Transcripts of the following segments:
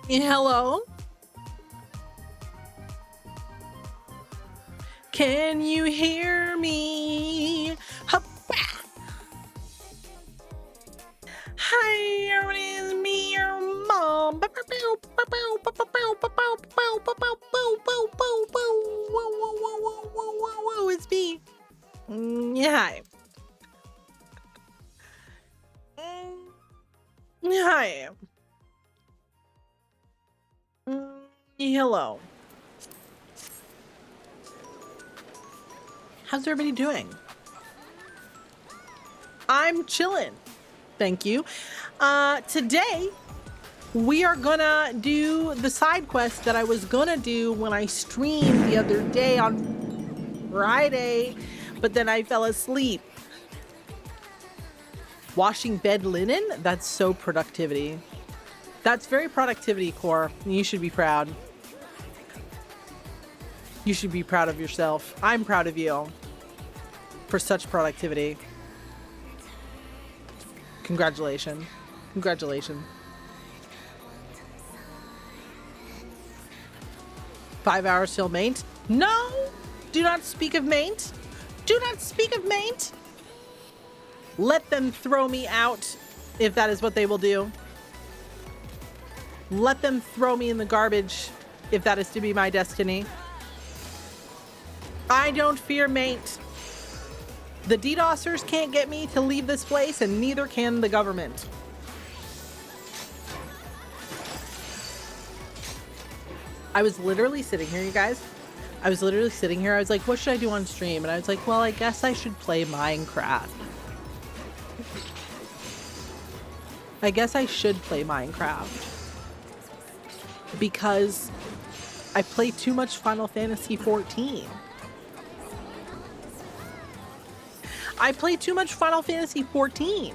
Hello? Can you hear me? Hoppa! Hi, it is me, your mom. It's me. Yeah, hi. Hi. Hello. How's everybody doing? I'm chilling. Thank you. Today, we are gonna do the side quest that I was gonna do when I streamed the other day on... Friday, but then I fell asleep. Washing bed linen? That's so productivity. That's very productivity, Core. You should be proud. You should be proud of yourself. I'm proud of you for such productivity. Congratulations. Congratulations. 5 hours till maint? No! Do not speak of maint. Do not speak of maint. Let them throw me out if that is what they will do. Let them throw me in the garbage if that is to be my destiny. I don't fear maint. The DDoSers can't get me to leave this place, and neither can the government. I was literally sitting here, you guys. I was literally sitting here. I was like, what should I do on stream? And I was like, well, I guess I should play Minecraft. I guess I should play Minecraft. Because I play too much Final Fantasy XIV. I play too much Final Fantasy XIV.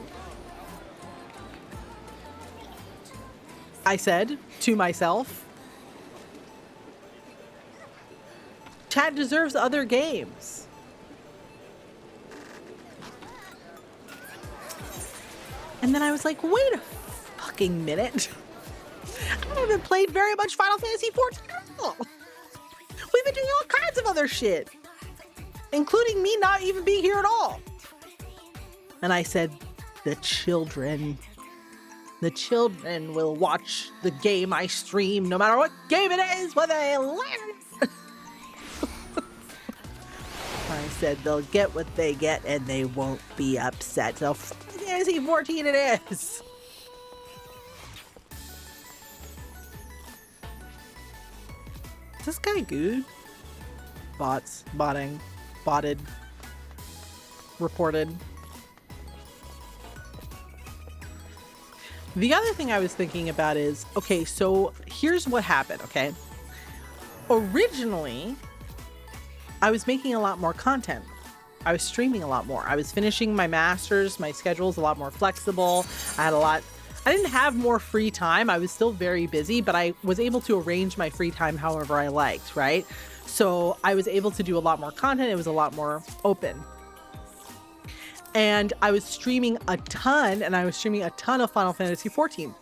I said to myself. Chat deserves other games. And then I was like, wait a fucking minute. I haven't played very much Final Fantasy XIV at all. We've been doing all kinds of other shit, including me not even being here at all. And I said, the children will watch the game I stream no matter what game it is, whether they learn. I said they'll get what they get and they won't be upset. So Fantasy 14 it is. Is this guy good? Bots, botting, botted, reported. The other thing I was thinking about is, okay, so here's what happened, okay? Originally, I was making a lot more content. I was streaming a lot more. I was finishing my masters. My schedule's a lot more flexible. I didn't have more free time. I was still very busy, but I was able to arrange my free time however I liked, right? So I was able to do a lot more content. It was a lot more open. And I was streaming a ton, and I was streaming a ton of Final Fantasy XIV.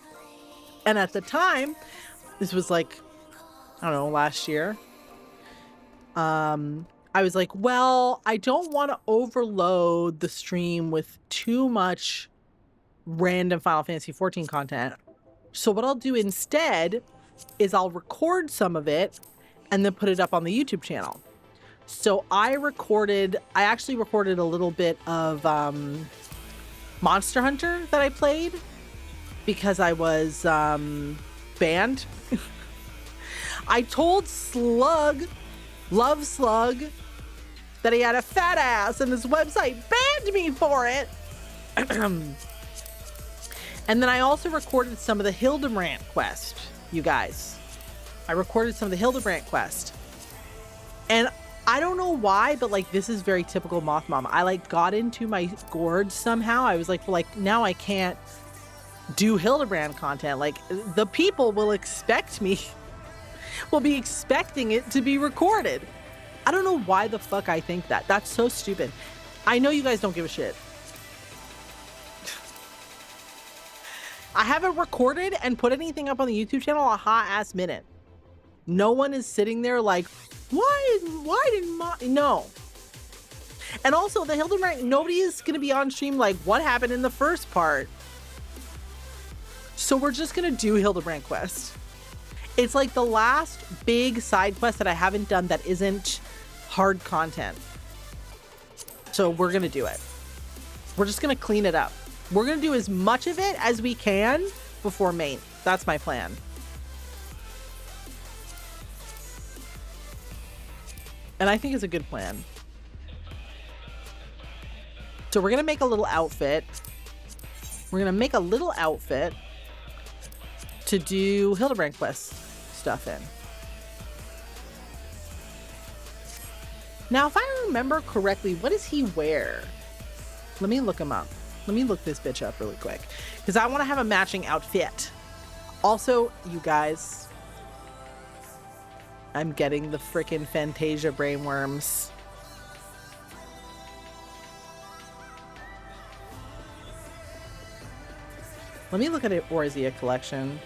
And at the time, this was like, I don't know, last year, I was like, well, I don't want to overload the stream with too much random Final Fantasy XIV content. So what I'll do instead is I'll record some of it and then put it up on the YouTube channel. So I actually recorded a little bit of Monster Hunter that I played because I was banned. I told Love Slug, that he had a fat ass and his website banned me for it. And then I also recorded some of the Hildebrand quest, you guys. I recorded some of the Hildebrand quest. And I don't know why, but like this is very typical Moth Mom. I like got into my gorge somehow. I was like, well, like now I can't do Hildebrand content. Like the people will expect me, will be expecting it to be recorded. I don't know why the fuck I think that. That's so stupid. I know you guys don't give a shit. I haven't recorded and put anything up on the YouTube channel a hot ass minute. No one is sitting there like, why didn't no. And also the Hildebrand, nobody is going to be on stream like, what happened in the first part? So we're just going to do Hildebrand quest. It's like the last big side quest that I haven't done that isn't hard content. So we're going to do it. We're just going to clean it up. We're going to do as much of it as we can before maint. That's my plan. And I think it's a good plan. So we're going to make a little outfit. We're going to make a little outfit to do Hildebrand quest stuff in. Now, if I remember correctly, what does he wear? Let me look him up. Let me look this bitch up really quick because I want to have a matching outfit. Also, you guys, I'm getting the freaking Fantasia brainworms. Let me look at it, Orzia collection.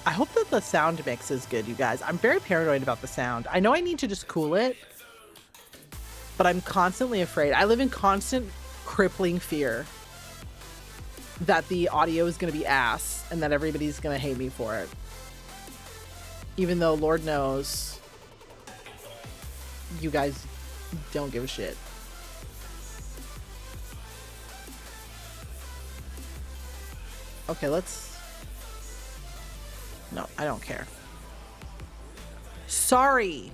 I hope that the sound mix is good, you guys. I'm very paranoid about the sound. I know I need to just cool it, but I'm constantly afraid. I live in constant crippling fear that the audio is going to be ass and that everybody's going to hate me for it. Even though, Lord knows, you guys don't give a shit. Okay, let's... No, I don't care. Sorry.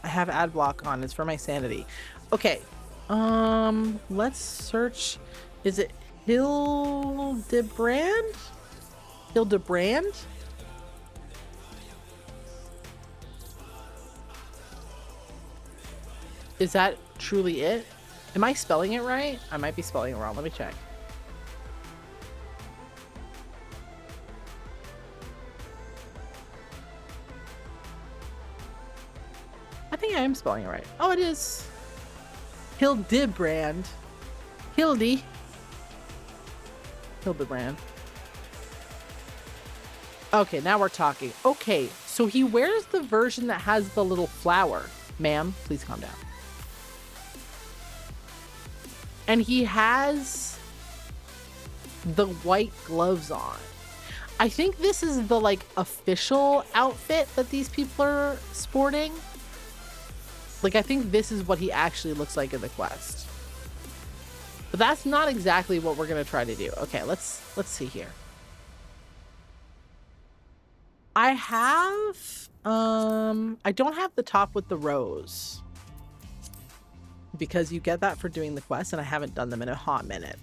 I have ad block on. It's for my sanity. Okay. Let's search. Is it Hildebrand? Hildebrand? Is that truly it? Am I spelling it right? I might be spelling it wrong. Let me check. I think I am spelling it right. Oh, it is. Hildebrand. Hildebrand. Okay, now we're talking. Okay, so he wears the version that has the little flower. Ma'am, please calm down. And he has the white gloves on. I think this is the like official outfit that these people are sporting. Like, I think this is what he actually looks like in the quest. But that's not exactly what we're going to try to do. Okay, let's see here. I have, I don't have the top with the rose. Because you get that for doing the quest, and I haven't done them in a hot minute.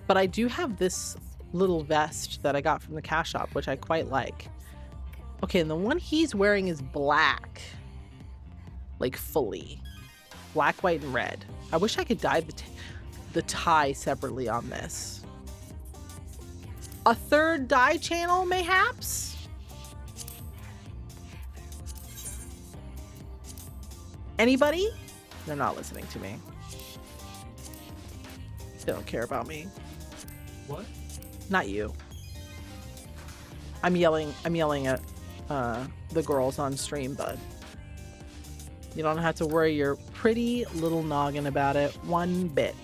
But I do have this little vest that I got from the cash shop, which I quite like. Okay, and the one he's wearing is black. Like, fully. Black, white, and red. I wish I could dye the tie separately on this. A third dye channel, mayhaps? Anybody? They're not listening to me. They don't care about me. What? Not you. I'm yelling at the girls on stream, bud. You don't have to worry your pretty little noggin about it one bit.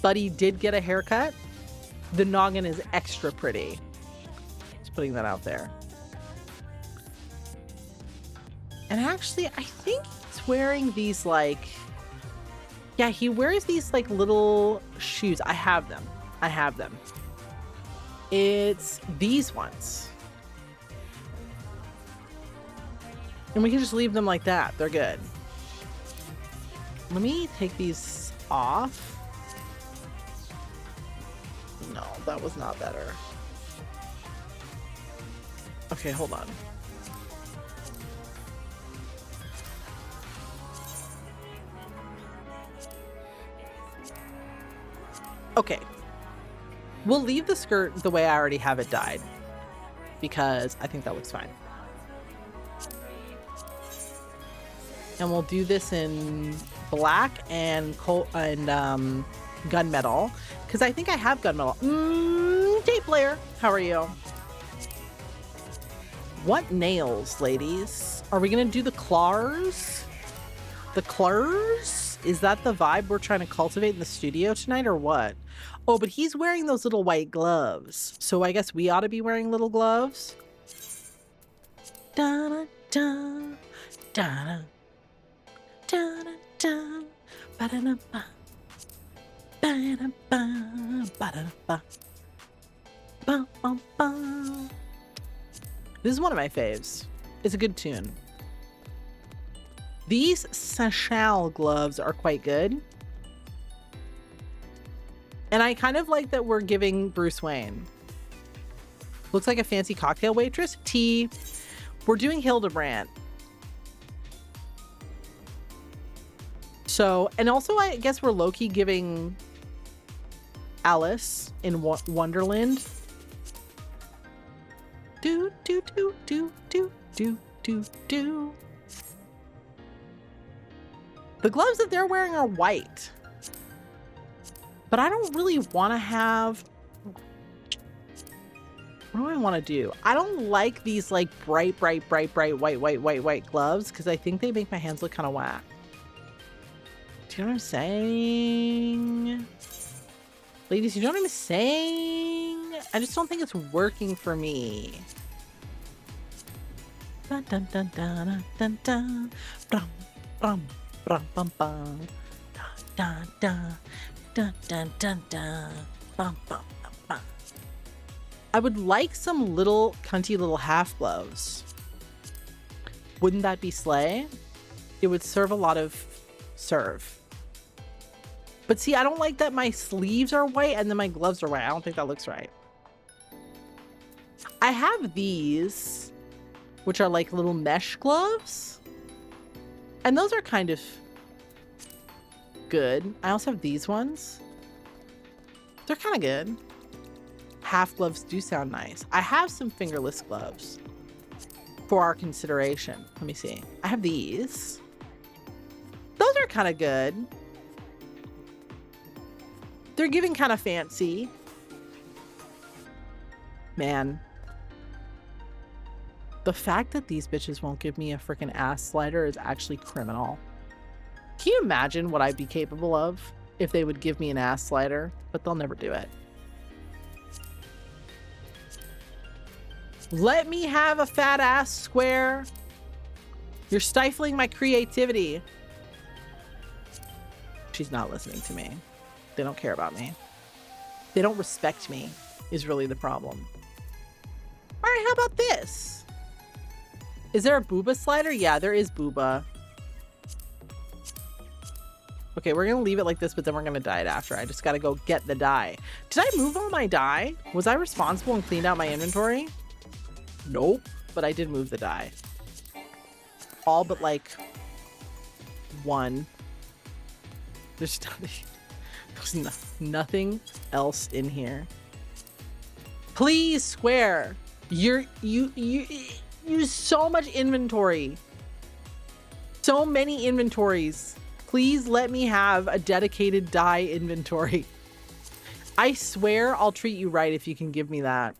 Buddy did get a haircut. The noggin is extra pretty. Just putting that out there. And actually, I think he's wearing these like... Yeah, he wears these like little shoes. I have them. It's these ones. And we can just leave them like that. They're good. Let me take these off. No, that was not better. Okay, hold on. Okay. We'll leave the skirt the way I already have it dyed, because I think that looks fine. And we'll do this in black and gunmetal, because I think I have gunmetal. Tape player, how are you? What nails, ladies? Are we gonna do the claws? The claws? Is that the vibe we're trying to cultivate in the studio tonight, or what? Oh, but he's wearing those little white gloves. So I guess we ought to be wearing little gloves. Da da da da da ba da da ba ba da ba ba da ba ba ba ba. This is one of my faves. It's a good tune. These Seychelles gloves are quite good. And I kind of like that we're giving Bruce Wayne. Looks like a fancy cocktail waitress. Tea. We're doing Hildebrand. So, and also I guess we're low-key giving Alice in Wonderland. Do, do, do, do, do, do, do, do. The gloves that they're wearing are white. But I don't really want to have... What do I want to do? I don't like these like bright white gloves because I think they make my hands look kind of whack. Do you know what I'm saying? Ladies, you know what I'm saying? I just don't think it's working for me. Dun dun dun dun dun dun dun bum bum bum bum dun dun dun dun dun dun bum bum bum. I would like some little cunty little half gloves. Wouldn't that be slay? It would serve a lot of serve. But see, I don't like that my sleeves are white and then my gloves are white. I don't think that looks right. I have these, which are like little mesh gloves. And those are kind of good. I also have these ones. They're kind of good. Half gloves do sound nice. I have some fingerless gloves for our consideration. Let me see. I have these. Those are kind of good. They're giving kind of fancy. Man. The fact that these bitches won't give me a freaking ass slider is actually criminal. Can you imagine what I'd be capable of if they would give me an ass slider? But they'll never do it. Let me have a fat ass square. You're stifling my creativity. She's not listening to me. They don't care about me. They don't respect me is really the problem. All right, how about this? Is there a booba slider? Yeah, there is booba. Okay, we're gonna leave it like this, but then we're gonna dye it after. I just gotta go get the dye. Did I move all my dye? Was I responsible and cleaned out my inventory? Nope, but I did move the dye. All but like one. There's nothing else in here. Please, Square. You use so much inventory. So many inventories. Please let me have a dedicated dye inventory. I swear I'll treat you right if you can give me that.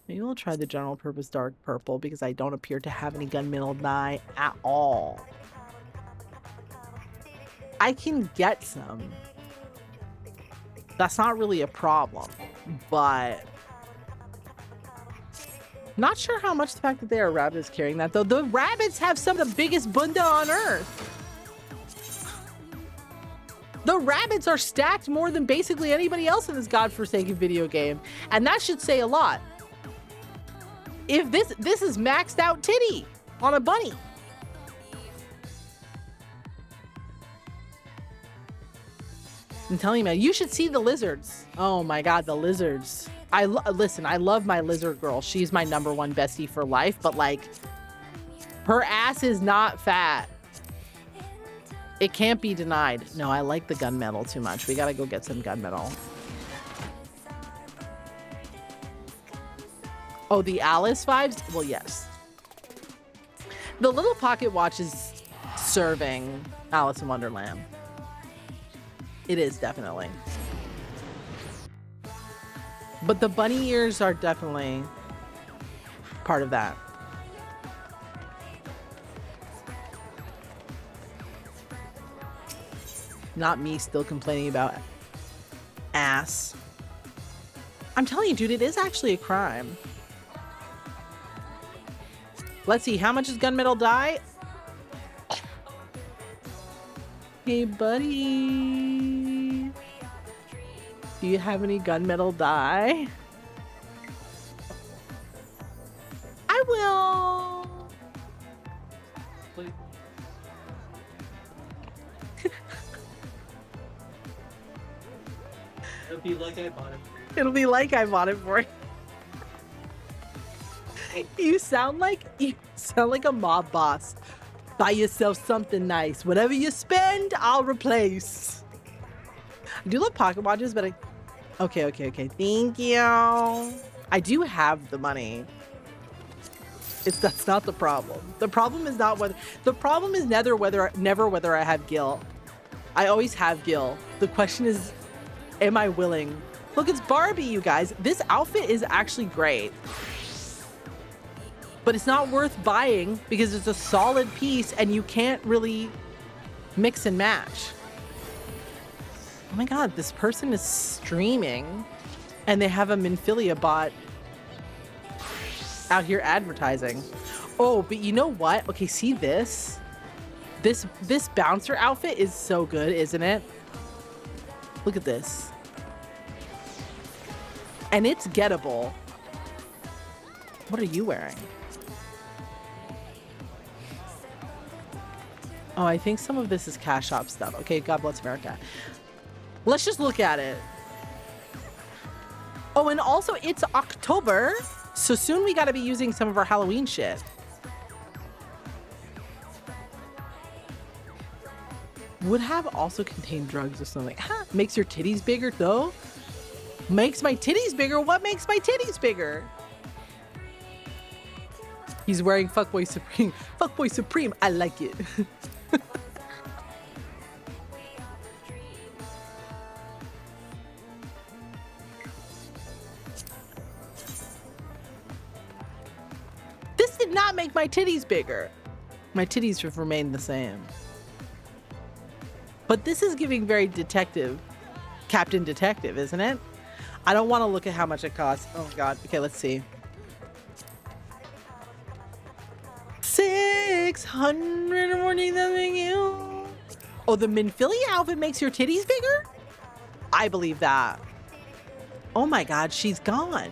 Maybe we'll try the general purpose dark purple because I don't appear to have any gunmetal dye at all. I can get some. That's not really a problem, but not sure how much the fact that they are rabbits carrying that though. The rabbits have some of the biggest bunda on earth. The rabbits are stacked more than basically anybody else in this godforsaken video game. And that should say a lot. If this is maxed out titty on a bunny. I'm telling you, man, you should see the lizards. Oh my God, the lizards. Listen, I love my lizard girl. She's my #1 bestie for life, but like her ass is not fat. It can't be denied. No, I like the gunmetal too much. We gotta go get some gunmetal. Oh, the Alice vibes? Well, yes. The little pocket watch is serving Alice in Wonderland. It is definitely. But the bunny ears are definitely part of that. Not me still complaining about ass. I'm telling you, dude, it is actually a crime. Let's see, how much is gunmetal dye? Hey, buddy. Do you have any gunmetal dye? I will. It'll be like I bought it. It'll be like I bought it for you. You sound like a mob boss. Buy yourself something nice. Whatever you spend, I'll replace. I do love pocket watches, but okay. Thank you. I do have the money. That's not the problem. The problem is not whether. The problem is never whether I have gil. I always have gil. The question is, am I willing? Look, it's Barbie, you guys. This outfit is actually great. But it's not worth buying because it's a solid piece and you can't really mix and match. Oh my God, this person is streaming and they have a Minfilia bot out here advertising. Oh, but you know what? Okay, see this? This bouncer outfit is so good, isn't it? Look at this. And it's gettable. What are you wearing? Oh, I think some of this is cash shop stuff. Okay, God bless America. Let's just look at it. Oh, and also it's October, so soon we gotta be using some of our Halloween shit. Would have also contained drugs or something. Huh, makes your titties bigger though? Makes my titties bigger? What makes my titties bigger? He's wearing Fuckboy Supreme. Fuckboy Supreme, I like it. This did not make my titties bigger. My titties have remained the same. But this is giving very detective, Captain Detective, isn't it? I don't want to look at how much it costs. Oh God. Okay, let's see. 640,000 you. Oh, the Minfilia outfit makes your titties bigger? I believe that. Oh my God, she's gone.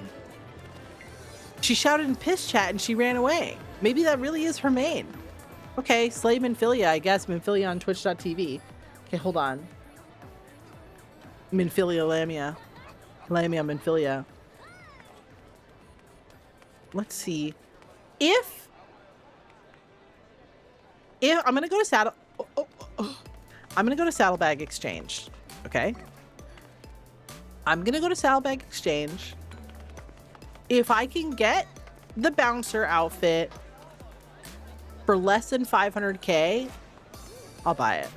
She shouted in piss chat and she ran away. Maybe that really is her main. Okay, Slay Minfilia, I guess. Minfilia on twitch.tv. Okay, hold on. Minfilia Lamia. Lamia Minfilia. Let's see. If I'm gonna go to I'm gonna go to Saddlebag Exchange. Okay. I'm gonna go to Saddlebag Exchange. If I can get the bouncer outfit for less than 500k, I'll buy it.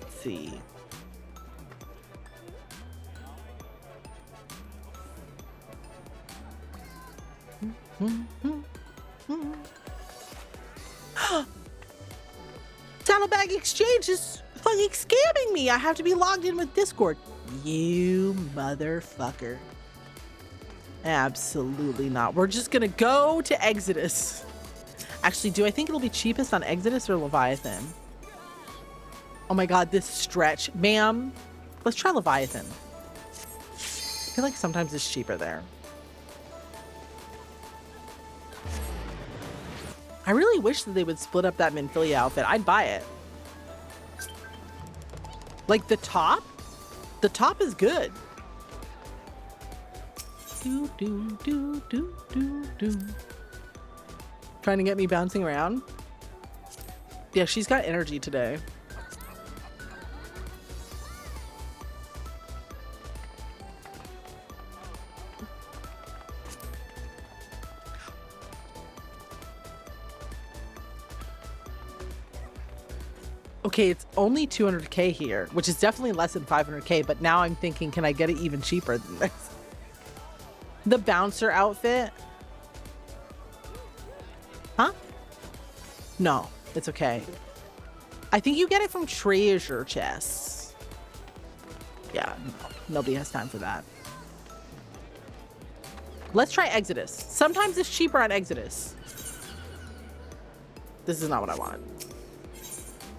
Let's see. Saddlebag Exchange is fucking scamming me. I have to be logged in with Discord. You motherfucker. Absolutely not. We're just gonna go to Exodus. Actually, do I think it'll be cheapest on Exodus or Leviathan? Oh my God, this stretch. Ma'am, let's try Leviathan. I feel like sometimes it's cheaper there. I really wish that they would split up that Minfilia outfit. I'd buy it. Like the top is good. Do, do, do, do, do, do. Trying to get me bouncing around. Yeah, she's got energy today. Okay, it's only 200k here, which is definitely less than 500k, but now I'm thinking, can I get it even cheaper than this? The bouncer outfit? Huh? No, it's okay. I think you get it from treasure chests. Yeah, no, nobody has time for that. Let's try Exodus. Sometimes it's cheaper on Exodus. This is not what I want.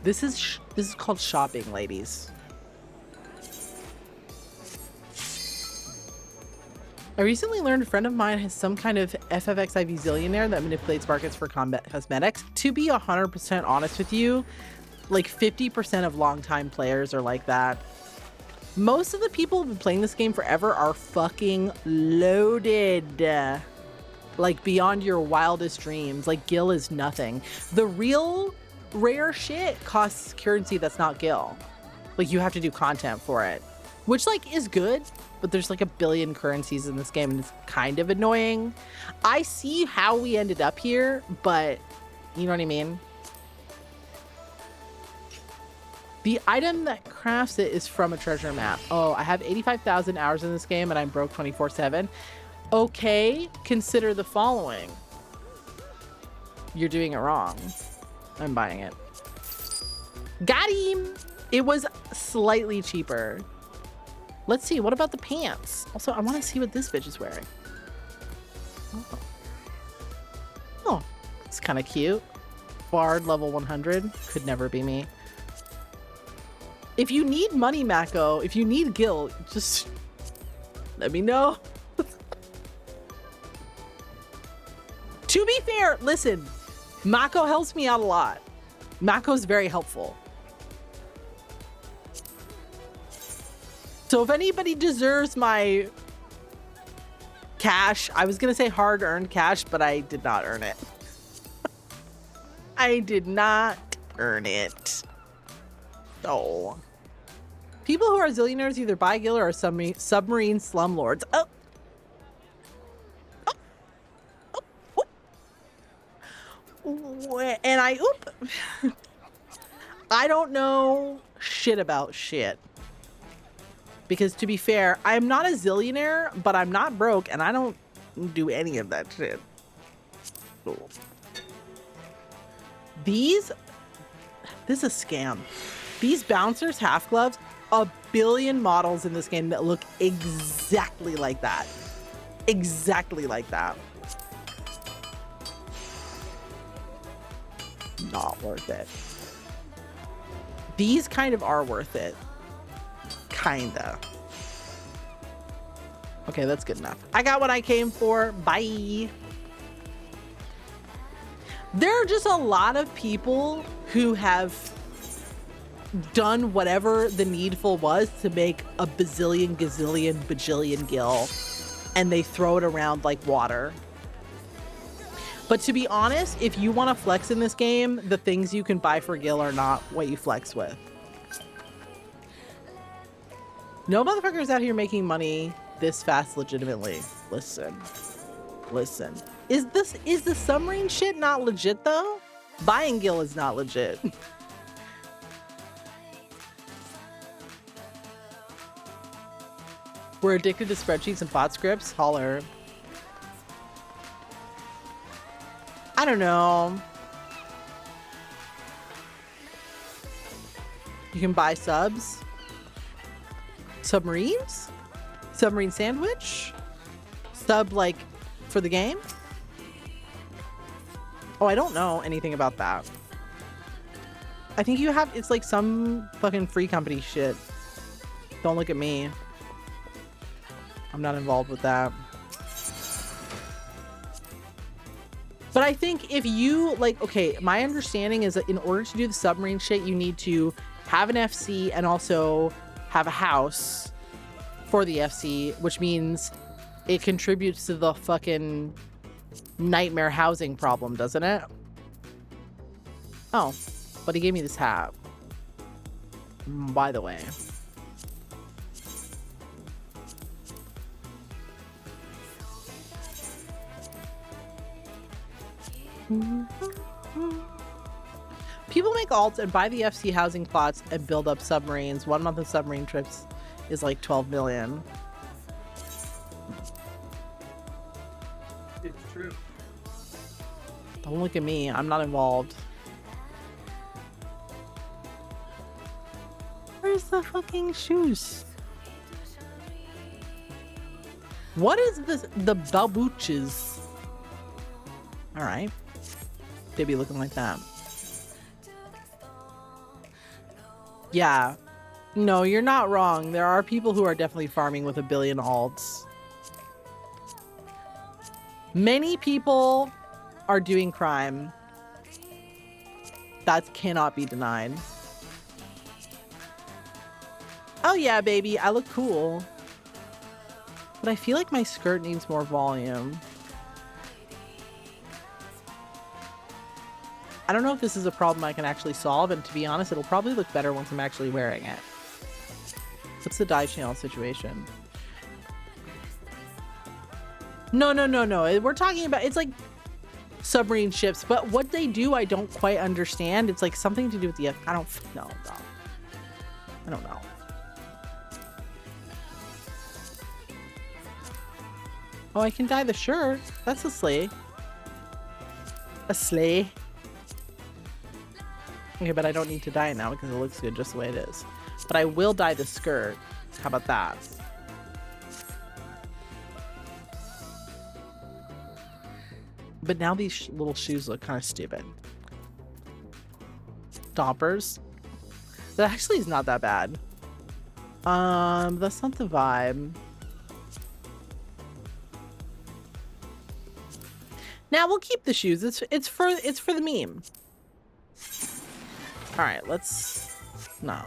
This is called shopping, ladies. I recently learned a friend of mine has some kind of FFXIV zillionaire that manipulates markets for combat cosmetics. To be 100% honest with you, like 50% of longtime players are like that. Most of the people who've been playing this game forever are fucking loaded. Like beyond your wildest dreams. Like Gil is nothing. The real rare shit costs currency that's not Gil. Like you have to do content for it, which like is good, but there's like a billion currencies in this game and it's kind of annoying. I see how we ended up here, but you know what I mean? The item that crafts it is from a treasure map. Oh, I have 85,000 hours in this game and I'm broke 24/7. Okay, consider the following. You're doing it wrong. I'm buying it. Got him! It was slightly cheaper. Let's see, what about the pants? Also, I want to see what this bitch is wearing. Oh, it's kind of cute. Bard level 100. Could never be me. If you need money, Mako, if you need Gil, just let me know. To be fair, listen, Mako helps me out a lot. Mako's very helpful. So if anybody deserves my cash, I was going to say hard-earned cash, but I did not earn it. I did not earn it. Oh. People who are zillionaires either buy Gil or are submarine slumlords. Oh. And I don't know shit about shit. Because to be fair, I'm not a zillionaire, but I'm not broke and I don't do any of that shit. Cool. This is a scam. These bouncers, half gloves, a billion models in this game that look exactly like that. Exactly like that. Not worth it. These kind of are worth it. Kinda. Okay, that's good enough. I got what I came for. Bye. There are just a lot of people who have done whatever the needful was to make a bazillion, gazillion, bajillion Gil, and they throw it around like water. But to be honest, if you want to flex in this game, the things you can buy for Gil are not what you flex with. No motherfuckers out here making money this fast legitimately. Listen. Listen. Is the submarine shit not legit though? Buying Gil is not legit. We're addicted to spreadsheets and bot scripts. Holler. I don't know. You can buy subs. Submarines? Submarine sandwich? Sub like for the game? Oh, I don't know anything about that. I think you have, it's like some fucking free company shit. Don't look at me. I'm not involved with that. But I think if you like, okay, my understanding is that in order to do the submarine shit, you need to have an FC and also have a house for the FC, which means it contributes to the fucking nightmare housing problem, doesn't it? Oh, but he gave me this hat. By the way. People make alts and buy the FC housing plots and build up submarines. 1 month of submarine trips is like 12 million. It's true. Don't look at me. I'm not involved. Where's the fucking shoes? What is this? The babooches. All right. They be looking like that. Yeah. No, you're not wrong. There are people who are definitely farming with 1 billion alts. Many people are doing crime. That cannot be denied. Oh yeah, baby, I look cool. But I feel like my skirt needs more volume. I don't know if this is a problem I can actually solve, and to be honest, it'll probably look better once I'm actually wearing it. What's the dye channel situation? No. We're talking about, it's like submarine ships, but what they do, I don't quite understand. It's like something to do with the, I don't know. I don't know. Oh, I can dye the shirt. That's a sleigh. A sleigh. Okay, but I don't need to dye it now because it looks good just the way it is. But I will dye the skirt. How about that? But now these little shoes look kind of stupid. Stompers. That actually is not that bad. That's not the vibe. Now we'll keep the shoes. It's for the meme. All right, let's no.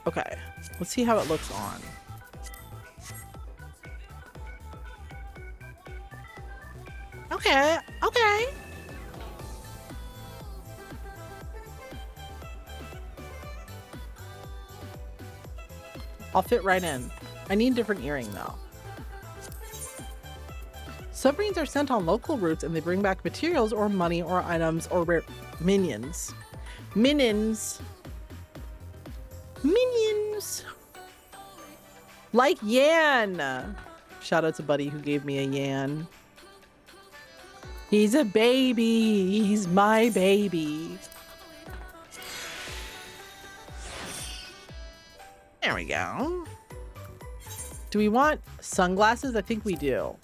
Okay, let's see how it looks on. Okay. I'll fit right in. I need a different earring though. Submarines are sent on local routes and they bring back materials or money or items or rare minions. Minions. Like Yan. Shout out to Buddy who gave me a Yan. He's a baby. He's my baby. There we go. Do we want sunglasses? I think we do.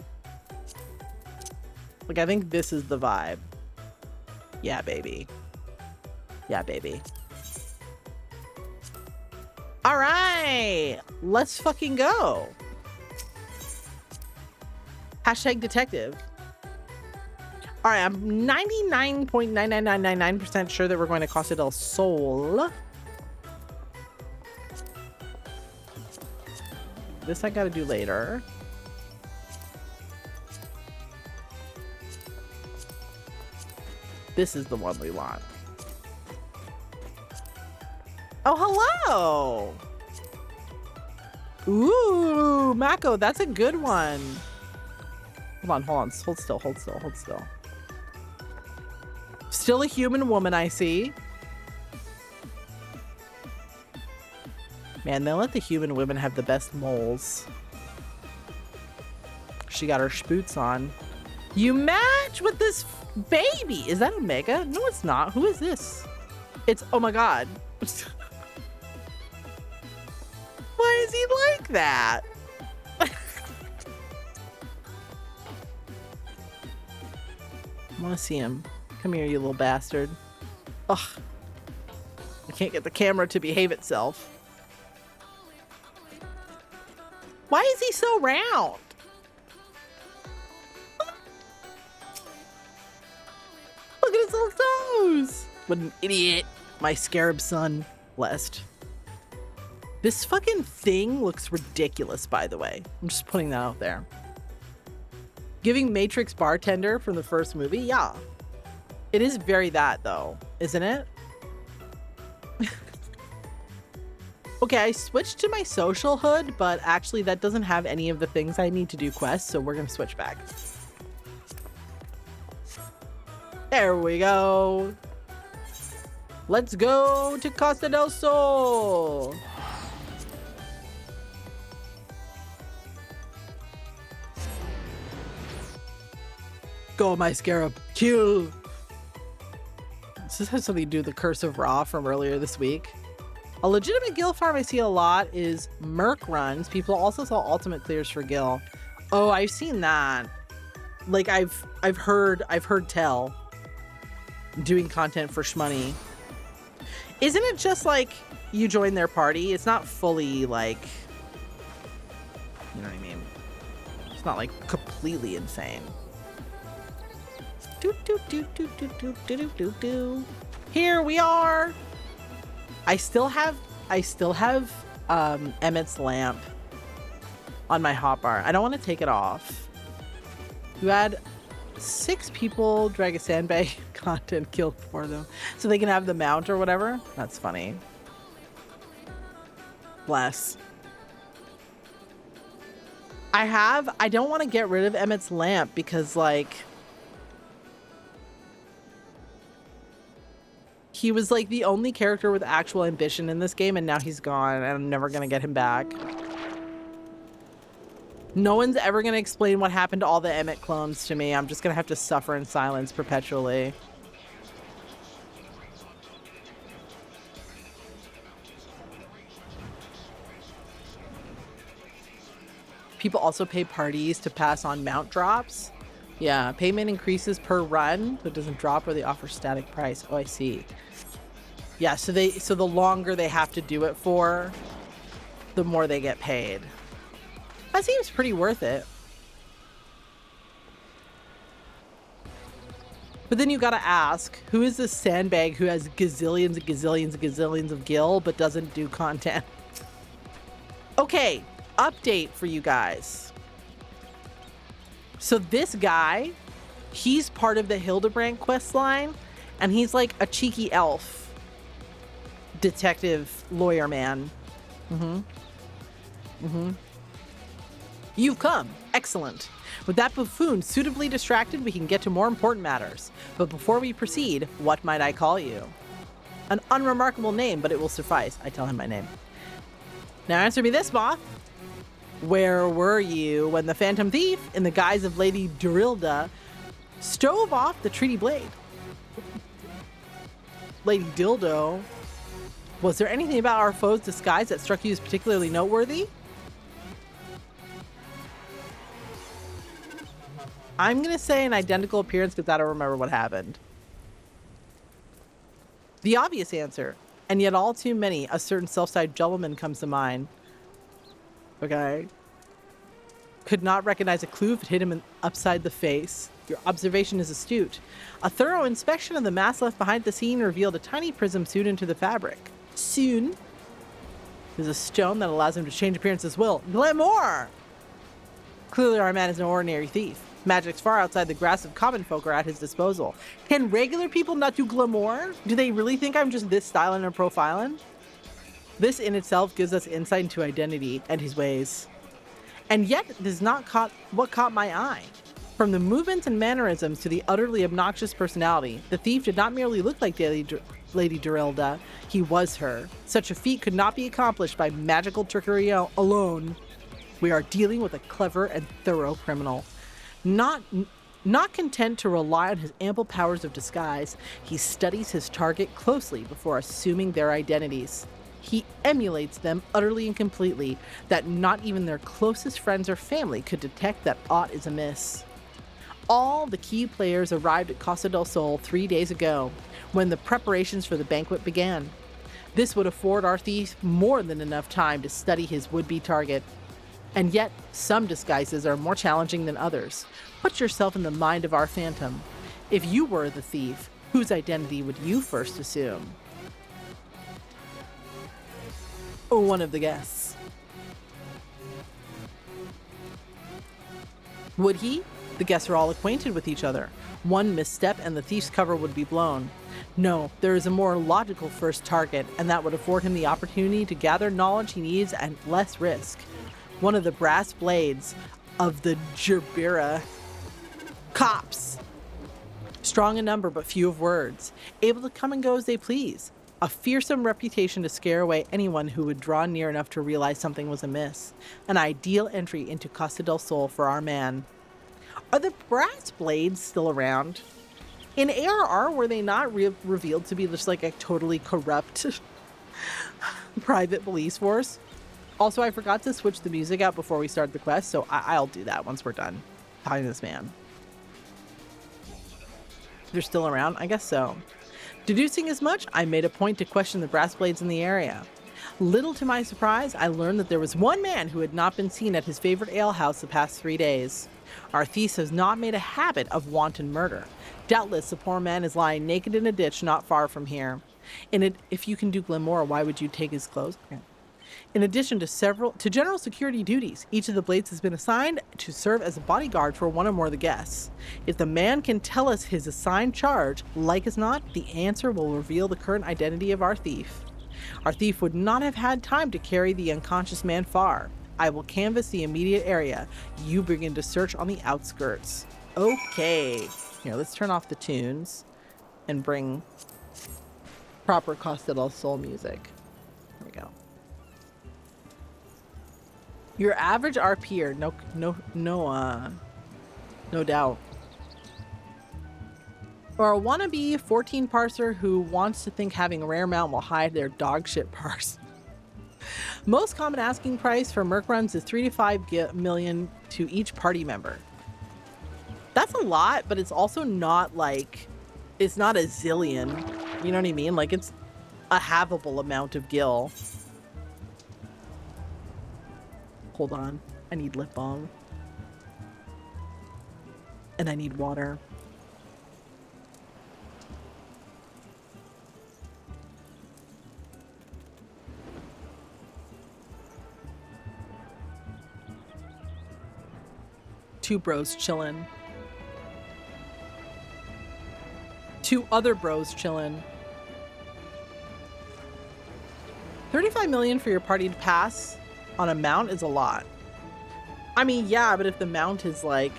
Like, I think this is the vibe. Yeah, baby. Yeah, baby. All right. Let's fucking go. Hashtag detective. All right, I'm 99.99999% sure that we're going to Costa del Sol. This I gotta do later. This is the one we want. Oh, hello! Ooh, Mako, that's a good one. Hold on. Hold still. Still a human woman, I see. Man, they let the human women have the best moles. She got her spoots on. You match with this baby. Is that Omega? No, it's not. Who is this? It's, oh my God. Why is he like that? I want to see him. Come here, you little bastard. Ugh. I can't get the camera to behave itself. Why is he so round? Look at his little toes. What an idiot. My scarab son, blessed. This fucking thing looks ridiculous, by the way. I'm just putting that out there. Giving Matrix bartender from the first movie? Yeah. It is very that, though, isn't it? Okay, I switched to my social hood, but actually that doesn't have any of the things I need to do quests, so we're gonna switch back. There we go. Let's go to Costa del Sol. Go, my scarab. Kill. Does this have something to do with the Curse of Ra from earlier this week? A legitimate Gil farm I see a lot is Merc runs. People also sell ultimate clears for Gil. Oh, I've seen that. Like I've heard tell. Doing content for shmoney. Isn't it just like you join their party? It's not fully like, you know what I mean? It's not like completely insane. Do do do do do do do do do do. Here we are. I still have Emmett's lamp on my hotbar. I don't want to take it off. You had 6 people drag a sandbag content killed for them so they can have the mount or whatever. That's funny. Bless. I don't want to get rid of Emmett's lamp because, like, he was like the only character with actual ambition in this game, and now he's gone, and I'm never gonna get him back. No one's ever gonna explain what happened to all the Emmett clones to me. I'm just gonna have to suffer in silence perpetually. People also pay parties to pass on mount drops. Yeah, payment increases per run, so it doesn't drop, or they offer static price. Oh, I see. Yeah, so the longer they have to do it for, the more they get paid. That seems pretty worth it. But then you gotta ask, who is this sandbag who has gazillions and gazillions and gazillions of gil but doesn't do content? Okay, update for you guys. So this guy, he's part of the Hildebrand quest line, and he's like a cheeky elf detective lawyer man. You've come. Excellent. With that buffoon suitably distracted, we can get to more important matters. But before we proceed, what might I call you? An unremarkable name, but it will suffice. I tell him my name. Now answer me this, Moth. Where were you when the Phantom Thief, in the guise of Lady Durilda, stove off the treaty blade? Lady Dildo. Was there anything about our foe's disguise that struck you as particularly noteworthy? I'm going to say an identical appearance because I don't remember what happened. The obvious answer, and yet all too many, a certain self-styled gentleman comes to mind. Okay. Could not recognize a clue if it hit him upside the face. Your observation is astute. A thorough inspection of the mass left behind at the scene revealed a tiny prism sewed into the fabric. Soon. There's a stone that allows him to change appearance as will. Glamour! Clearly our man is no ordinary thief. Magic's far outside the grasp of common folk are at his disposal. Can regular people not do glamour? Do they really think I'm just this styling or profiling? This in itself gives us insight into identity and his ways. And yet, this is not what caught my eye. From the movements and mannerisms to the utterly obnoxious personality, the thief did not merely look like Lady Durilda, he was her. Such a feat could not be accomplished by magical trickery alone. We are dealing with a clever and thorough criminal. Not content to rely on his ample powers of disguise, he studies his target closely before assuming their identities. He emulates them utterly and completely, that not even their closest friends or family could detect that aught is amiss. All the key players arrived at Costa del Sol 3 days ago, when the preparations for the banquet began. This would afford our thief more than enough time to study his would-be target. And yet, some disguises are more challenging than others. Put yourself in the mind of our phantom. If you were the thief, whose identity would you first assume? Or one of the guests. Would he? The guests are all acquainted with each other. One misstep and the thief's cover would be blown. No, there is a more logical first target, and that would afford him the opportunity to gather knowledge he needs at less risk. One of the brass blades of the Gerbera cops. Strong in number but few of words. Able to come and go as they please. A fearsome reputation to scare away anyone who would draw near enough to realize something was amiss. An ideal entry into Costa del Sol for our man. Are the brass blades still around? In ARR, were they not revealed to be just like a totally corrupt private police force? Also, I forgot to switch the music out before we start the quest, so I'll do that once we're done talking to this man. They're still around? I guess so. Deducing as much, I made a point to question the brass blades in the area. Little to my surprise, I learned that there was one man who had not been seen at his favorite alehouse the past 3 days. Our thief has not made a habit of wanton murder. Doubtless, the poor man is lying naked in a ditch not far from here. If you can do Glenmore, why would you take his clothes? Okay. In addition to general security duties, each of the blades has been assigned to serve as a bodyguard for one or more of the guests. If the man can tell us his assigned charge, like as not, the answer will reveal the current identity of our thief. Our thief would not have had time to carry the unconscious man far. I will canvass the immediate area. You begin to search on the outskirts. Okay. Here, let's turn off the tunes and bring proper Costa del Sol music. There we go. Your average RPer, no doubt. Or a wannabe 14 parser who wants to think having a rare mount will hide their dog shit parse. Most common asking price for Merc runs is 3 to 5 million to each party member. That's a lot, but it's also not like, it's not a zillion. You know what I mean? Like, it's a havable amount of gil. Hold on. I need lip balm. And I need water. Two bros chillin'. Two other bros chillin'. 35 million for your party to pass on a mount is a lot. I mean, yeah, but if the mount is like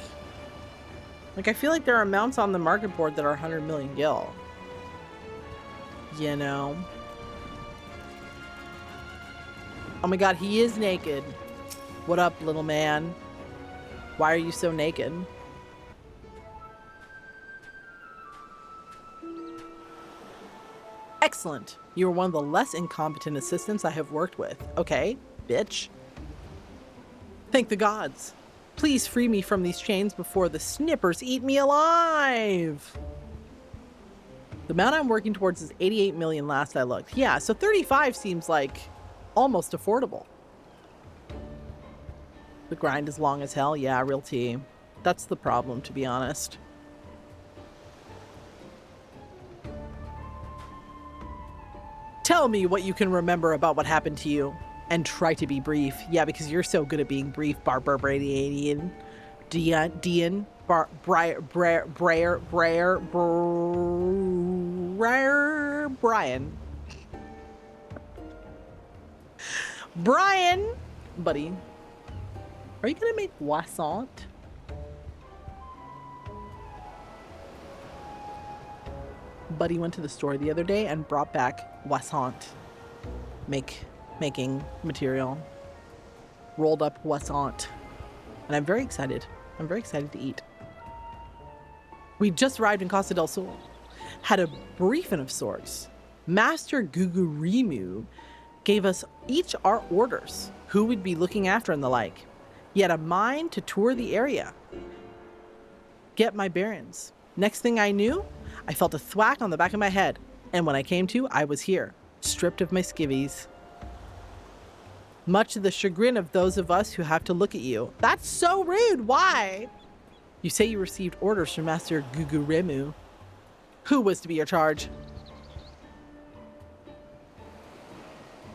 I feel like there are mounts on the market board that are 100 million gil. You know? Oh my god, he is naked. What up, little man? Why are you so naked? Excellent. You are one of the less incompetent assistants I have worked with. Okay, bitch. Thank the gods. Please free me from these chains before the snippers eat me alive. The amount I'm working towards is 88 million last I looked. Yeah, so 35 seems like almost affordable. The grind is long as hell. Yeah, real tea. That's the problem, to be honest. Tell me what you can remember about what happened to you. And try to be brief. Yeah, because you're so good at being brief, Barbarian. Brian. Brian, buddy. Are you gonna make croissant? Buddy went to the store the other day and brought back croissant. Making material. Rolled up croissant. And I'm very excited. I'm very excited to eat. We just arrived in Costa del Sol. Had a briefing of sorts. Master Gugurimu gave us each our orders, who we'd be looking after and the like. He had a mind to tour the area. Get my bearings. Next thing I knew, I felt a thwack on the back of my head. And when I came to, I was here, stripped of my skivvies. Much to the chagrin of those of us who have to look at you. That's so rude. Why? You say you received orders from Master Gugurimu. Who was to be your charge?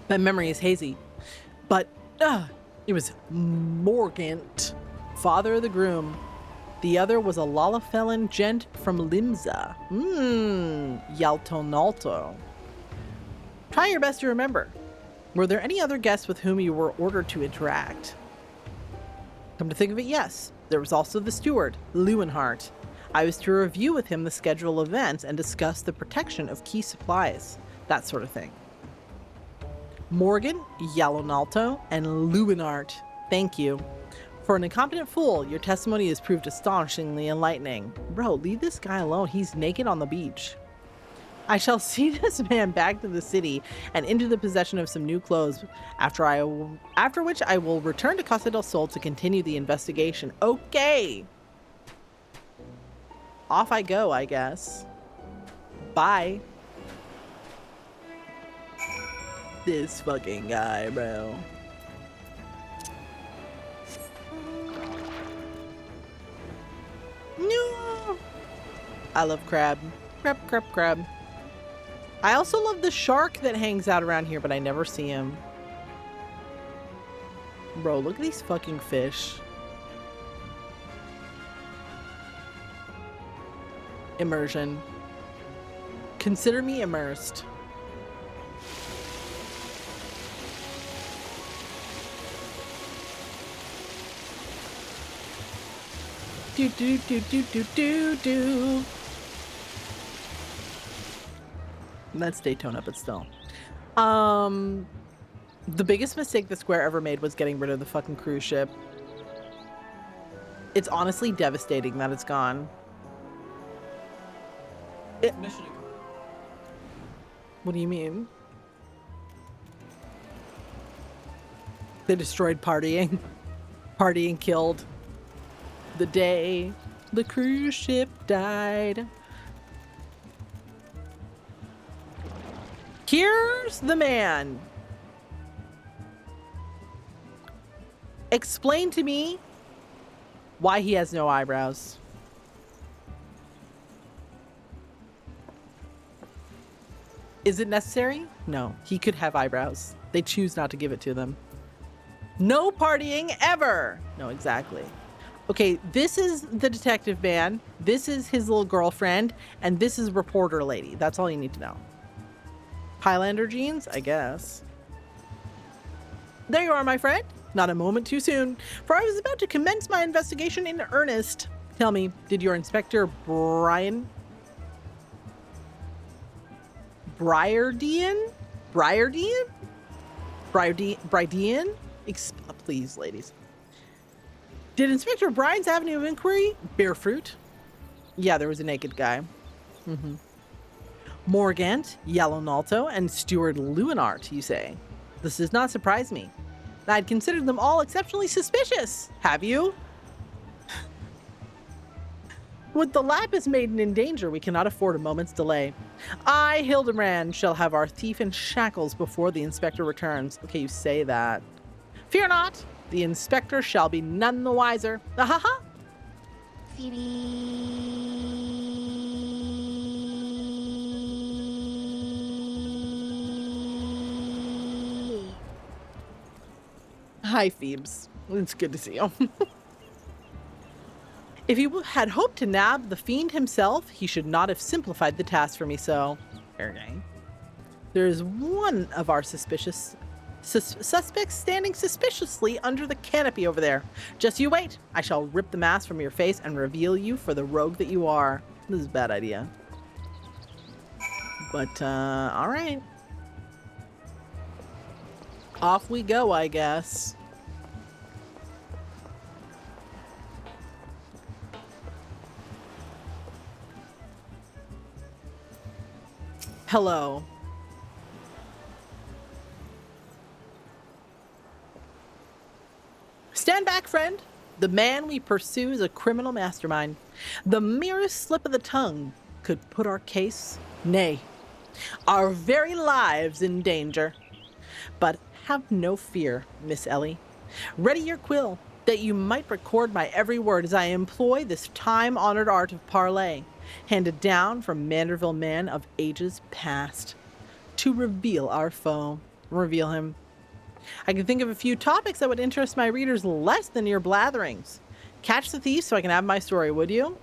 My memory is hazy, but it was Morgant, father of the groom. The other was a Lalafellan gent from Limza. Yaltonalto. Try your best to remember. Were there any other guests with whom you were ordered to interact? Come to think of it, yes. There was also the steward, Leeuwenhart. I was to review with him the schedule of events and discuss the protection of key supplies, that sort of thing. Morgan, Yalonalto, and Leeuwenhart. Thank you. For an incompetent fool, your testimony has proved astonishingly enlightening. Bro, leave this guy alone. He's naked on the beach. I shall see this man back to the city and into the possession of some new clothes, after which I will return to Costa del Sol to continue the investigation. Okay. Off I go, I guess. Bye. This fucking guy, bro. No. I love crab. Crab. I also love the shark that hangs out around here, but I never see him. Bro, look at these fucking fish. Immersion. Consider me immersed. Do. That's Daytona, but still. The biggest mistake the Square ever made was getting rid of the fucking cruise ship. It's honestly devastating that it's gone. What do you mean? They destroyed partying. Partying killed. The day the cruise ship died. Here's the man. Explain to me why he has no eyebrows. Is it necessary? No, he could have eyebrows. They choose not to give it to them. No partying ever. No, exactly. Okay, this is the detective man. This is his little girlfriend. And this is reporter lady. That's all you need to know. Highlander jeans, I guess. There you are, my friend. Not a moment too soon, for I was about to commence my investigation in earnest. Tell me, did your Inspector Briardian? Please, ladies. Did Inspector Brian's avenue of inquiry bear fruit? Yeah, there was a naked guy. Morgant, Yellownaulto, and Steward Lewinart, you say? This does not surprise me. I'd considered them all exceptionally suspicious. Have you? With the Lapis Maiden in danger, we cannot afford a moment's delay. I, Hildebrand, shall have our thief in shackles before the inspector returns. Okay, you say that. Fear not, the inspector shall be none the wiser. Ahaha! Hi, Phoebes. It's good to see you. If he had hoped to nab the fiend himself, he should not have simplified the task for me so. Okay. There is one of our suspects standing suspiciously under the canopy over there. Just you wait. I shall rip the mask from your face and reveal you for the rogue that you are. This is a bad idea. But, all right. Off we go, I guess. Hello. Stand back, friend. The man we pursue is a criminal mastermind. The merest slip of the tongue could put our case, nay, our very lives in danger. But have no fear, Miss Ellie. Ready your quill, that you might record my every word as I employ this time-honored art of parley, handed down from Manderville men of ages past, to reveal our foe. Reveal him. I can think of a few topics that would interest my readers less than your blatherings. Catch the thief so I can have my story, would you?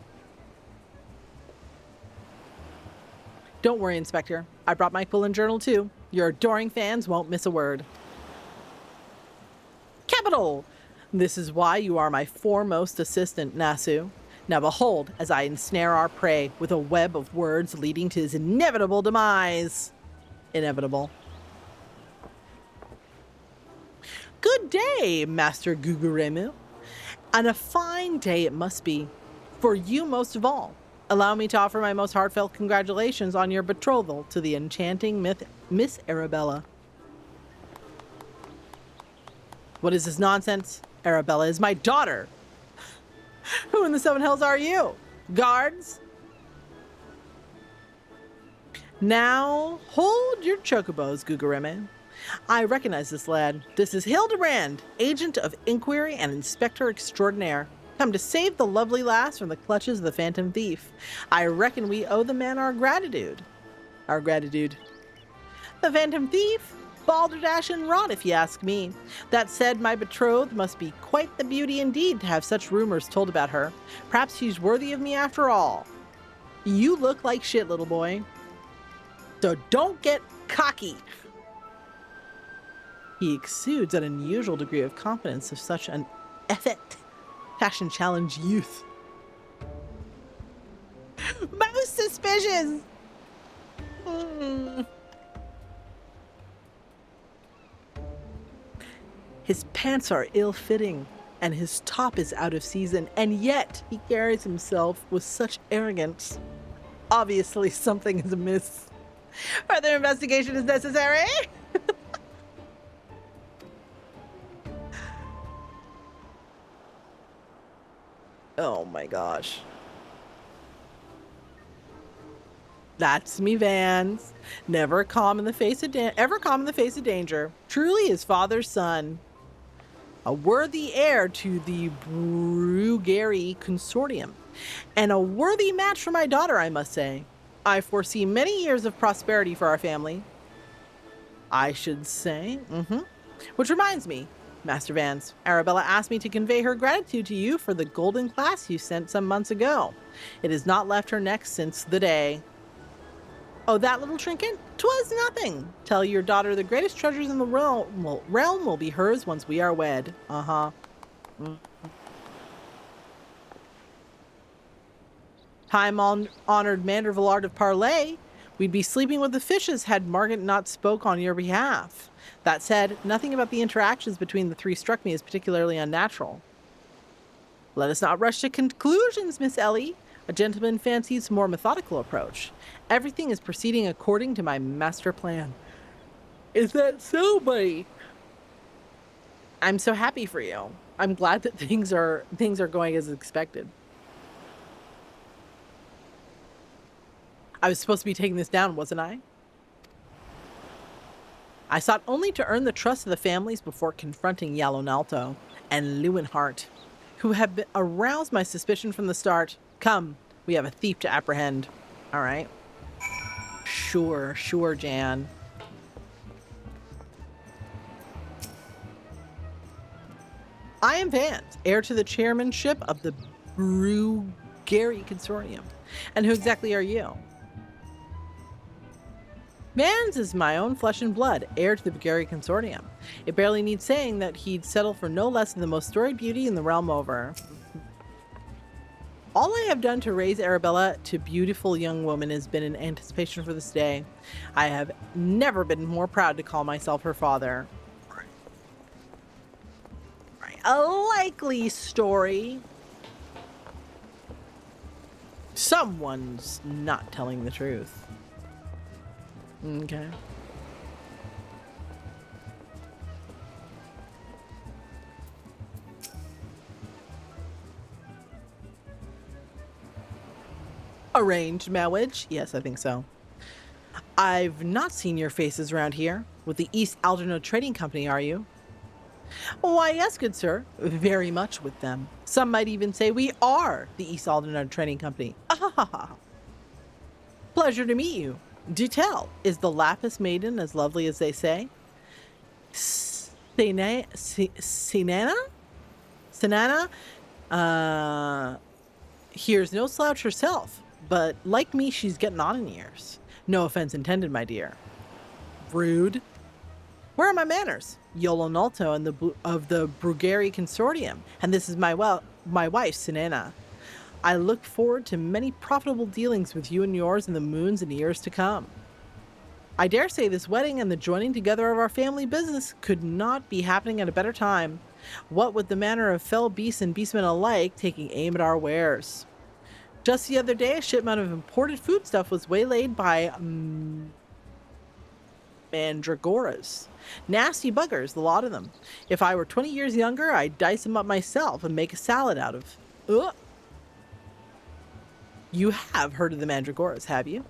Don't worry, Inspector. I brought my quill and journal too. Your adoring fans won't miss a word. Capital! This is why you are my foremost assistant, Nasu. Now behold, as I ensnare our prey with a web of words leading to his inevitable demise. Inevitable. Good day, Master Guguremu. And a fine day it must be. For you most of all. Allow me to offer my most heartfelt congratulations on your betrothal to the enchanting Miss Arabella. What is this nonsense? Arabella is my daughter. Who in the seven hells are you? Guards? Now, hold your chocobos, Gugureme. I recognize this lad. This is Hildebrand, agent of inquiry and inspector extraordinaire. Come to save the lovely lass from the clutches of the phantom thief. I reckon we owe the man our gratitude. Our gratitude. The phantom thief? Balderdash and rot, if you ask me. That said, my betrothed must be quite the beauty indeed to have such rumors told about her. Perhaps she's worthy of me after all. You look like shit, little boy. So don't get cocky. He exudes an unusual degree of confidence of such an effect. Fashion challenge youth. Most suspicious. His pants are ill-fitting, and his top is out of season, and yet he carries himself with such arrogance. Obviously, something is amiss. Further investigation is necessary. Oh my gosh. That's me, Vans. Never calm in the face of ever calm in the face of danger. Truly his father's son. A worthy heir to the Brugeri Consortium. And a worthy match for my daughter, I must say. I foresee many years of prosperity for our family. I should say. Which reminds me, Master Vance, Arabella asked me to convey her gratitude to you for the golden clasp you sent some months ago. It has not left her neck since the day. Oh, that little trinket? 'Twas nothing. Tell your daughter the greatest treasures in the realm will be hers once we are wed. Time-honored Mandervillard of Parlay. We'd be sleeping with the fishes had Margaret not spoke on your behalf. That said, nothing about the interactions between the three struck me as particularly unnatural. Let us not rush to conclusions, Miss Ellie. A gentleman fancies a more methodical approach. Everything is proceeding according to my master plan. Is that so, buddy? I'm so happy for you. I'm glad that things are going as expected. I was supposed to be taking this down, wasn't I? I sought only to earn the trust of the families before confronting Yalonalto and Lewinhart, who have aroused my suspicion from the start. Come, we have a thief to apprehend. All right. Sure, Jan. I am Vance, heir to the chairmanship of the Brugeri Consortium. And who exactly are you? Vance is my own flesh and blood, heir to the Brugeri Consortium. It barely needs saying that he'd settle for no less than the most storied beauty in the realm over. All I have done to raise Arabella to beautiful young woman has been in anticipation for this day. I have never been more proud to call myself her father. A likely story. Someone's not telling the truth. Okay. Arranged marriage? Yes, I think so. I've not seen your faces around here. With the East Algernon Trading Company, are you? Why, yes, good sir. Very much with them. Some might even say we are the East Algernon Trading Company. Pleasure to meet you. Do tell, is the Lapis Maiden as lovely as they say? Sinana? Here's no slouch herself, but like me, she's getting on in years. No offense intended, my dear. Rude. Where are my manners? Yolonalto and of the Brugeri Consortium, and this is my wife, Sinana. I look forward to many profitable dealings with you and yours in the moons and years to come. I dare say this wedding and the joining together of our family business could not be happening at a better time. What with the manner of fell beasts and beastmen alike taking aim at our wares. Just the other day, a shipment of imported foodstuff was waylaid by mandragoras. Nasty buggers, the lot of them. If I were 20 years younger, I'd dice them up myself and make a salad out of. Ugh. You have heard of the mandragoras, have you?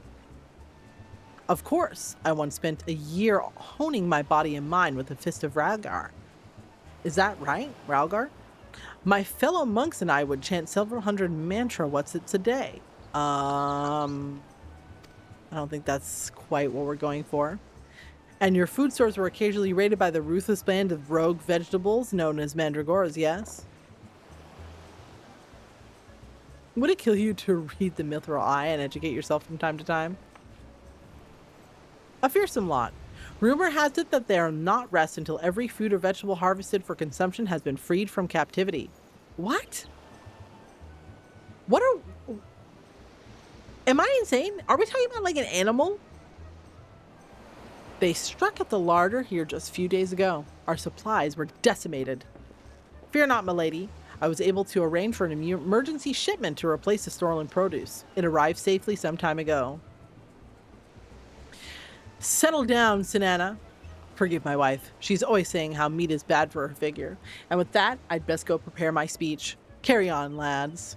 Of course. I once spent a year honing my body and mind with the fist of Ralgar. Is that right, Ralgar? My fellow monks and I would chant several hundred mantra what's-its a day. I don't think that's quite what we're going for. And your food stores were occasionally raided by the ruthless band of rogue vegetables known as mandragoras, yes? Would it kill you to read the Mithril Eye and educate yourself from time to time? A fearsome lot. Rumor has it that they are not rest until every food or vegetable harvested for consumption has been freed from captivity. What? What are... Am I insane? Are we talking about like an animal? They struck at the larder here just a few days ago. Our supplies were decimated. Fear not, milady. I was able to arrange for an emergency shipment to replace the stolen produce. It arrived safely some time ago. Settle down, Sinana. Forgive my wife. She's always saying how meat is bad for her figure. And with that, I'd best go prepare my speech. Carry on, lads.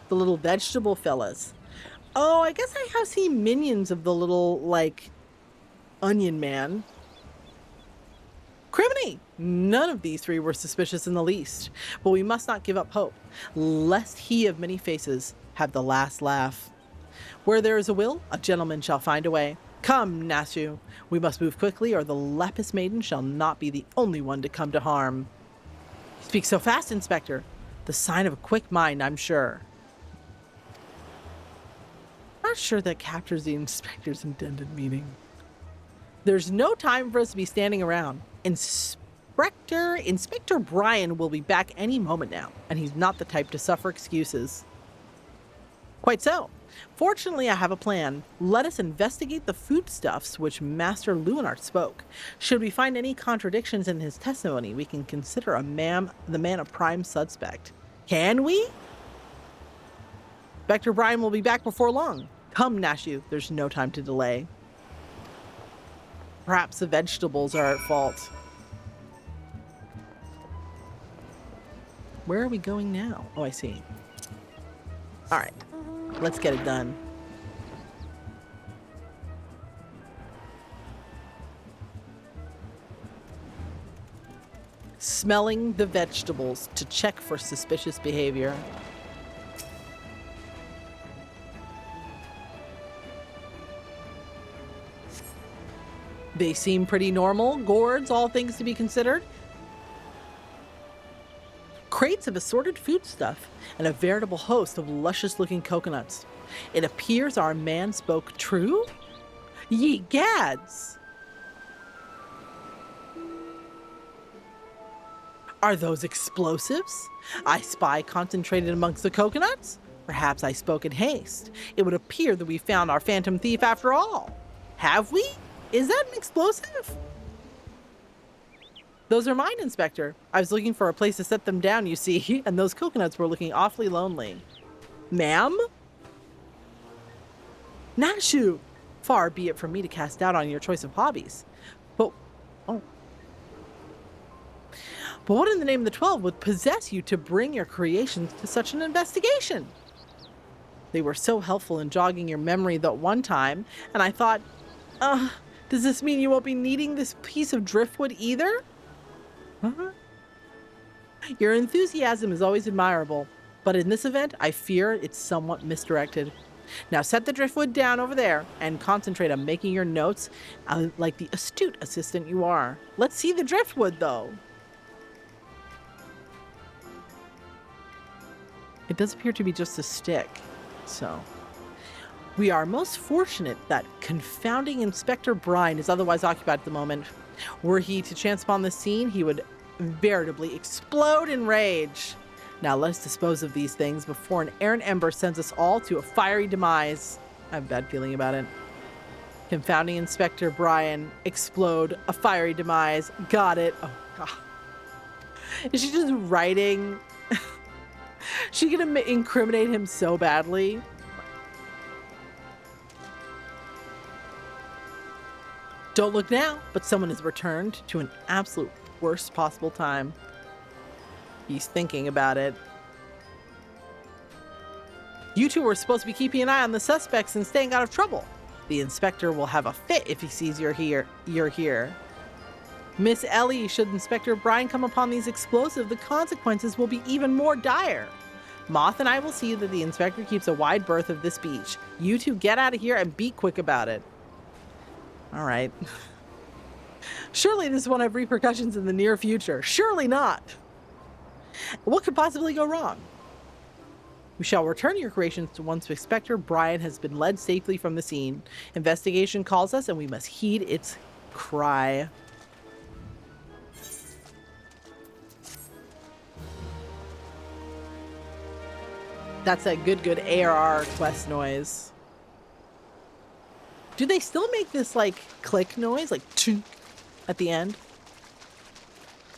The little vegetable fellas. Oh, I guess I have seen minions of the little, like, onion man. Criminy! None of these three were suspicious in the least, but we must not give up hope, lest he of many faces have the last laugh. Where there is a will, a gentleman shall find a way. Come, Nashu, we must move quickly, or the Lapis Maiden shall not be the only one to come to harm. You speak so fast, Inspector. The sign of a quick mind, I'm sure. Not sure that captures the Inspector's intended meaning. There's no time for us to be standing around. Inspector Brian will be back any moment now, and he's not the type to suffer excuses. Quite so. Fortunately, I have a plan. Let us investigate the foodstuffs which Master Leonard spoke. Should we find any contradictions in his testimony, we can consider the man a prime suspect. Can we? Inspector Brian will be back before long. Come, Nashu, there's no time to delay. Perhaps the vegetables are at fault. Where are we going now? Oh, I see. All right, let's get it done. Smelling the vegetables to check for suspicious behavior. They seem pretty normal gourds, all things to be considered. Crates of assorted foodstuff and a veritable host of luscious-looking coconuts. It appears our man spoke true? Ye gads! Are those explosives? I spy concentrated amongst the coconuts? Perhaps I spoke in haste. It would appear that we found our phantom thief after all. Have we? Is that an explosive? Those are mine, Inspector. I was looking for a place to set them down, you see, and those coconuts were looking awfully lonely. Ma'am? Nashu! Far be it from me to cast doubt on your choice of hobbies. But what in the name of the 12 would possess you to bring your creations to such an investigation? They were so helpful in jogging your memory that one time, and I thought, does this mean you won't be needing this piece of driftwood either? Your enthusiasm is always admirable, but in this event, I fear it's somewhat misdirected. Now set the driftwood down over there and concentrate on making your notes like the astute assistant you are. Let's see the driftwood, though. It does appear to be just a stick, so... We are most fortunate that confounding Inspector Brine is otherwise occupied at the moment. Were he to chance upon the scene, he would veritably explode in rage. Now let us dispose of these things before an errant ember sends us all to a fiery demise. I have a bad feeling about it. Confounding Inspector Brian, explode, a fiery demise. Got it. Oh, God. Is she just writing? She gonna incriminate him so badly? Don't look now, but someone has returned to an absolute worst possible time. He's thinking about it. You two were supposed to be keeping an eye on the suspects and staying out of trouble. The inspector will have a fit if he sees you're here. Miss Ellie, should Inspector Brian come upon these explosives, the consequences will be even more dire. Moth and I will see that the inspector keeps a wide berth of this beach. You two get out of here and be quick about it. All right. Surely this won't have repercussions in the near future. Surely not. What could possibly go wrong? We shall return your creations once Inspector Brian has been led safely from the scene. Investigation calls us and we must heed its cry. That's that good ARR quest noise. Do they still make this like click noise, like chunk at the end?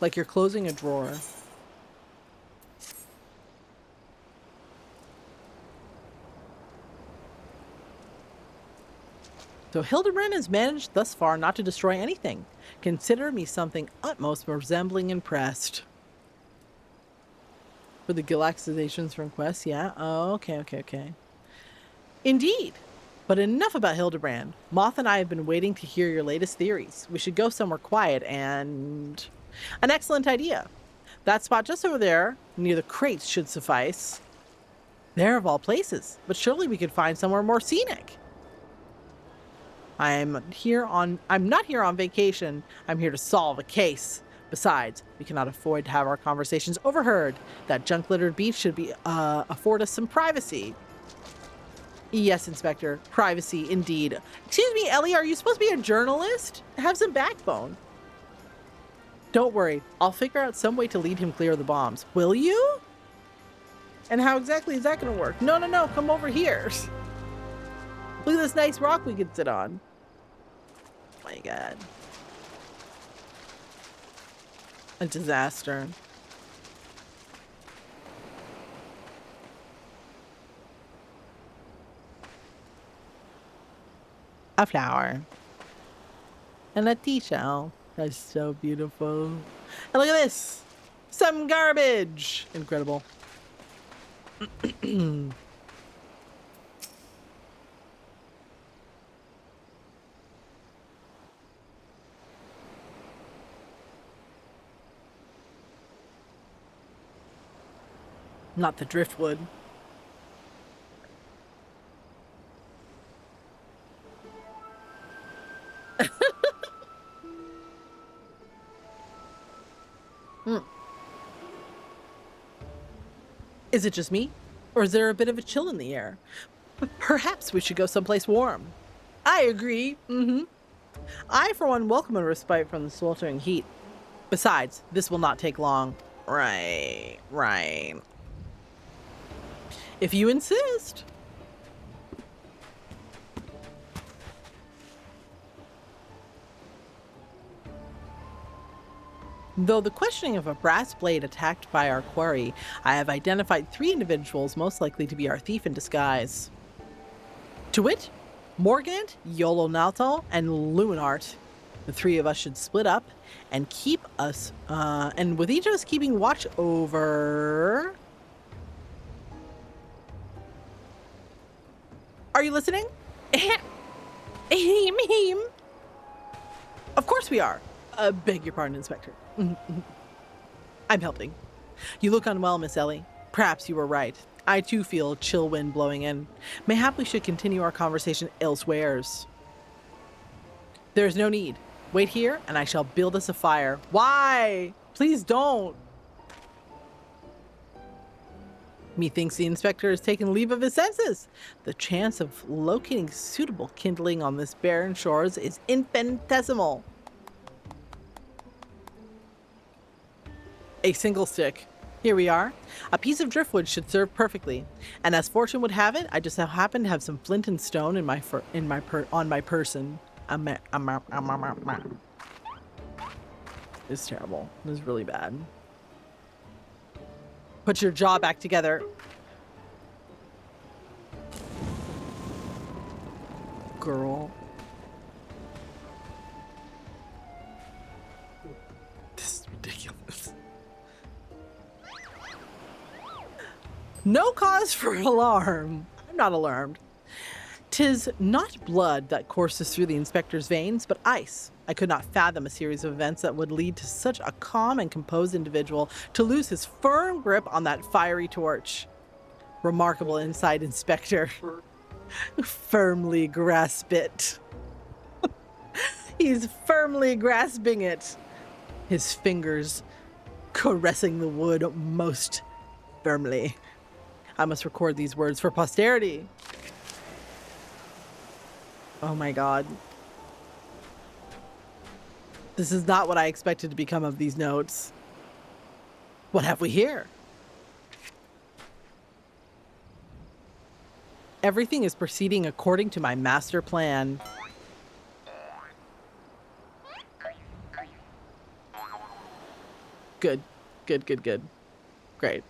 Like you're closing a drawer. So Hildebrand has managed thus far not to destroy anything. Consider me something utmost resembling impressed. For the galactizations from quests, yeah? Oh, okay. Indeed. But enough about Hildebrand. Moth and I have been waiting to hear your latest theories. We should go somewhere quiet and... An excellent idea. That spot just over there, near the crates, should suffice. There of all places. But surely we could find somewhere more scenic. I'm not here on vacation. I'm here to solve a case. Besides, we cannot afford to have our conversations overheard. That junk-littered beach should be afford us some privacy. Yes, Inspector. Privacy, indeed. Excuse me, Ellie, are you supposed to be a journalist? Have some backbone. Don't worry. I'll figure out some way to lead him clear of the bombs. Will you? And how exactly is that going to work? No. Come over here. Look at this nice rock we could sit on. Oh my God. A disaster. A flower. And a tea shell. That's so beautiful. And look at this. Some garbage. Incredible. Not the driftwood. Is it just me? Or is there a bit of a chill in the air? Perhaps we should go someplace warm. I agree. I, for one, welcome a respite from the sweltering heat. Besides, this will not take long. Right. If you insist. Though the questioning of a brass blade attacked by our quarry, I have identified 3 individuals most likely to be our thief in disguise. To wit, Morgant, Yolo Natal, and Luminart. The 3 of us should split up and keep us, and with each of us keeping watch over... Are you listening? Of course we are. Beg your pardon, Inspector. I'm helping. You look unwell, Miss Ellie. Perhaps you were right. I too feel a chill wind blowing in. Mayhap we should continue our conversation elsewheres. There is no need. Wait here, and I shall build us a fire. Why? Please don't. Methinks the inspector has taken leave of his senses. The chance of locating suitable kindling on this barren shores is infinitesimal. A single stick. Here we are. A piece of driftwood should serve perfectly. And as fortune would have it, I just happen to have some flint and stone on my person. It's terrible. This is really bad. Put your jaw back together. Girl. This is ridiculous. No cause for alarm. I'm not alarmed. 'Tis not blood that courses through the inspector's veins, but ice. I could not fathom a series of events that would lead to such a calm and composed individual to lose his firm grip on that fiery torch. Remarkable insight, Inspector. Firmly grasp it. He's firmly grasping it. His fingers caressing the wood most firmly. I must record these words for posterity. Oh my god. This is not what I expected to become of these notes. What have we here? Everything is proceeding according to my master plan. Good. Good, good, good. Great.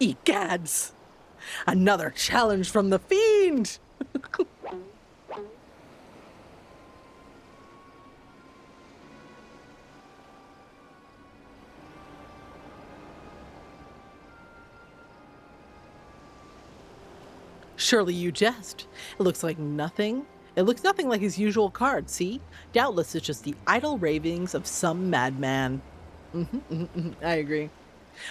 Egads! Another challenge from the fiend! Surely you jest. It looks like nothing. It looks nothing like his usual card, see? Doubtless it's just the idle ravings of some madman. I agree.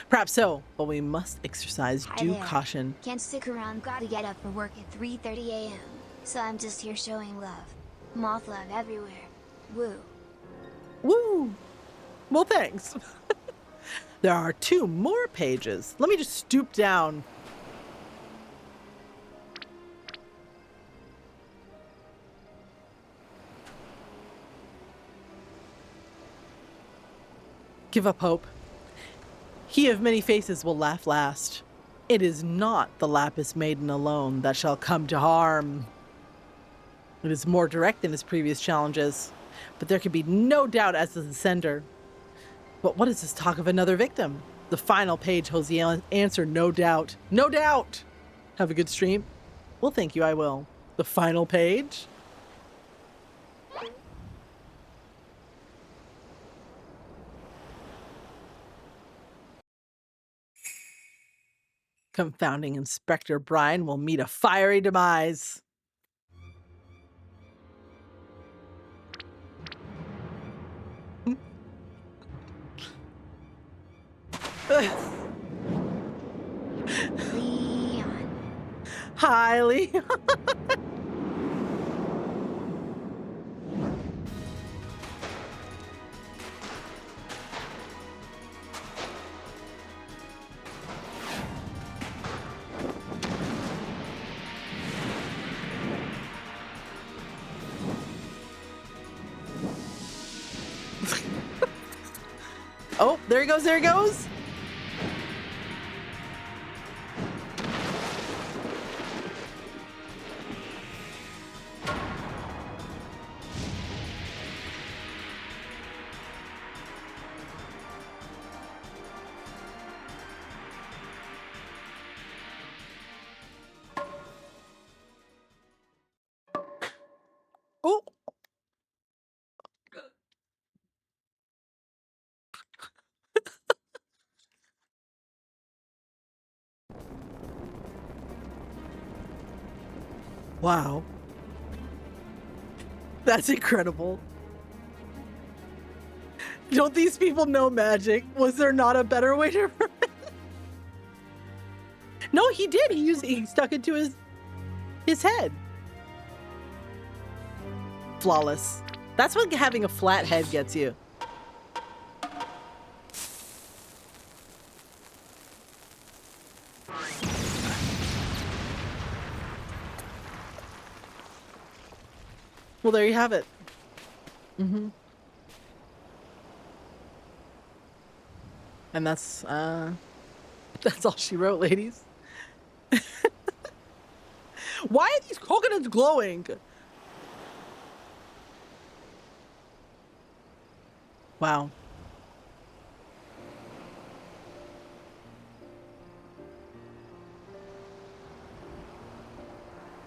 Perhaps so, but we must exercise due caution. Can't stick around, gotta get up for work at 3:30 a.m. So I'm just here showing love. Moth love everywhere. Woo. Woo! Well, thanks. There are 2 more pages. Let me just stoop down. Give up hope. He of many faces will laugh last. It is not the lapis maiden alone that shall come to harm. It is more direct than his previous challenges, but there can be no doubt as to the sender. But what is this talk of another victim? The final page holds the answer, no doubt. No doubt! Have a good stream? Well, thank you, I will. The final page? Confounding Inspector Brian will meet a fiery demise. Leon. Hi, Leon. Oh, there he goes, there he goes. Oh. Wow. That's incredible. Don't these people know magic? Was there not a better way to... No, he did. He stuck it to his head. Flawless. That's what having a flat head gets you. Well, there you have it. And that's all she wrote, ladies. Why are these coconuts glowing? Wow.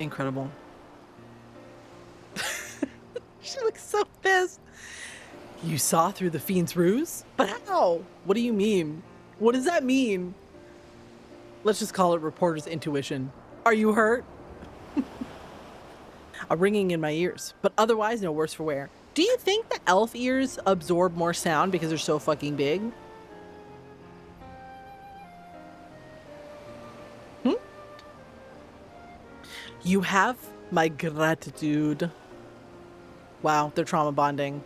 Incredible. She looks so pissed. You saw through the fiend's ruse? But how? What do you mean? What does that mean? Let's just call it reporter's intuition. Are you hurt? a ringing in my ears, but otherwise no worse for wear. Do you think the elf ears absorb more sound because they're so fucking big? You have my gratitude. Wow, they're trauma bonding.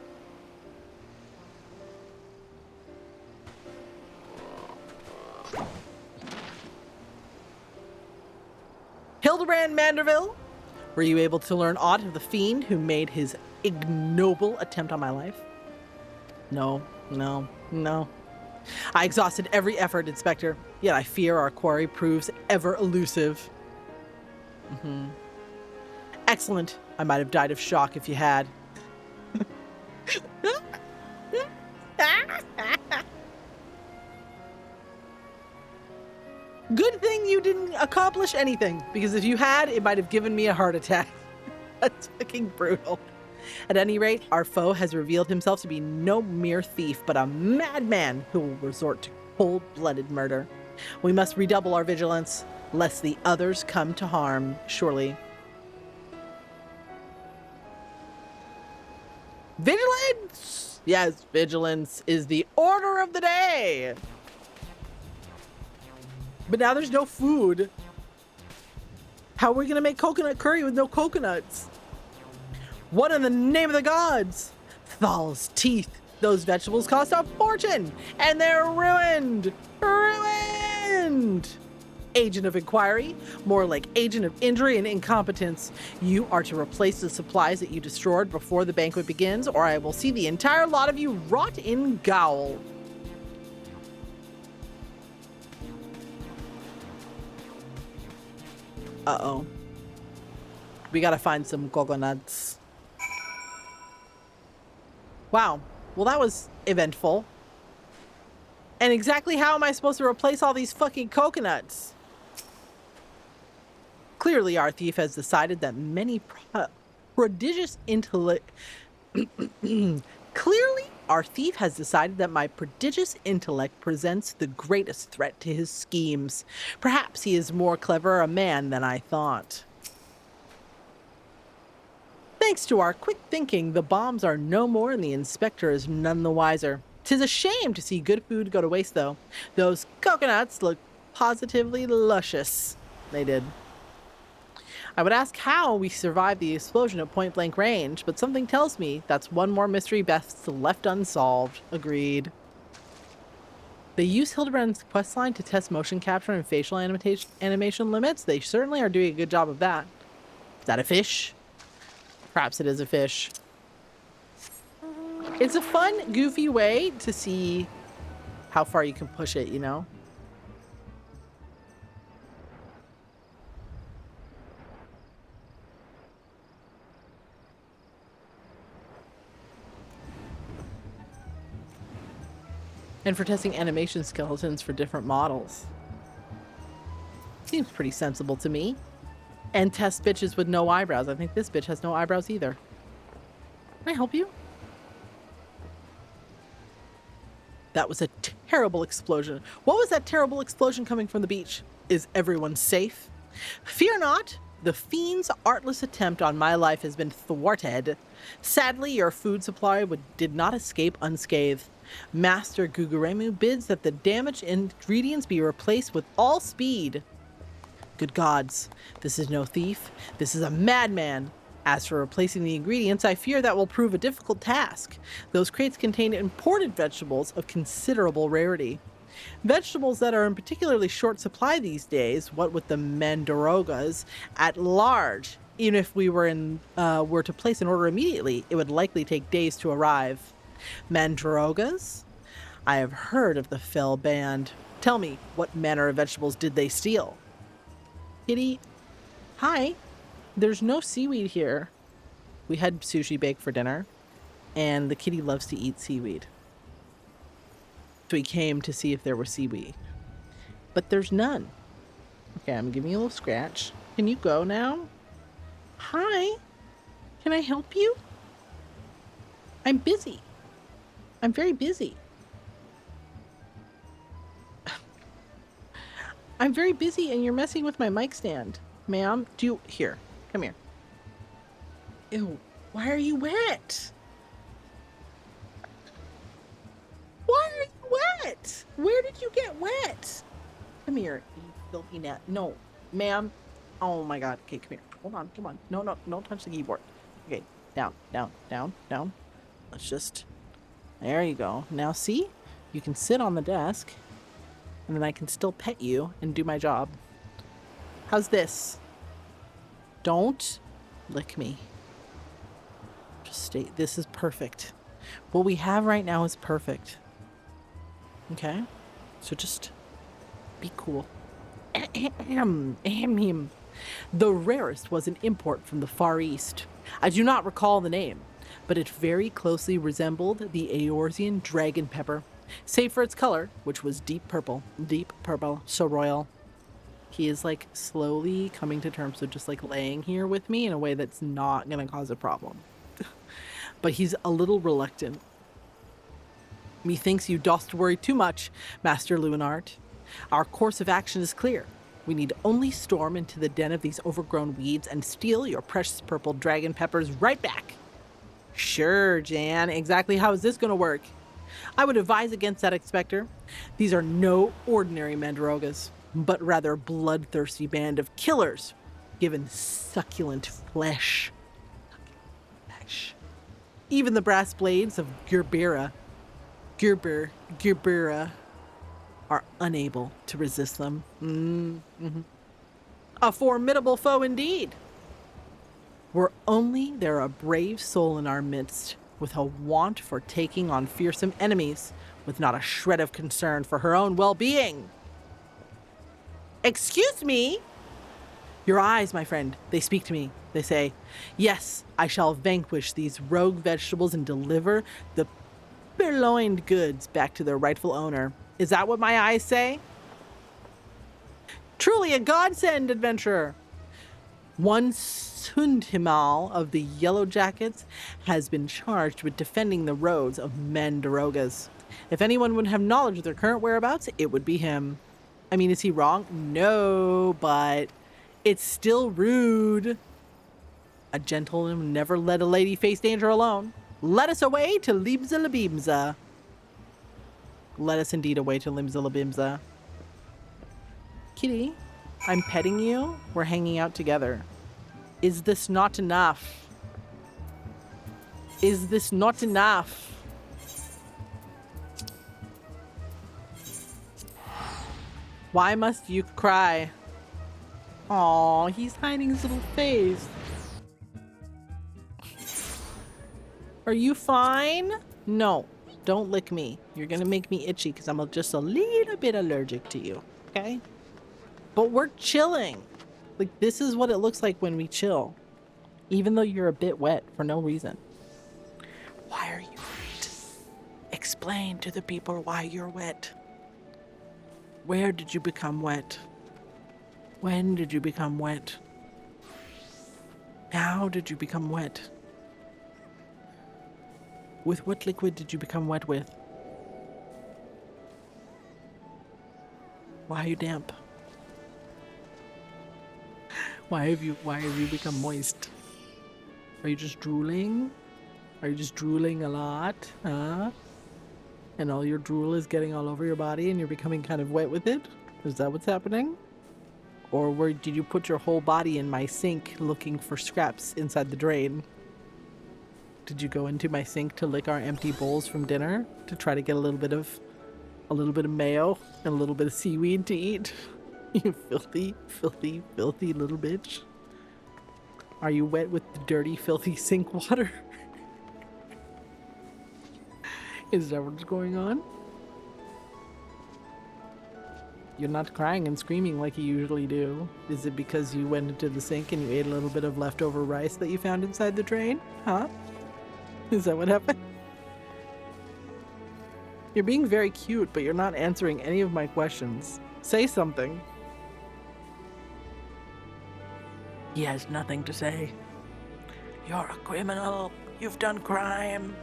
Hildebrand Manderville, were you able to learn aught of the fiend who made his ignoble attempt on my life? No. I exhausted every effort, Inspector, yet I fear our quarry proves ever elusive. Excellent. I might have died of shock if you had. Good thing you didn't accomplish anything, because if you had, it might have given me a heart attack. That's fucking brutal. At any rate, our foe has revealed himself to be no mere thief, but a madman who will resort to cold-blooded murder. We must redouble our vigilance, lest the others come to harm, surely. Vigilance! Yes, vigilance is the order of the day. But now there's no food. How are we gonna make coconut curry with no coconuts? What in the name of the gods? Thal's teeth. Those vegetables cost a fortune, and they're ruined. Ruined! Agent of inquiry, more like agent of injury and incompetence. You are to replace the supplies that you destroyed before the banquet begins, or I will see the entire lot of you rot in gaol. Uh-oh. We gotta find some coconuts. Wow. Well, that was eventful. And exactly how am I supposed to replace all these fucking coconuts? Clearly, our thief has decided that many prodigious intellect... Clearly, our thief has decided that my prodigious intellect presents the greatest threat to his schemes. Perhaps he is more clever a man than I thought. Thanks to our quick thinking, the bombs are no more and the inspector is none the wiser. 'Tis a shame to see good food go to waste, though. Those coconuts look positively luscious. They did. I would ask how we survived the explosion at point-blank range, but something tells me that's one more mystery best left unsolved. Agreed. They use Hildebrand's questline to test motion capture and facial animation limits. They certainly are doing a good job of that. Is that a fish? Perhaps it is a fish. It's a fun, goofy way to see how far you can push it, you know? And for testing animation skeletons for different models. Seems pretty sensible to me. And test bitches with no eyebrows. I think this bitch has no eyebrows either. Can I help you? That was a terrible explosion. What was that terrible explosion coming from the beach? Is everyone safe? Fear not. The fiend's artless attempt on my life has been thwarted. Sadly, your food supply did not escape unscathed. Master Guguremu bids that the damaged ingredients be replaced with all speed. Good gods, this is no thief. This is a madman. As for replacing the ingredients, I fear that will prove a difficult task. Those crates contain imported vegetables of considerable rarity. Vegetables that are in particularly short supply these days, what with the mandorogas at large. Even if we were to place an order immediately, it would likely take days to arrive. Mandorogas? I have heard of the fell band. Tell me, what manner of vegetables did they steal? Kitty, hi. There's no seaweed here. We had sushi bake for dinner, and the kitty loves to eat seaweed. So we came to see if there were seaweed. But there's none. Okay, I'm giving you a little scratch. Can you go now? Hi. Can I help you? I'm busy. I'm very busy. I'm very busy and you're messing with my mic stand. Ma'am, here, come here. Ew, why are you wet? Why are you wet? Where did you get wet? Come here, you filthy net. No, ma'am. Oh my god. Okay, come here. Hold on, come on. No, no, don't touch the keyboard. Okay, down, down, down, down. Let's just... There you go. Now see? You can sit on the desk, and then I can still pet you and do my job. How's this? Don't lick me. Just stay. This is perfect. What we have right now is perfect. Okay? So just be cool. The rarest was an import from the Far East. I do not recall the name, but it very closely resembled the Eorzean dragon pepper, save for its color, which was deep purple, so royal. He is like slowly coming to terms with just like laying here with me in a way that's not going to cause a problem. But he's a little reluctant. Methinks you dost worry too much, Master Leonard. Our course of action is clear. We need only storm into the den of these overgrown weeds and steal your precious purple dragon peppers right back. Sure, Jan. Exactly how is this going to work? I would advise against that, Inspector. These are no ordinary Mandarogas, but rather a bloodthirsty band of killers, given succulent flesh. Even the brass blades of Gerbera are unable to resist them. Mm-hmm. A formidable foe indeed. Were only there a brave soul in our midst, with a want for taking on fearsome enemies, with not a shred of concern for her own well-being. Excuse me? Your eyes, my friend, they speak to me. They say, yes, I shall vanquish these rogue vegetables and deliver the purloined goods back to their rightful owner. Is that what my eyes say? Truly a godsend, adventurer. One Sundhimal of the Yellow Jackets has been charged with defending the roads of Mandarogas. If anyone would have knowledge of their current whereabouts, it would be him. I mean, is he wrong? No, but it's still rude. A gentleman never let a lady face danger alone. Let us away to Limsa. Let us indeed away to Limsa. Kitty, I'm petting you. We're hanging out together. Is this not enough? Is this not enough? Why must you cry? Aw, he's hiding his little face. Are you fine? No, don't lick me. You're gonna make me itchy because I'm just a little bit allergic to you, okay? But we're chilling. Like, this is what it looks like when we chill. Even though you're a bit wet for no reason. Why are you wet? Explain to the people why you're wet. Where did you become wet? When did you become wet? How did you become wet? With what liquid did you become wet with? Why are you damp? Why have you become moist? Are you just drooling? Are you just drooling a lot? Huh? And all your drool is getting all over your body and you're becoming kind of wet with it? Is that what's happening? Or did you put your whole body in my sink looking for scraps inside the drain? Did you go into my sink to lick our empty bowls from dinner to try to get a little bit of mayo and a little bit of seaweed to eat? You filthy, filthy, filthy little bitch. Are you wet with the dirty, filthy sink water? Is that what's going on? You're not crying and screaming like you usually do. Is it because you went into the sink and you ate a little bit of leftover rice that you found inside the drain? Huh? Is that what happened? You're being very cute, but you're not answering any of my questions. Say something. He has nothing to say. You're a criminal. You've done crime.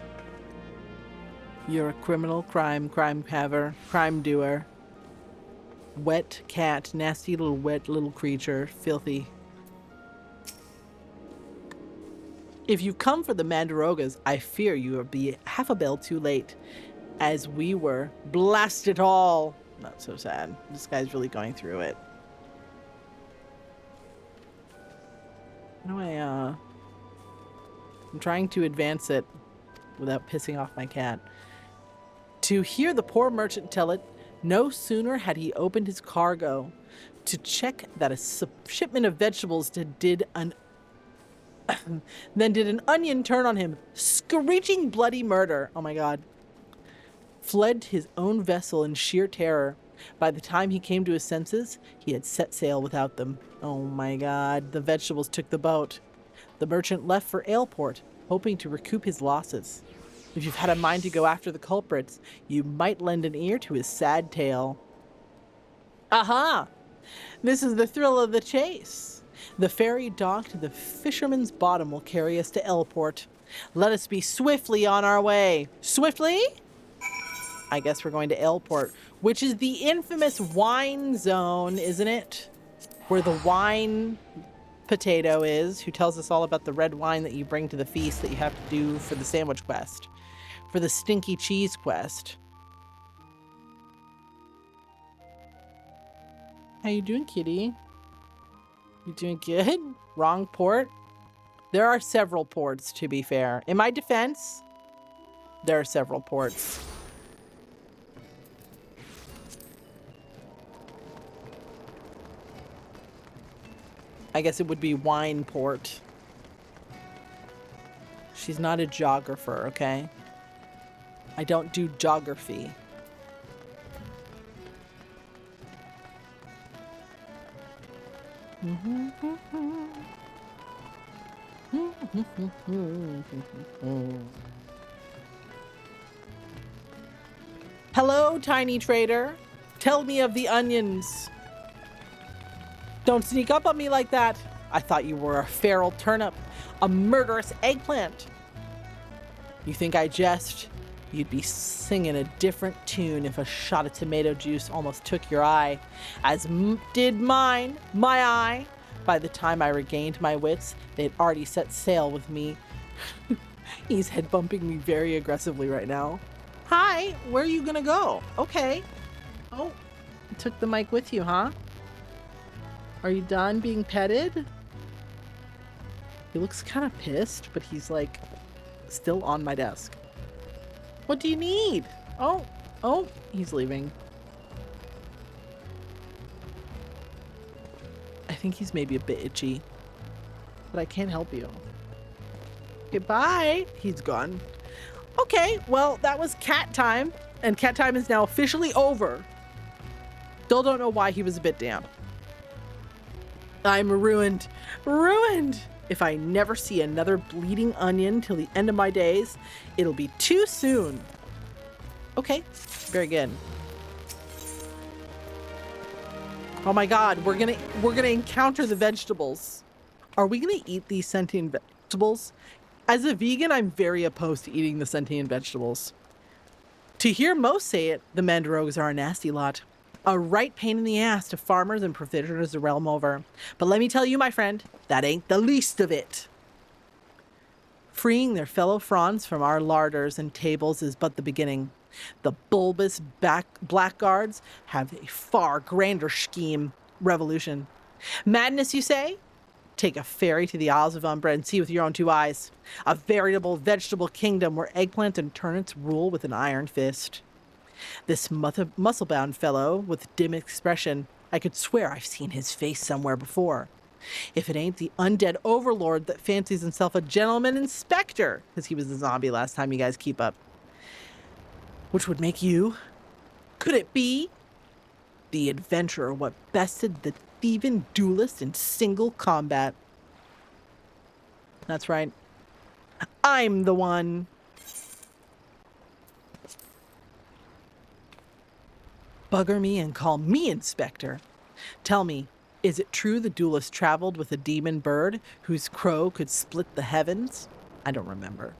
You're a criminal, crime haver, crime doer. Wet cat, nasty little wet little creature, filthy. If you've come for the Mandarogas, I fear you will be half a bell too late, as we were. Blast it all! Not so sad. This guy's really going through it. How do I, I'm trying to advance it without pissing off my cat. To hear the poor merchant tell it, no sooner had he opened his cargo to check that a shipment of vegetables did an onion turn on him, screeching bloody murder. Oh my god. Fled his own vessel in sheer terror. By the time he came to his senses, he had set sail without them. Oh my god, the vegetables took the boat. The merchant left for Aleport, hoping to recoup his losses. If you've had a mind to go after the culprits, you might lend an ear to his sad tale. Aha! This is the thrill of the chase. The ferry docked to the fisherman's bottom will carry us to Aleport. Let us be swiftly on our way. Swiftly? I guess we're going to Aleport, which is the infamous wine zone, isn't it? Where the wine potato is, who tells us all about the red wine that you bring to the feast that you have to do for the sandwich quest. For the stinky cheese quest. How you doing, kitty? You doing good? Wrong port? There are several ports, to be fair. In my defense, there are several ports. I guess it would be wine port. She's not a geographer, okay? I don't do geography. Hello, tiny trader. Tell me of the onions. Don't sneak up on me like that. I thought you were a feral turnip, a murderous eggplant. You think I jest? You'd be singing a different tune if a shot of tomato juice almost took your eye, as did mine, my eye. By the time I regained my wits, they'd already set sail with me. He's head bumping me very aggressively right now. Hi, where are you gonna go? Okay. Oh, you took the mic with you, huh? Are you done being petted? He looks kind of pissed, but he's like still on my desk. What do you need? Oh, he's leaving. I think he's maybe a bit itchy, but I can't help you. Goodbye. He's gone. Okay, well, that was cat time, and cat time is now officially over. Still don't know why he was a bit damp. I'm ruined. Ruined! If I never see another bleeding onion till the end of my days, it'll be too soon. Okay, very good. Oh my god, we're gonna encounter the vegetables. Are we gonna eat these sentient vegetables? As a vegan, I'm very opposed to eating the sentient vegetables. To hear most say it, the Mandarogas are a nasty lot. A right pain in the ass to farmers and provisioners the realm over. But let me tell you, my friend, that ain't the least of it. Freeing their fellow fronds from our larders and tables is but the beginning. The bulbous blackguards have a far grander scheme. Revolution. Madness, you say? Take a ferry to the Isles of Umbra and see with your own two eyes. A veritable vegetable kingdom where eggplant and turnips rule with an iron fist. This muscle-bound fellow with dim expression, I could swear I've seen his face somewhere before. If it ain't the undead overlord that fancies himself a gentleman inspector, because he was a zombie last time, you guys keep up. Which would make you, could it be, the adventurer what bested the thieving duelist in single combat? That's right. I'm the one. Bugger me and call me inspector. Tell me, is it true the duelist traveled with a demon bird whose crow could split the heavens? I don't remember.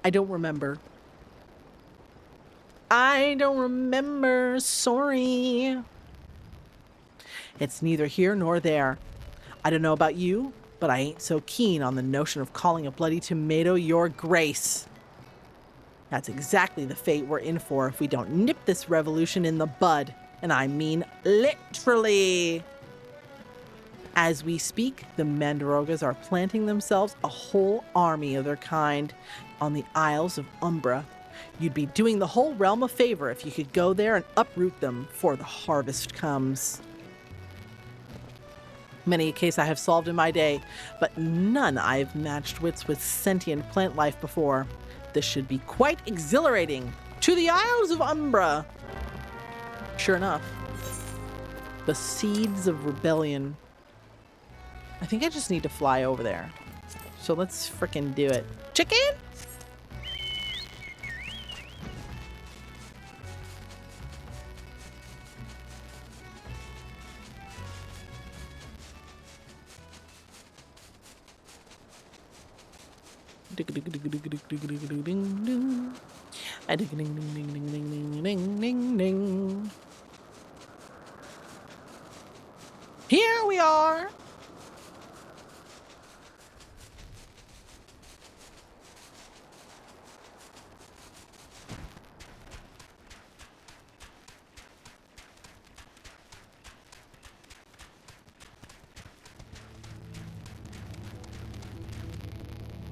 I don't remember. Sorry. It's neither here nor there. I don't know about you, But I ain't so keen on the notion of calling a bloody tomato your grace. That's exactly the fate we're in for if we don't nip this revolution in the bud. And I mean literally. As we speak, the Mandarogas are planting themselves a whole army of their kind on the Isles of Umbra. You'd be doing the whole realm a favor if you could go there and uproot them before the harvest comes. Many a case I have solved in my day, but none I've matched wits with sentient plant life before. This should be quite exhilarating. To the Isles of Umbra! Sure enough, the seeds of rebellion. I think I just need to fly over there. So let's frickin' do it. Chicken? Here we are.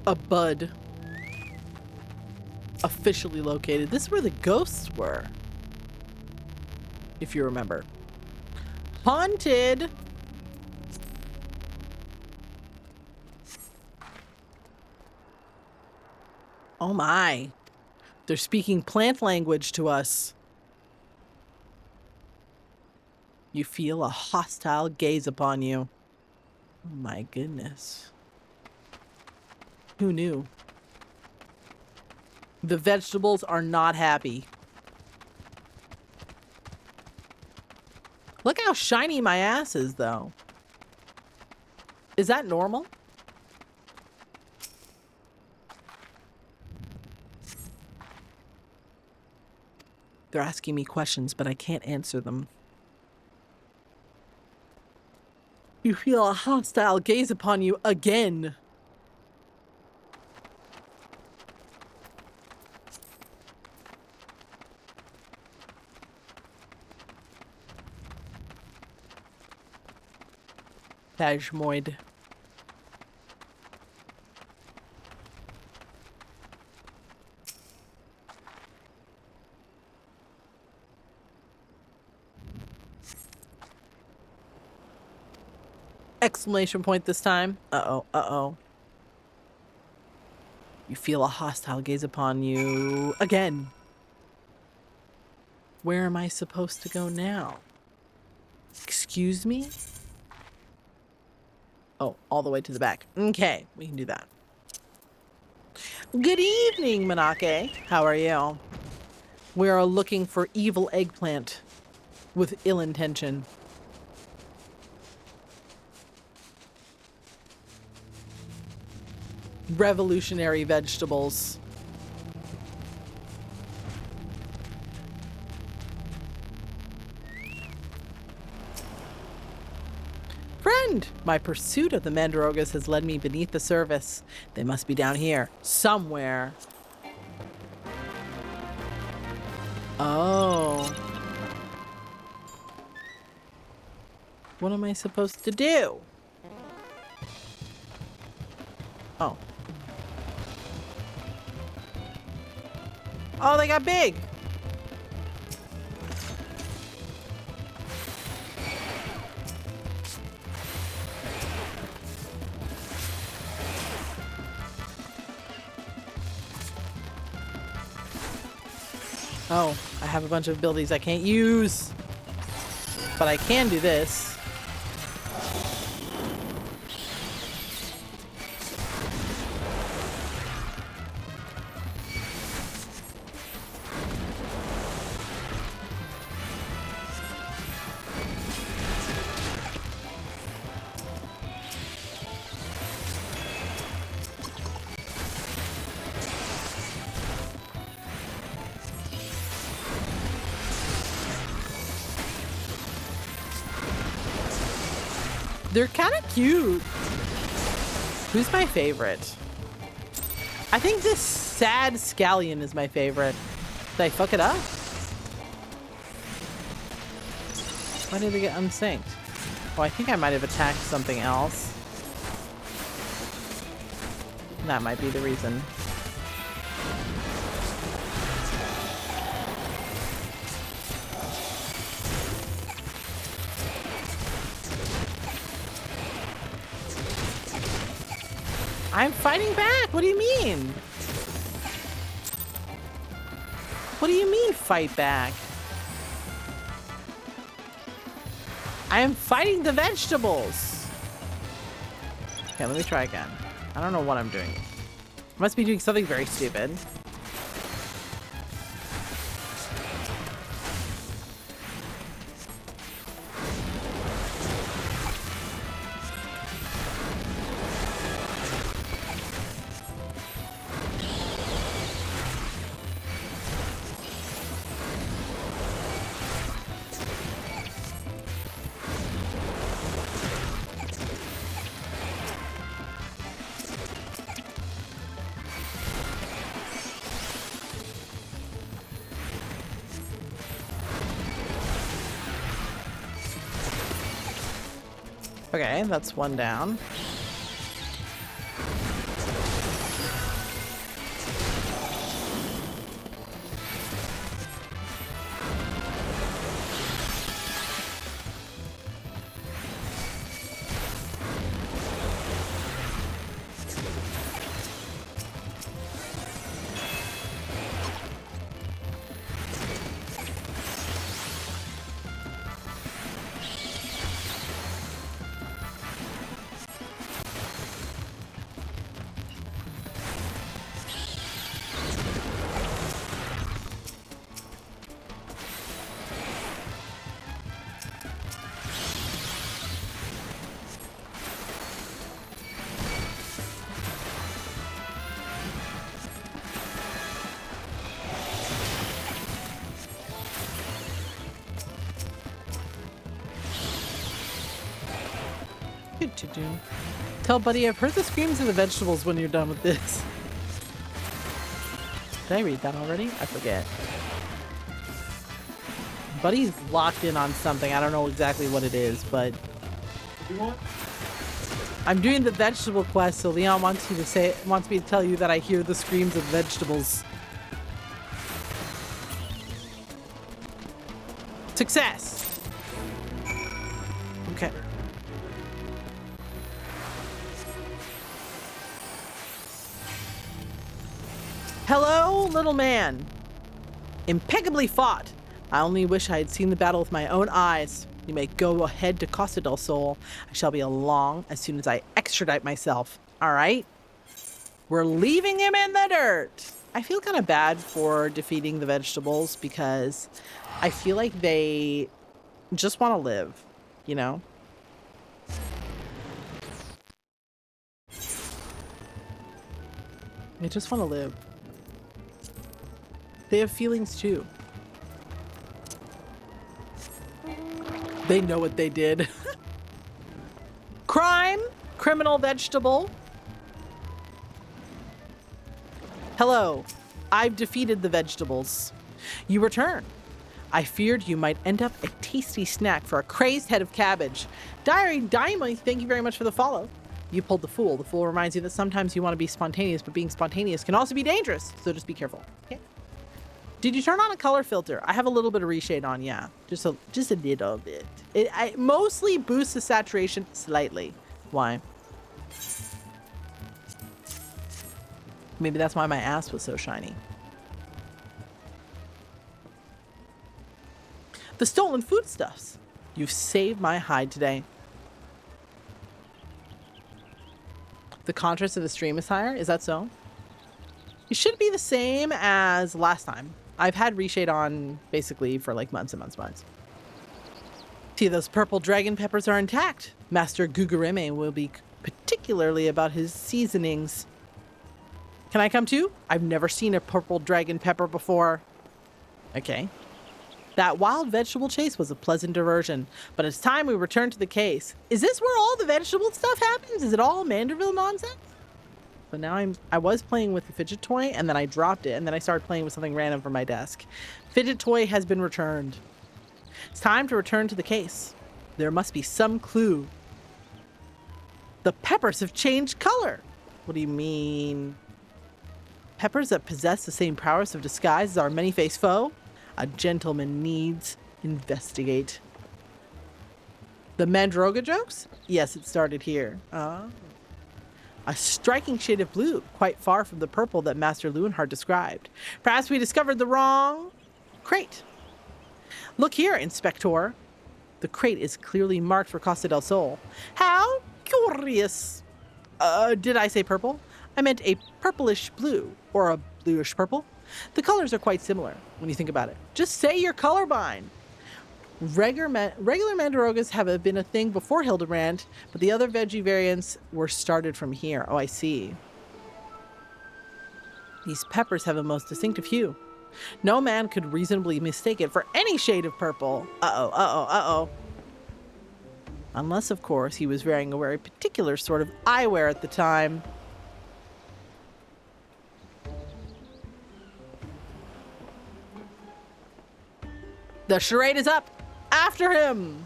A bud. Officially located. This is where the ghosts were. If you remember. Haunted! Oh my. They're speaking plant language to us. You feel a hostile gaze upon you. Oh my goodness. Who knew? The vegetables are not happy. Look how shiny my ass is, though. Is that normal? They're asking me questions, but I can't answer them. You feel a hostile gaze upon you again. Phasmoid. Exclamation point this time. Uh-oh, uh-oh. You feel a hostile gaze upon you again. Where am I supposed to go now? Excuse me? Oh, all the way to the back. Okay, we can do that. Good evening, Manake. How are you? We are looking for evil eggplant with ill intention. Revolutionary vegetables. Friend, my pursuit of the Mandarogas has led me beneath the surface. They must be down here, somewhere. Oh. What am I supposed to do? Oh. Oh, they got big. Oh, I have a bunch of abilities I can't use. But I can do this. They're kind of cute. Who's my favorite? I think this sad scallion is my favorite. Did I fuck it up? Why did we get unsynced? Oh, I think I might have attacked something else. That might be the reason. I'm fighting back. What do you mean? What do you mean fight back? I am fighting the vegetables. Okay, let me try again. I don't know what I'm doing. I must be doing something very stupid. Okay, that's one down. Good to do. Tell Buddy I've heard the screams of the vegetables when you're done with this. Did I read that already? I forget. Buddy's locked in on something. I don't know exactly what it is, but What do you want? I'm doing the vegetable quest, so Leon wants me to tell you that I hear the screams of vegetables. Success. Okay. Hello, little man. Impeccably fought. I only wish I had seen the battle with my own eyes. You may go ahead to Costa del Sol. I shall be along as soon as I extradite myself. All right? We're leaving him in the dirt. I feel kind of bad for defeating the vegetables because I feel like they just want to live, you know? They just want to live. They have feelings too. They know what they did. Crime, criminal vegetable. Hello, I've defeated the vegetables. You return. I feared you might end up a tasty snack for a crazed head of cabbage. Diary Dynamite, thank you very much for the follow. You pulled the fool. The fool reminds you that sometimes you want to be spontaneous, but being spontaneous can also be dangerous. So just be careful. Okay. Did you turn on a color filter? I have a little bit of reshade on, yeah. Just a little bit. I mostly boosts the saturation slightly. Why? Maybe that's why my ass was so shiny. The stolen foodstuffs. You've saved my hide today. The contrast of the stream is higher? Is that so? It should be the same as last time. I've had reshade on basically for like months and months and months. See, those purple dragon peppers are intact. Master Gugureme will be particularly about his seasonings. Can I come too? I've never seen a purple dragon pepper before. Okay. That wild vegetable chase was a pleasant diversion, but it's time we return to the case. Is this where all the vegetable stuff happens? Is it all Manderville nonsense? So now I was playing with the fidget toy and then I dropped it and then I started playing with something random from my desk. Fidget toy has been returned. It's time to return to the case. There must be some clue. The peppers have changed color. What do you mean? Peppers that possess the same powers of disguise as our many-faced foe? A gentleman needs investigate. The Mandroga jokes? Yes, it started here. A striking shade of blue, quite far from the purple that Master Lewenhard described. Perhaps we discovered the wrong crate. Look here, Inspector. The crate is clearly marked for Costa del Sol. How curious. Did I say purple? I meant a purplish blue, or a bluish purple. The colors are quite similar when you think about it. Just say you're colorblind. Regular Mandarogas have been a thing before Hildebrand, but the other veggie variants were started from here. Oh, I see. These peppers have a most distinctive hue. No man could reasonably mistake it for any shade of purple. Uh-oh. Unless, of course, he was wearing a very particular sort of eyewear at the time. The charade is up! After him!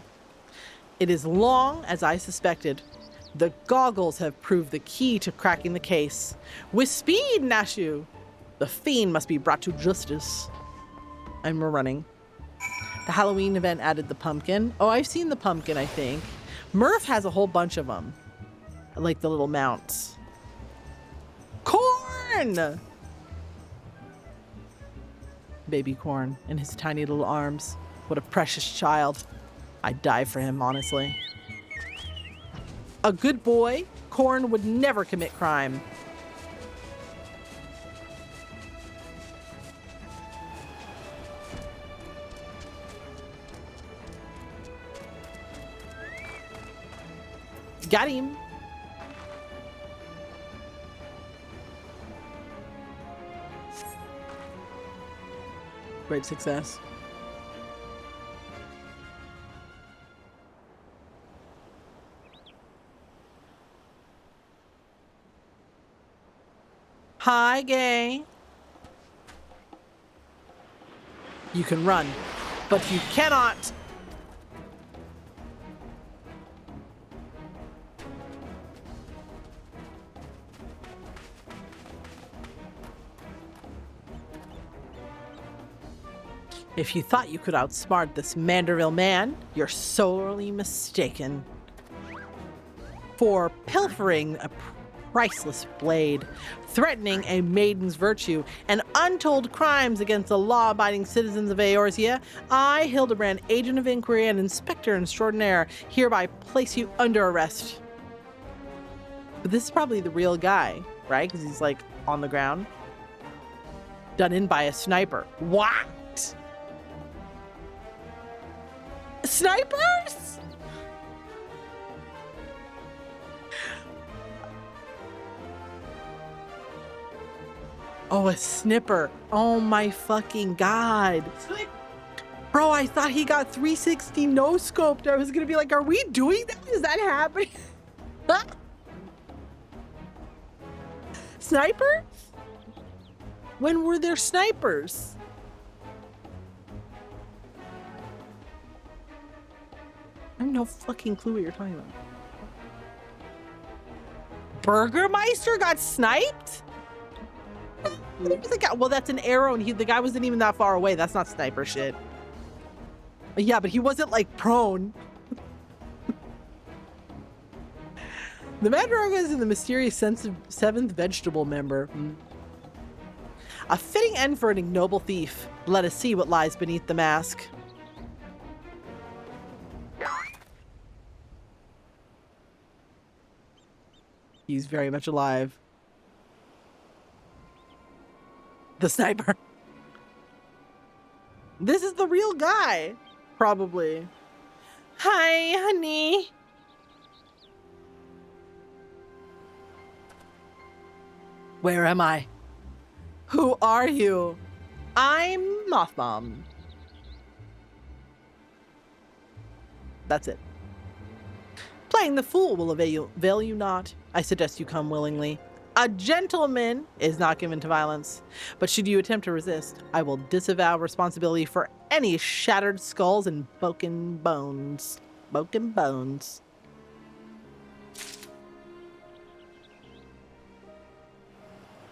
It is long as I suspected. The goggles have proved the key to cracking the case. With speed, Nashu! The fiend must be brought to justice. And we're running. The Halloween event added the pumpkin. Oh, I've seen the pumpkin, I think. Murph has a whole bunch of them. Like the little mounts. Corn! Baby Corn in his tiny little arms. What a precious child. I'd die for him, honestly. A good boy, Corn would never commit crime. Got him. Great success. Hi, gay. You can run, but you cannot. If you thought you could outsmart this Manderville man, you're sorely mistaken. For pilfering a priceless blade, threatening a maiden's virtue, and untold crimes against the law-abiding citizens of Eorzea, I, Hildebrand, agent of inquiry and inspector extraordinaire, hereby place you under arrest. But this is probably the real guy, right? Because he's like on the ground. Done in by a sniper. What? Snipers? Oh, a snipper. Oh my fucking god. Bro, I thought he got 360 no scoped. I was gonna be like, are we doing that? Is that happening? Sniper? When were there snipers? I have no fucking clue what you're talking about. Burgermeister got sniped? Well, that's an arrow, and the guy wasn't even that far away. That's not sniper shit. Yeah, but he wasn't like prone. The Madrogas and the mysterious sense of seventh vegetable member. A fitting end for an ignoble thief. Let us see what lies beneath the mask. He's very much alive. The sniper. This is the real guy, probably. Hi, honey. Where am I? Who are you? I'm Moth Mom. That's it. Playing the fool will avail you not. I suggest you come willingly. A gentleman is not given to violence, but should you attempt to resist, I will disavow responsibility for any shattered skulls and broken bones. Broken bones.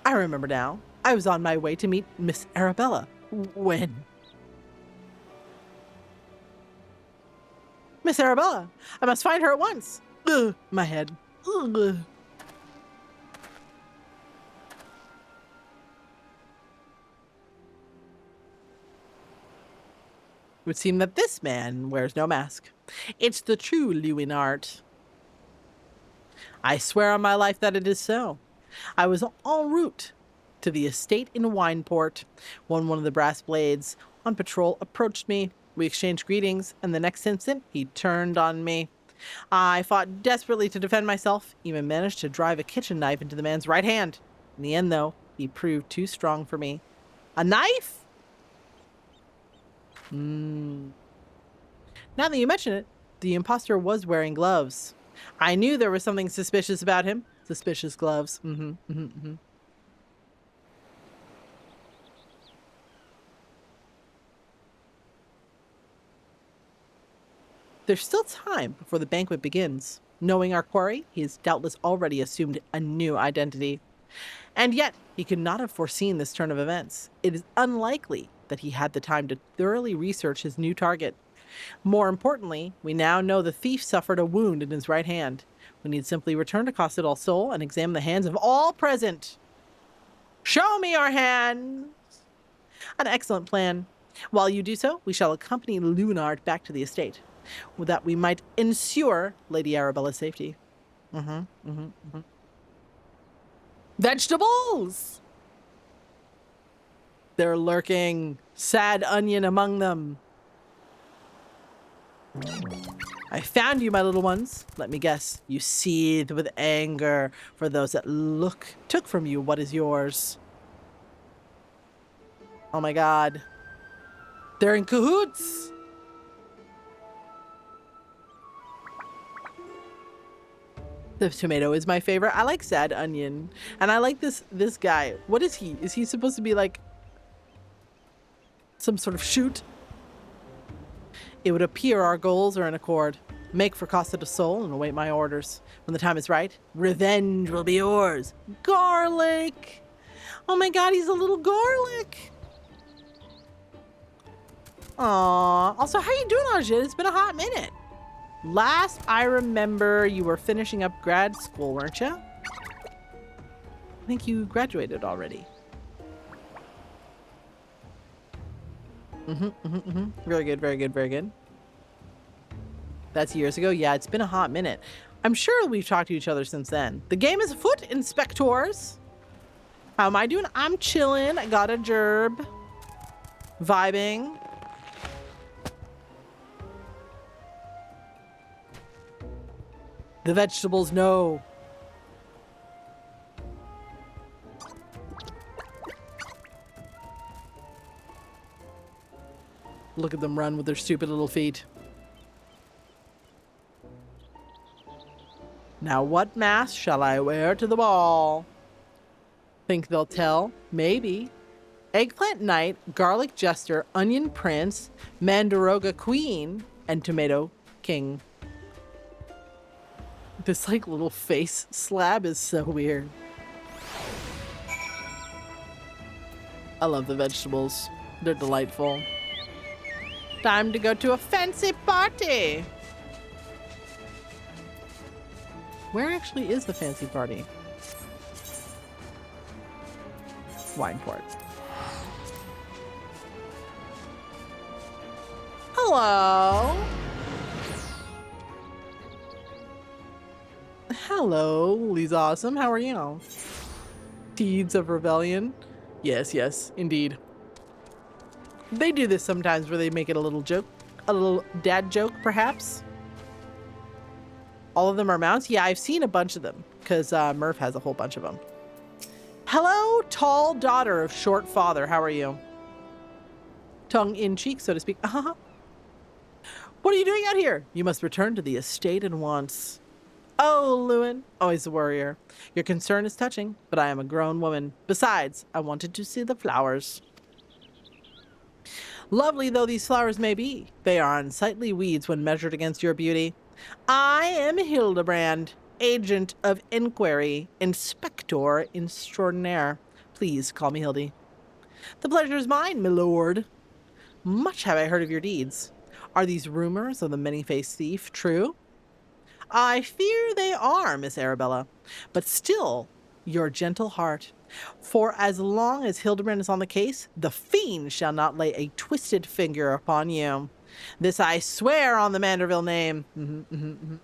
I remember now. I was on my way to meet Miss Arabella. When? Miss Arabella! I must find her at once! Ugh, my head. Ugh. It would seem that this man wears no mask. It's the true Lewin art. I swear on my life that it is so. I was en route to the estate in Wineport when one of the brass blades on patrol approached me. We exchanged greetings, and the next instant, he turned on me. I fought desperately to defend myself, even managed to drive a kitchen knife into the man's right hand. In the end, though, he proved too strong for me. A knife? Now that you mention it, the imposter was wearing gloves. I knew there was something suspicious about him. Suspicious gloves. There's still time before the banquet begins. Knowing our quarry, he has doubtless already assumed a new identity. And yet, he could not have foreseen this turn of events. It is unlikely that he had the time to thoroughly research his new target. More importantly, we now know the thief suffered a wound in his right hand. We need simply return to Costa del Sol and examine the hands of all present. Show me your hands! An excellent plan. While you do so, we shall accompany Lunard back to the estate, that we might ensure Lady Arabella's safety. Vegetables! They're lurking. Sad onion among them. I found you, my little ones. Let me guess, you seethe with anger for those that took from you what is yours. Oh my god. They're in cahoots! The tomato is my favorite. I like sad onion. And I like this guy. What is he? Is he supposed to be like some sort of shoot? It would appear our goals are in accord. Make for Costa del Sol and await my orders. When the time is right, revenge will be yours. Garlic! Oh my god, he's a little garlic! Aww. Also, how you doing, Ajit? It's been a hot minute. Last I remember, you were finishing up grad school, weren't you? I think you graduated already. Very good, very good, very good. That's years ago. Yeah, it's been a hot minute. I'm sure we've talked to each other since then. The game is afoot, inspectors. How am I doing? I'm chilling. I got a gerb. Vibing. The vegetables, no. Look at them run with their stupid little feet. Now what mask shall I wear to the ball? Think they'll tell? Maybe. Eggplant Knight, Garlic Jester, Onion Prince, Mandaroga Queen, and Tomato King. This like little face slab is so weird. I love the vegetables. They're delightful. Time to go to a fancy party. Where actually is the fancy party? Wineport. Hello. Hello, Lee's awesome. How are you? Deeds of rebellion. Yes, yes, indeed. They do this sometimes where they make it a little joke. A little dad joke, perhaps. All of them are mounts? Yeah, I've seen a bunch of them because Murph has a whole bunch of them. Hello, tall daughter of short father. How are you? Tongue in cheek, so to speak. What are you doing out here? You must return to the estate at once. Oh, Lewin, always a worrier. Your concern is touching, but I am a grown woman. Besides, I wanted to see the flowers. Lovely though these flowers may be, they are unsightly weeds when measured against your beauty. I am Hildebrand, agent of inquiry, inspector extraordinaire. Please call me Hildy. The pleasure is mine, my lord. Much have I heard of your deeds. Are these rumors of the many-faced thief true? I fear they are, Miss Arabella, but still, your gentle heart. For as long as Hildebrand is on the case, the fiend shall not lay a twisted finger upon you. This I swear on the Manderville name.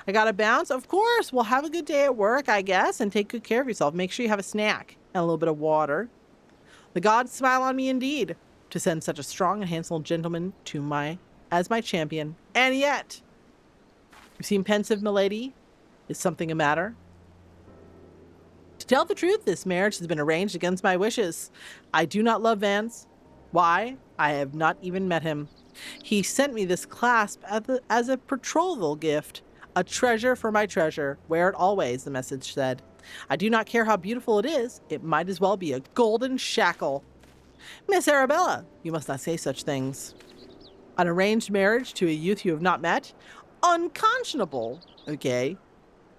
I gotta bounce? Of course. Well, have a good day at work, I guess, and take good care of yourself. Make sure you have a snack and a little bit of water. The gods smile on me indeed to send such a strong and handsome gentleman to as my champion. And yet, you seem pensive, milady. Is something the matter? To tell the truth, this marriage has been arranged against my wishes. I do not love Vance. Why? I have not even met him. He sent me this clasp as a betrothal gift. A treasure for my treasure. Wear it always, the message said. I do not care how beautiful it is. It might as well be a golden shackle. Miss Arabella, you must not say such things. An arranged marriage to a youth you have not met? Unconscionable. Okay.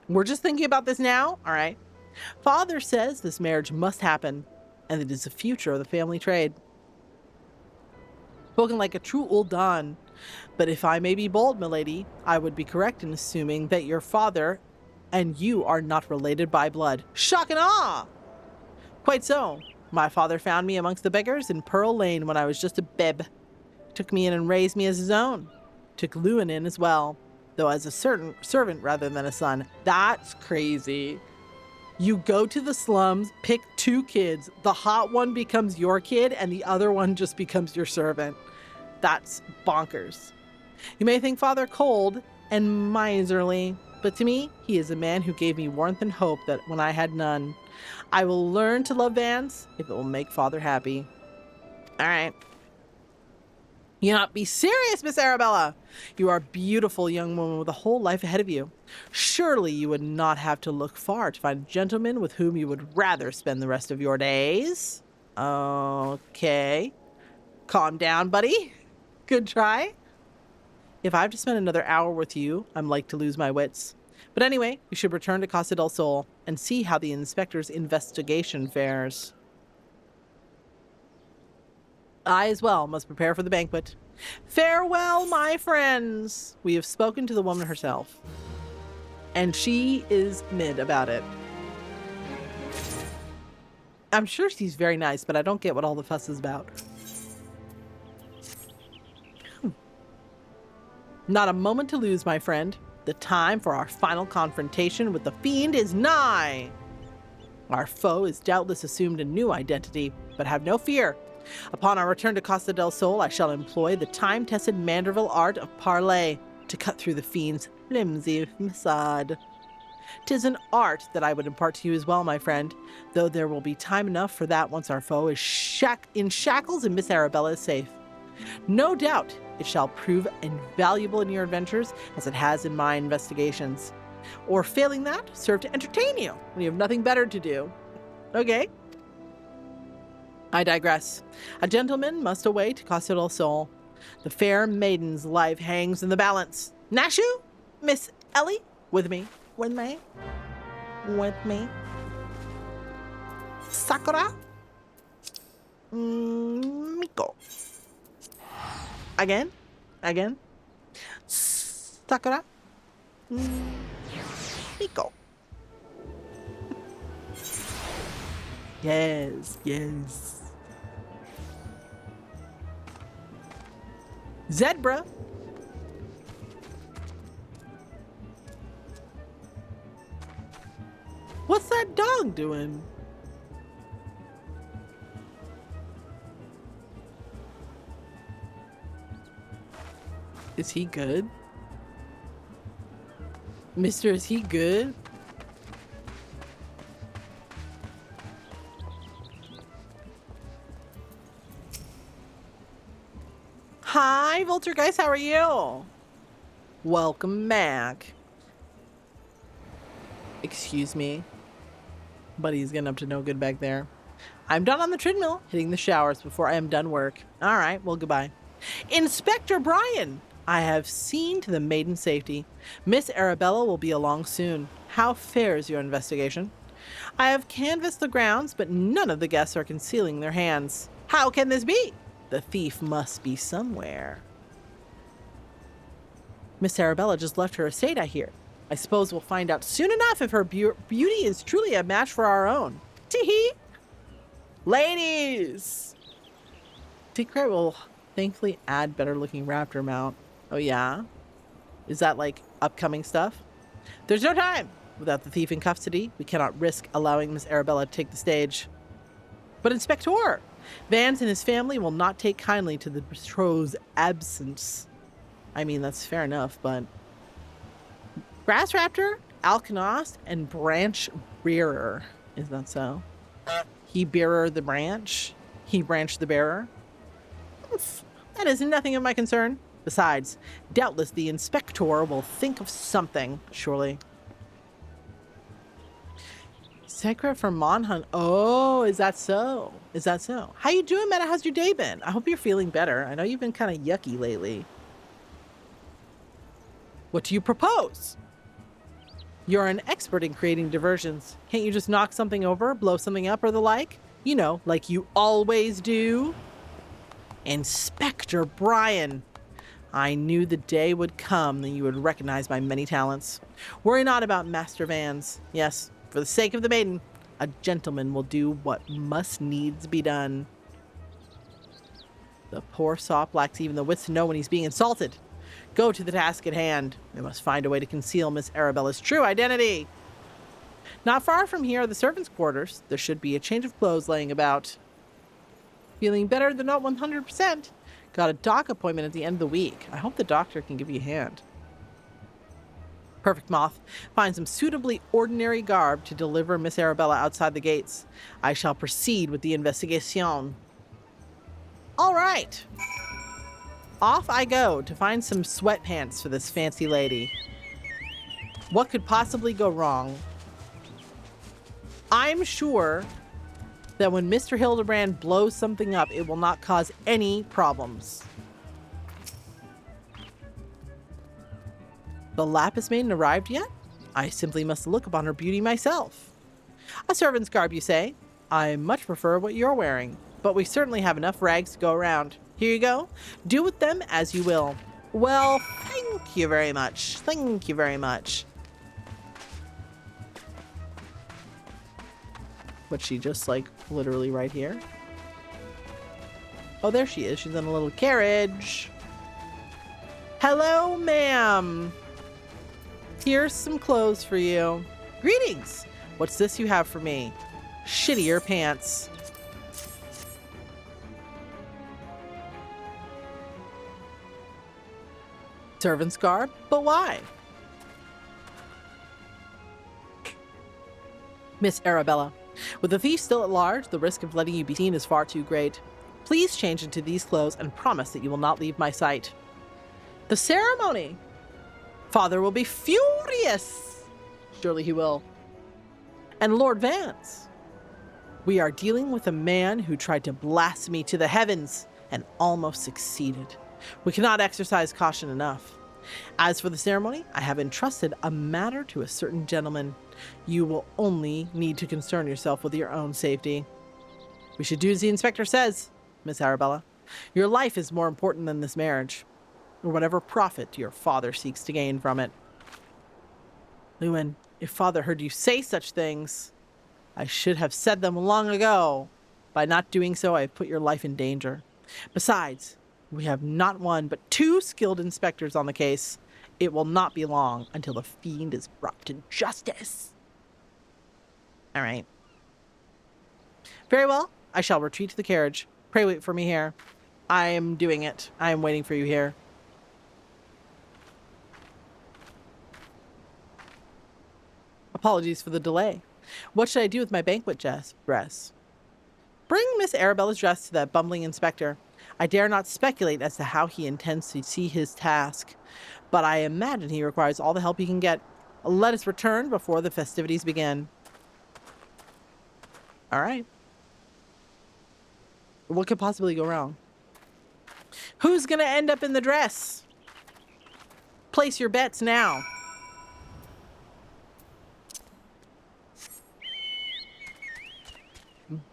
We're just thinking about this now? All right. Father says this marriage must happen, and it is the future of the family trade. Spoken like a true old Don. But if I may be bold, milady, I would be correct in assuming that your father and you are not related by blood. Shock and awe! Quite so. My father found me amongst the beggars in Pearl Lane when I was just a beb. Took me in and raised me as his own. Took Lewin in as well, though as a certain servant rather than a son. That's crazy. You go to the slums, pick two kids. The hot one becomes your kid, and the other one just becomes your servant. That's bonkers. You may think Father cold and miserly, but to me, he is a man who gave me warmth and hope that when I had none. I will learn to love Vance if it will make Father happy. All right. You not be serious, Miss Arabella. You are a beautiful young woman with a whole life ahead of you. Surely you would not have to look far to find a gentleman with whom you would rather spend the rest of your days. Okay. Calm down, buddy. Good try. If I have to spend another hour with you, I'm like to lose my wits. But anyway, you should return to Casa del Sol and see how the inspector's investigation fares. I as well must prepare for the banquet. Farewell, my friends. We have spoken to the woman herself, and she is mid about it. I'm sure she's very nice, but I don't get what all the fuss is about. Not a moment to lose, my friend. The time for our final confrontation with the fiend is nigh. Our foe has doubtless assumed a new identity, but have no fear. Upon our return to Costa del Sol, I shall employ the time-tested Manderville art of parley to cut through the fiend's flimsy facade. 'Tis an art that I would impart to you as well, my friend, though there will be time enough for that once our foe is in shackles and Miss Arabella is safe. No doubt it shall prove invaluable in your adventures as it has in my investigations. Or failing that, serve to entertain you when you have nothing better to do. Okay. I digress. A gentleman must away to Casa del Sol. The fair maiden's life hangs in the balance. Nashu? Miss Ellie? With me? With me? With me? Sakura? Miko. Again? Again? Sakura? Miko. Yes, yes. Zebra. What's that dog doing? Is he good? Mister, is he good? Hi, Voltergeist, how are you? Welcome back. Excuse me. But he's getting up to no good back there. I'm done on the treadmill, hitting the showers before I am done work. All right, well, goodbye. Inspector Brian! I have seen to the maiden safety. Miss Arabella will be along soon. How fares your investigation? I have canvassed the grounds, but none of the guests are concealing their hands. How can this be? The thief must be somewhere. Miss Arabella just left her estate, I hear. I suppose we'll find out soon enough if her beauty is truly a match for our own. Tee-hee! Ladies! Secret will thankfully add better looking raptor mount. Oh yeah? Is that like upcoming stuff? There's no time! Without the thief in custody, we cannot risk allowing Miss Arabella to take the stage. But Inspector! Vance and his family will not take kindly to the betrothed's absence. I mean, that's fair enough, but... Grass Raptor, Alkanost, and Branch Bearer. Is that so? He bearer the branch? He branch the bearer? That is nothing of my concern. Besides, doubtless the inspector will think of something, surely. Secret for Monhunt. Oh, is that so? Is that so? How you doing, Meta? How's your day been? I hope you're feeling better. I know you've been kind of yucky lately. What do you propose? You're an expert in creating diversions. Can't you just knock something over, blow something up, or the like? You know, like you always do. Inspector Brian. I knew the day would come that you would recognize my many talents. Worry not about Master Vans. Yes, for the sake of the maiden, a gentleman will do what must needs be done. The poor sop lacks even the wits to know when he's being insulted. Go to the task at hand. We must find a way to conceal Miss Arabella's true identity. Not far from here are the servants' quarters. There should be a change of clothes laying about. Feeling better than not 100%. Got a doc appointment at the end of the week. I hope the doctor can give you a hand. Perfect, Moth. Find some suitably ordinary garb to deliver Miss Arabella outside the gates. I shall proceed with the investigation. All right. Off I go to find some sweatpants for this fancy lady. What could possibly go wrong? I'm sure that when Mr. Hildebrand blows something up, it will not cause any problems. The Lapis Maiden arrived yet? I simply must look upon her beauty myself. A servant's garb, you say? I much prefer what you're wearing, but we certainly have enough rags to go around. Here you go. Do with them as you will. Well, thank you very much. Thank you very much. But she just like literally right here? Oh, there she is. She's in a little carriage. Hello, ma'am. Here's some clothes for you. Greetings. What's this you have for me? Shittier pants. Servant's garb? But why? Miss Arabella, with the thief still at large, the risk of letting you be seen is far too great. Please change into these clothes and promise that you will not leave my sight. The ceremony! Father will be furious! Surely he will. And Lord Vance. We are dealing with a man who tried to blaspheme to the heavens and almost succeeded. We cannot exercise caution enough. As for the ceremony, I have entrusted a matter to a certain gentleman. You will only need to concern yourself with your own safety. We should do as the inspector says, Miss Arabella. Your life is more important than this marriage, or whatever profit your father seeks to gain from it. Lewin, if father heard you say such things, I should have said them long ago. By not doing so, I have put your life in danger. Besides, we have not one but two skilled inspectors on the case. It will not be long until the fiend is brought to justice. All right. Very well. I shall retreat to the carriage. Pray wait for me here. I am doing it. I am waiting for you here. Apologies for the delay. What should I do with my banquet dress? Bring Miss Arabella's dress to that bumbling inspector. I dare not speculate as to how he intends to see his task, but I imagine he requires all the help he can get. Let us return before the festivities begin. All right. What could possibly go wrong? Who's gonna end up in the dress? Place your bets now.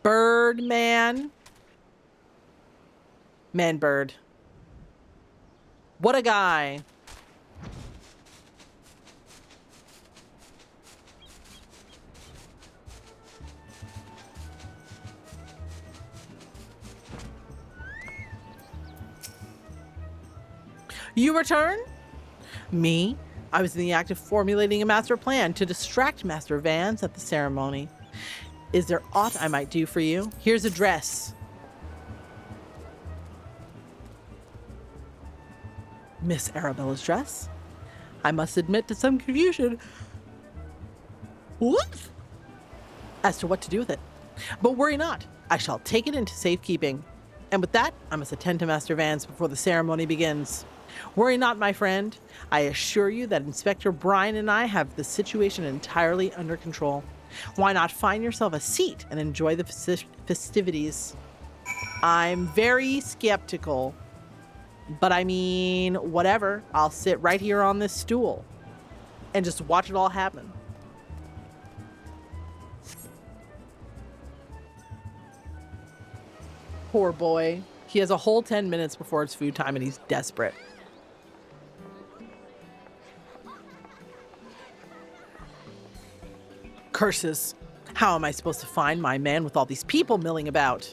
Birdman. Man-bird. What a guy. You return? Me? I was in the act of formulating a master plan to distract Master Vance at the ceremony. Is there aught I might do for you? Here's a dress. Miss Arabella's dress? I must admit to some confusion. What? As to what to do with it. But worry not. I shall take it into safekeeping. And with that, I must attend to Master Vance before the ceremony begins. Worry not, my friend. I assure you that Inspector Bryan and I have the situation entirely under control. Why not find yourself a seat and enjoy the festivities? I'm very skeptical. But I mean, whatever. I'll sit right here on this stool and just watch it all happen. Poor boy. He has a whole 10 minutes before it's food time and he's desperate. Curses. How am I supposed to find my man with all these people milling about?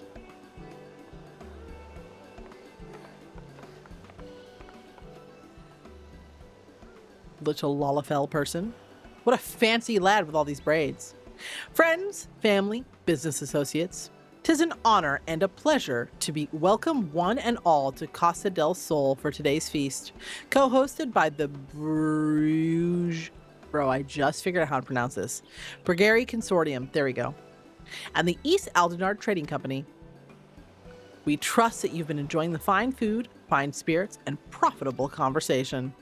Little Lalafell person. What a fancy lad with all these braids. Friends, family, business associates. 'Tis an honor and a pleasure to be welcome one and all to Casa del Sol for today's feast, co-hosted by the Bruges... Bro, I just figured out how to pronounce this. Brigari Consortium, there we go. And the East Aldenard Trading Company. We trust that you've been enjoying the fine food, fine spirits, and profitable conversation.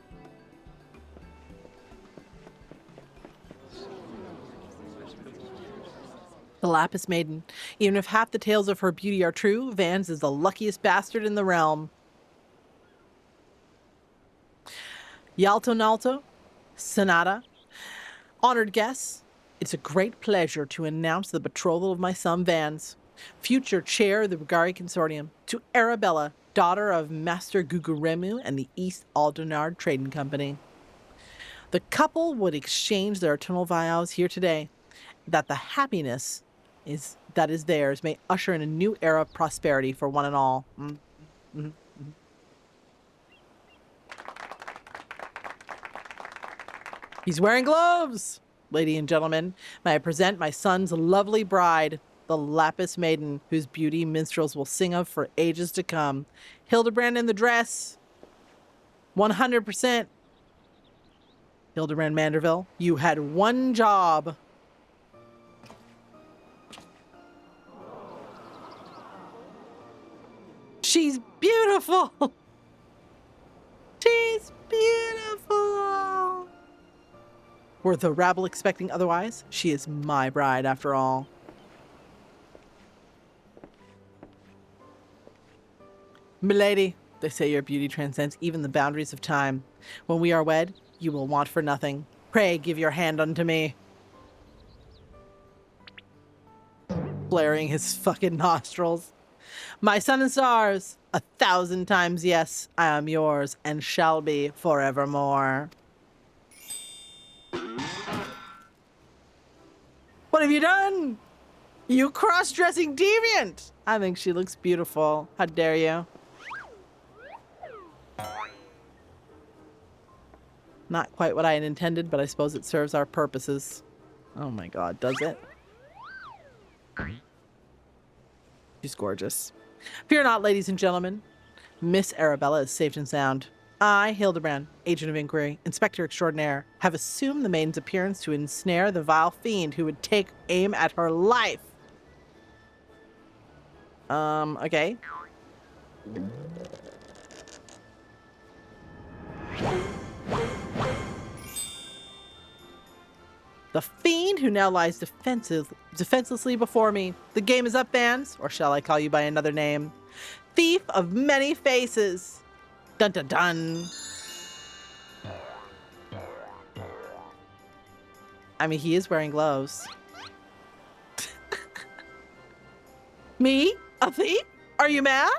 The Lapis Maiden. Even if half the tales of her beauty are true, Vance is the luckiest bastard in the realm. Yalto Nalto, Sonata, honored guests, it's a great pleasure to announce the betrothal of my son Vance, future chair of the Brigari Consortium, to Arabella, daughter of Master Guguremu and the East Aldenard Trading Company. The couple would exchange their eternal vows here today, that the happiness that is theirs may usher in a new era of prosperity for one and all. He's wearing gloves! Ladies and gentlemen, may I present my son's lovely bride, the Lapis Maiden, whose beauty minstrels will sing of for ages to come. Hildebrand in the dress. 100%. Hildebrand Manderville, you had one job. She's beautiful. She's beautiful. Were the rabble expecting otherwise? She is my bride after all. Milady, they say your beauty transcends even the boundaries of time. When we are wed, you will want for nothing. Pray give your hand unto me. Flaring his fucking nostrils. My sun and stars, 1,000 times yes, I am yours and shall be forevermore. What have you done? You cross-dressing deviant! I think she looks beautiful. How dare you? Not quite what I had intended, but I suppose it serves our purposes. Oh my god, does it? She's gorgeous. Fear not, ladies and gentlemen. Miss Arabella is safe and sound. I, Hildebrand, agent of inquiry, inspector extraordinaire, have assumed the maiden's appearance to ensnare the vile fiend who would take aim at her life. Okay. The fiend who now lies defenselessly before me. The game is up, Vans, or shall I call you by another name? Thief of many faces. Dun dun dun. I mean, he is wearing gloves. Me? A thief? Are you mad?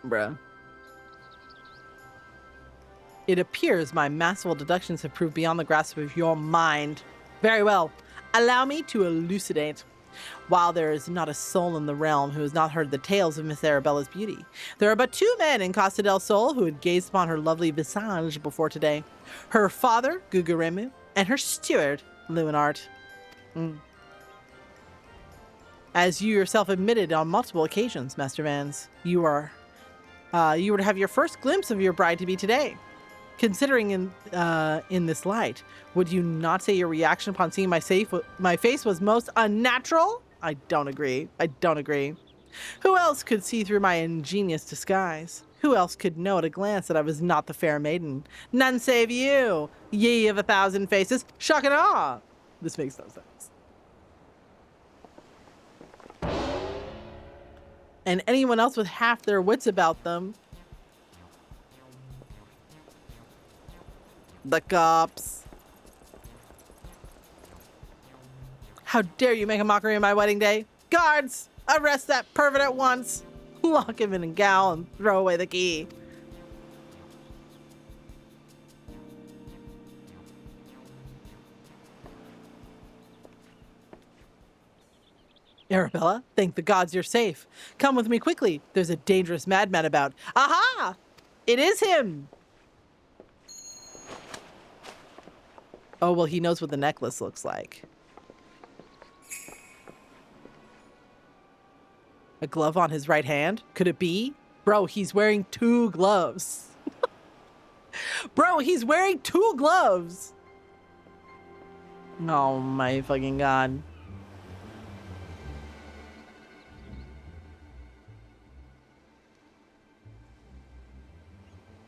Bruh. It appears my masterful deductions have proved beyond the grasp of your mind. Very well. Allow me to elucidate. While there is not a soul in the realm who has not heard the tales of Miss Arabella's beauty, there are but two men in Costa del Sol who had gazed upon her lovely visage before today. Her father, Guguremu, and her steward, Luminart. As you yourself admitted on multiple occasions, Master Vans, you were to have your first glimpse of your bride-to-be today. Considering in this light, would you not say your reaction upon seeing my face was most unnatural? I don't agree. I don't agree. Who else could see through my ingenious disguise? Who else could know at a glance that I was not the fair maiden? None save you, ye of 1,000 faces. Shock and awe. This makes no sense. And anyone else with half their wits about them. The cops. How dare you make a mockery of my wedding day? Guards, arrest that pervert at once. Lock him in a gaol and throw away the key. Arabella, thank the gods you're safe. Come with me quickly. There's a dangerous madman about. Aha! It is him! Oh, well, he knows what the necklace looks like. A glove on his right hand? Could it be? Bro, he's wearing 2 gloves. Bro, he's wearing 2 gloves! Oh my fucking god.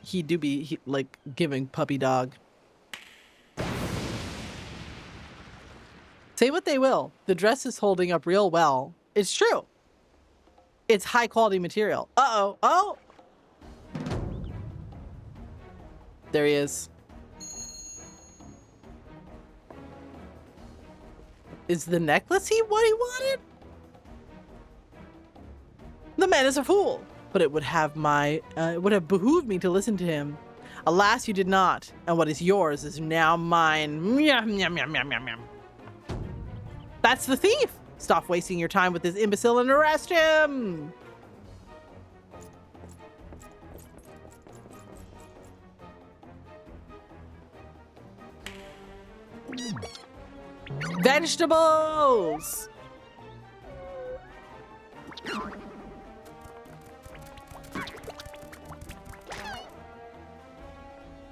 He do be, like, giving puppy dog. Say what they will, the dress is holding up real well. It's true. It's high quality material. Uh-oh. Oh! There he is. Is the necklace what he wanted? The man is a fool, but it would have behooved me to listen to him. Alas, you did not, and what is yours is now mine. Meow, meow, meow, meow, meow, meow. That's the thief! Stop wasting your time with this imbecile and arrest him! Vegetables!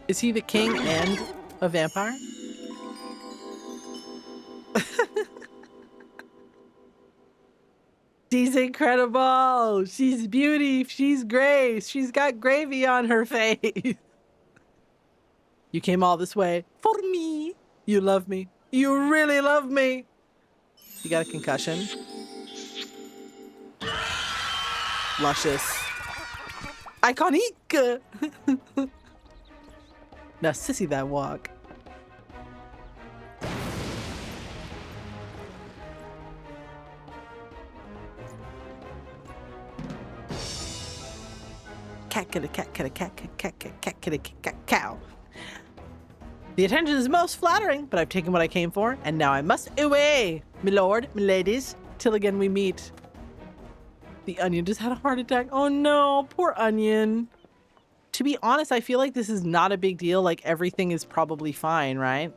Is he the king and a vampire? She's incredible. She's beauty. She's grace. She's got gravy on her face. You came all this way for me. You love me. You really love me. You got a concussion. Luscious. Iconique. Now sissy that walk. Cat, kitty, cat, kitty, cat, cat, cat, cat, kitty, cat, cow. The attention is most flattering, but I've taken what I came for, and now I must away, my lord, my ladies, till again we meet. The onion just had a heart attack. Oh no, poor onion. To be honest, I feel like this is not a big deal. Like, everything is probably fine, right?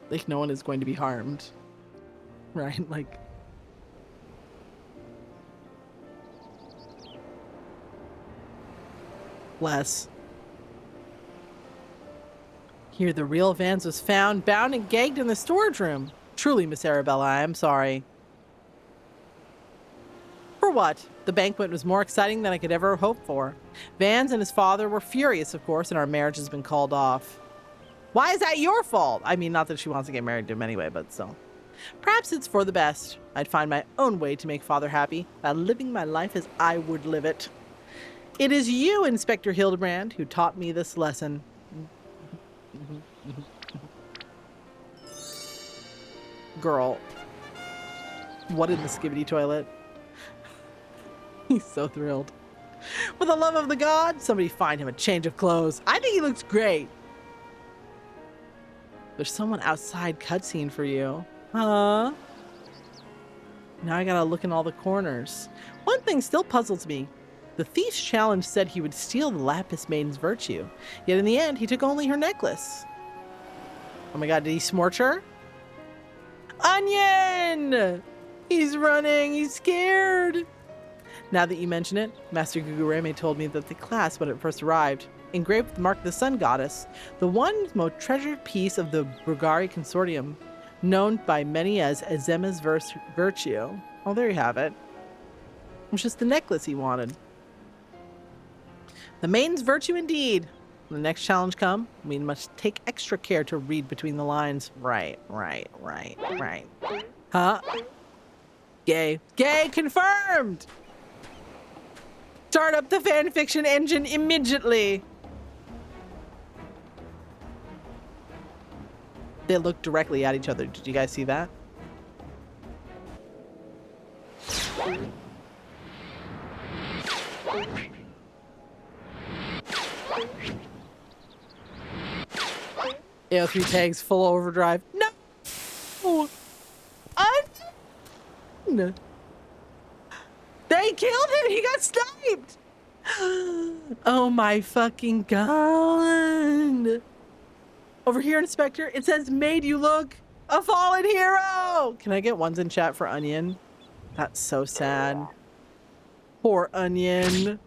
Like, no one is going to be harmed. Right? Like... Bless. Here, the real Vans was found, bound and gagged in the storage room. Truly, Miss Arabella, I am sorry. For for what? The banquet was more exciting than I could ever hope for. Vance and his father were furious, of course, and our marriage has been called off. Why is that your fault? I mean, not that she wants to get married to him anyway, but still. Perhaps it's for the best. I'd find my own way to make father happy by living my life as I would live it. It is you, Inspector Hildebrand, who taught me this lesson. Girl. What in the skibbity toilet? He's so thrilled. For the love of the god, somebody find him a change of clothes. I think he looks great. There's someone outside cutscene for you. Huh? Now I gotta look in all the corners. One thing still puzzles me. The thief's challenge said he would steal the Lapis Maiden's virtue. Yet in the end, he took only her necklace. Oh my god, did he smorch her? Onion! He's running, he's scared. Now that you mention it, Master Gugureme told me that the class, when it first arrived, engraved with the mark of the Sun Goddess, the one most treasured piece of the Brugari Consortium, known by many as Azema's virtue. Oh, there you have it. It was just the necklace he wanted. The maiden's virtue indeed. When the next challenge come, we must take extra care to read between the lines. Right. Huh? Gay. Gay confirmed! Start up the fanfiction engine immediately. They look directly at each other. Did you guys see that? AO3 tags full overdrive. No! They killed him! He got sniped! Oh my fucking god! Over here, Inspector, it says, made you look a fallen hero! Can I get ones in chat for Onion? That's so sad. Poor Onion.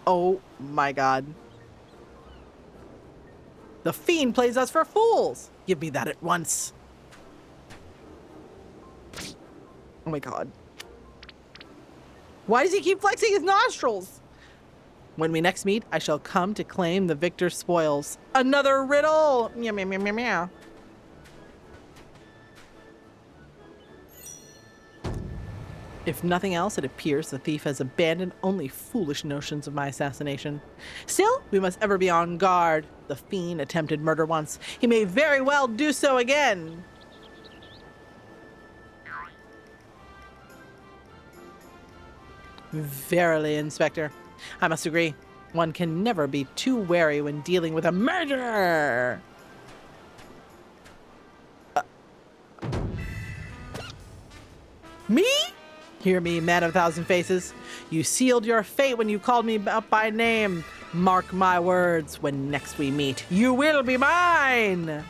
Oh my god. The fiend plays us for fools! Give me that at once. Oh my god. Why does he keep flexing his nostrils? When we next meet, I shall come to claim the victor's spoils. Another riddle! Meow, meow, meow, meow, meow. If nothing else, it appears the thief has abandoned only foolish notions of my assassination. Still, we must ever be on guard. The fiend attempted murder once. He may very well do so again. Verily, Inspector. I must agree. One can never be too wary when dealing with a murderer. Me? Hear me, man of a thousand faces. You sealed your fate when you called me up by name. Mark my words, when next we meet, you will be mine!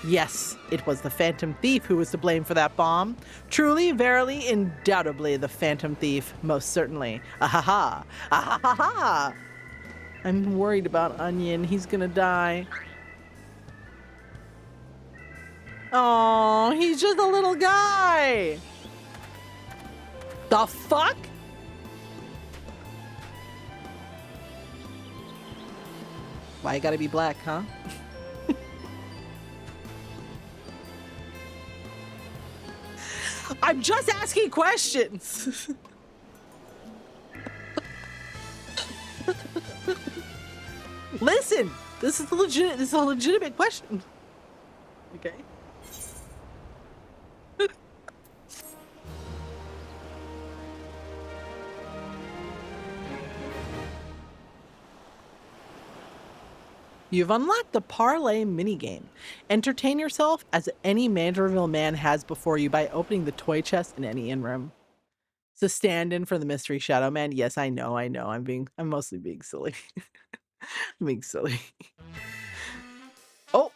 Yes, it was the Phantom Thief who was to blame for that bomb. Truly, verily, undoubtedly the Phantom Thief, most certainly. Ahaha! Ahaha! I'm worried about Onion. He's gonna die. Oh, he's just a little guy. The fuck? Why you gotta be black, huh? I'm just asking questions. Listen, this is a legitimate question. Okay. You've unlocked the Parlay minigame. Entertain yourself as any Mandarinville man has before you by opening the toy chest in any inn room. It's a stand-in for the Mystery Shadow Man. Yes, I know. I'm mostly being silly. I'm being silly. Oh!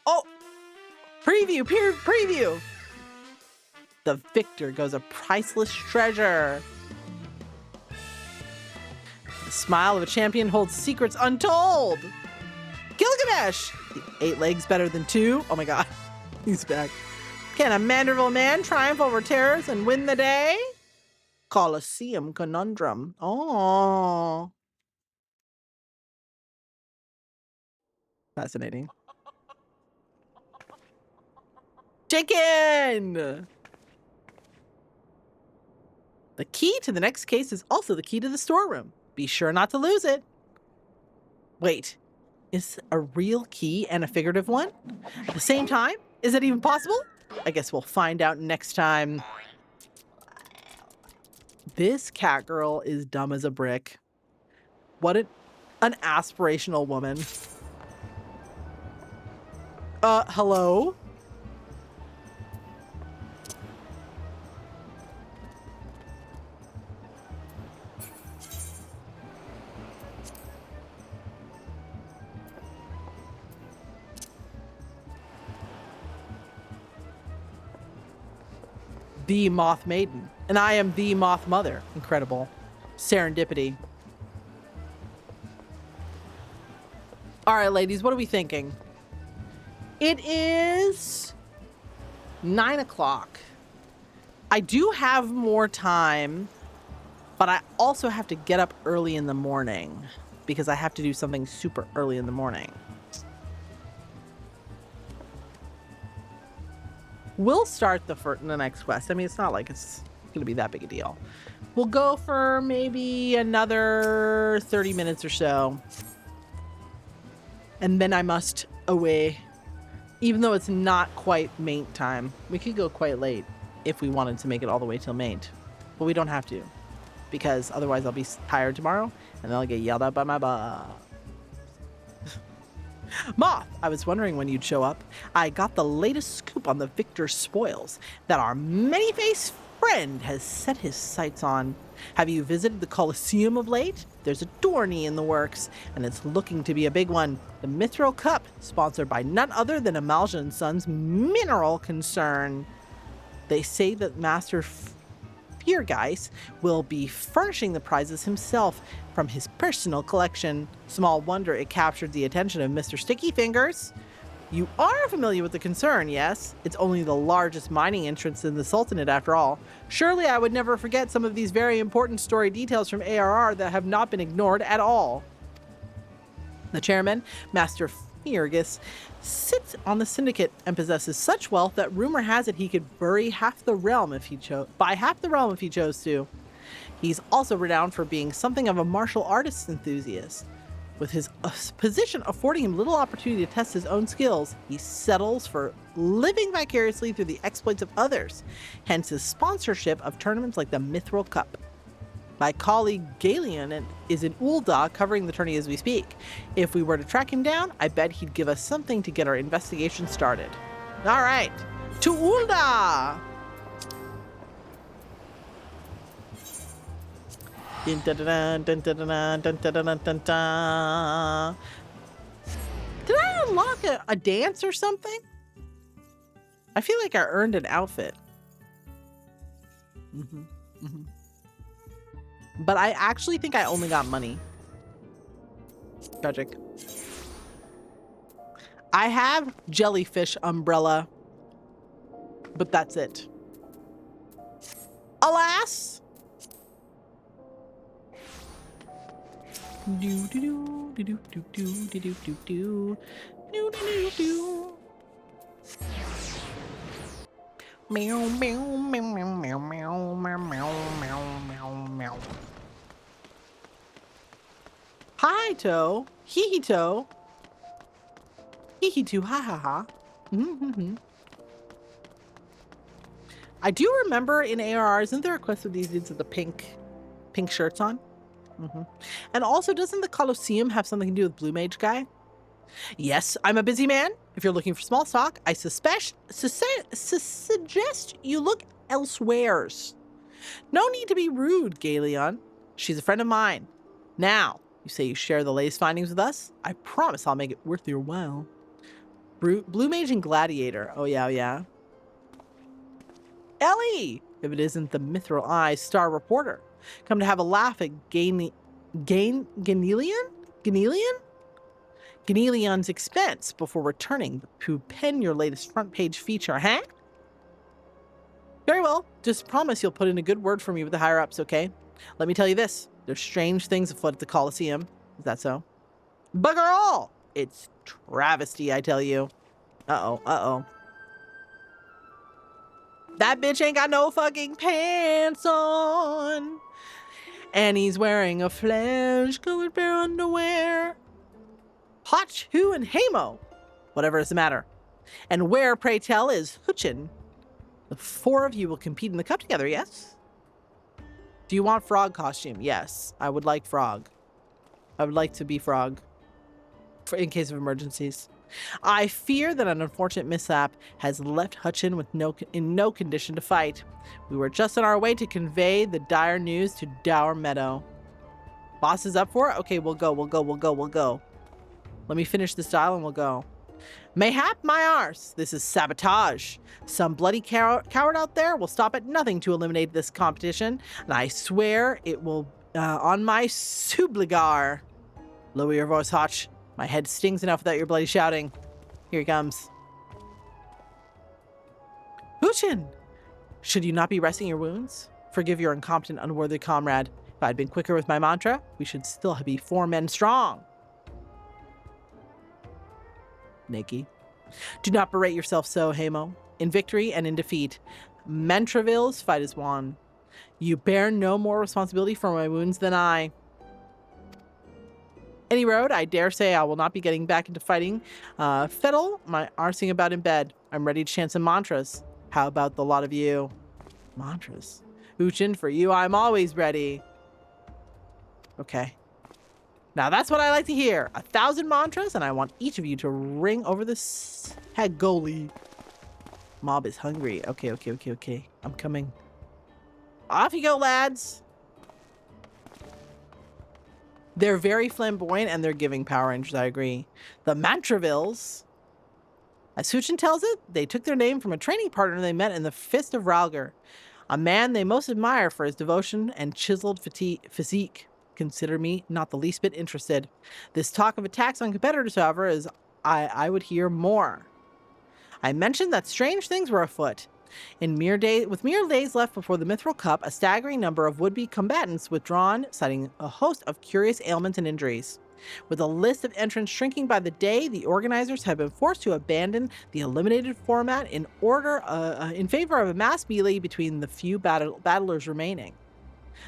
Preview! The victor goes a priceless treasure. The smile of a champion holds secrets untold. Gilgamesh! 8 legs better than 2. Oh my god. He's back. Can a Manderville man triumph over terrors and win the day? Colosseum conundrum. Oh. Fascinating. Chicken! The key to the next case is also the key to the storeroom. Be sure not to lose it. Wait, is a real key and a figurative one at the same time? Is it even possible? I guess we'll find out next time. This cat girl is dumb as a brick. What an aspirational woman. Hello? The Moth Maiden. And I am the Moth Mother. Incredible. Serendipity. All right, ladies, what are we thinking? It is 9 o'clock. I do have more time, but I also have to get up early in the morning because I have to do something super early in the morning. We'll start the next quest. I mean, it's not like it's going to be that big a deal. We'll go for maybe another 30 minutes or so. And then I must away. Even though it's not quite maint time. We could go quite late if we wanted to make it all the way till maint. But we don't have to. Because otherwise I'll be tired tomorrow. And then I'll get yelled at by my boss. Moth, I was wondering when you'd show up. I got the latest scoop on the Victor spoils that our many-faced friend has set his sights on. Have you visited the Colosseum of late? There's a tourney in the works, and it's looking to be a big one. The Mithril Cup, sponsored by none other than Amalja & Sons Mineral Concern. They say that Master Fiergeist will be furnishing the prizes himself from his personal collection. Small wonder it captured the attention of Mr. Sticky Fingers. You are familiar with the concern, yes? It's only the largest mining entrance in the Sultanate after all. Surely I would never forget some of these very important story details from ARR that have not been ignored at all. The chairman, Master Fiergeist, sits on the syndicate and possesses such wealth that rumor has it he could buy half the realm if he chose to. He's also renowned for being something of a martial arts enthusiast. With his position affording him little opportunity to test his own skills, he settles for living vicariously through the exploits of others, hence his sponsorship of tournaments like the Mithril Cup. My colleague Galeon is in Ul'dah covering the tourney as we speak. If we were to track him down, I bet he'd give us something to get our investigation started. All right, to Ul'dah! Dun, dun, dun, dun, dun, dun, dun, dun, dun, dun, dun. Did I unlock a dance or something? I feel like I earned an outfit. But I actually think I only got money. Tragic. I have jellyfish umbrella, but that's it. Alas! Do do do do do do do do do do do do do. Meow meow meow meow meow meow meow meow meow meow. Hi to, hee hee to, hee hee to, ha ha ha. I do remember in ARR, isn't there a quest with these dudes with the pink shirts on? And also, doesn't the Colosseum have something to do with Blue Mage guy? Yes, I'm a busy man. If you're looking for small stock, I suggest you look elsewheres. No need to be rude, Galeon. She's a friend of mine. Now, you say you share the latest findings with us? I promise I'll make it worth your while. Blue Mage and Gladiator. Oh, yeah, oh, yeah. Ellie! If it isn't the Mithril Eye Star Reporter. Come to have a laugh at Ganeleon's expense before returning to pen your latest front page feature, huh? Very well. Just promise you'll put in a good word for me with the higher-ups, okay? Let me tell you this. There's strange things afoot at the Colosseum. Is that so? Bugger all! It's travesty, I tell you. Uh-oh, uh-oh. That bitch ain't got no fucking pants on. And he's wearing a flesh-colored pair of underwear. Hotch, Who, and Hamo. Whatever is the matter. And where, pray tell, is Huchin? The four of you will compete in the cup together, yes? Do you want frog costume? Yes, I would like frog. I would like to be frog. In case of emergencies. I fear that an unfortunate mishap has left Hutchin with in no condition to fight. We were just on our way to convey the dire news to Dower Meadow. Boss is up for it? Okay, we'll go. Let me finish this dial and we'll go. Mayhap my arse. This is sabotage. Some bloody coward out there will stop at nothing to eliminate this competition, and I swear it will on my subligar. Lower your voice, Hotch. My head stings enough without your bloody shouting. Here he comes. Huchin! Should you not be resting your wounds? Forgive your incompetent, unworthy comrade. If I'd been quicker with my mantra, we should still be 4 men strong. Nikki. Do not berate yourself so, Hamo. In victory and in defeat, Mentraville's fight is won. You bear no more responsibility for my wounds than I. Any road, I dare say I will not be getting back into fighting. Fiddle, my arsing about in bed. I'm ready to chant some mantras. How about the lot of you? Mantras? Huchin, for you, I'm always ready. Okay. Now that's what I like to hear. 1,000 mantras, and I want each of you to ring over this head goalie. Mob is hungry. Okay. I'm coming. Off you go, lads. They're very flamboyant and they're giving Power Rangers, I agree. The Mantravilles, as Huchin tells it, they took their name from a training partner they met in the Fist of Ralgar, a man they most admire for his devotion and chiseled physique. Consider me not the least bit interested. This talk of attacks on competitors, however, is I would hear more. I mentioned that strange things were afoot. With mere days left before the Mithril Cup, a staggering number of would-be combatants withdrawn, citing a host of curious ailments and injuries. With a list of entrants shrinking by the day, the organizers have been forced to abandon the eliminated format in favor of a mass melee between the few battlers remaining.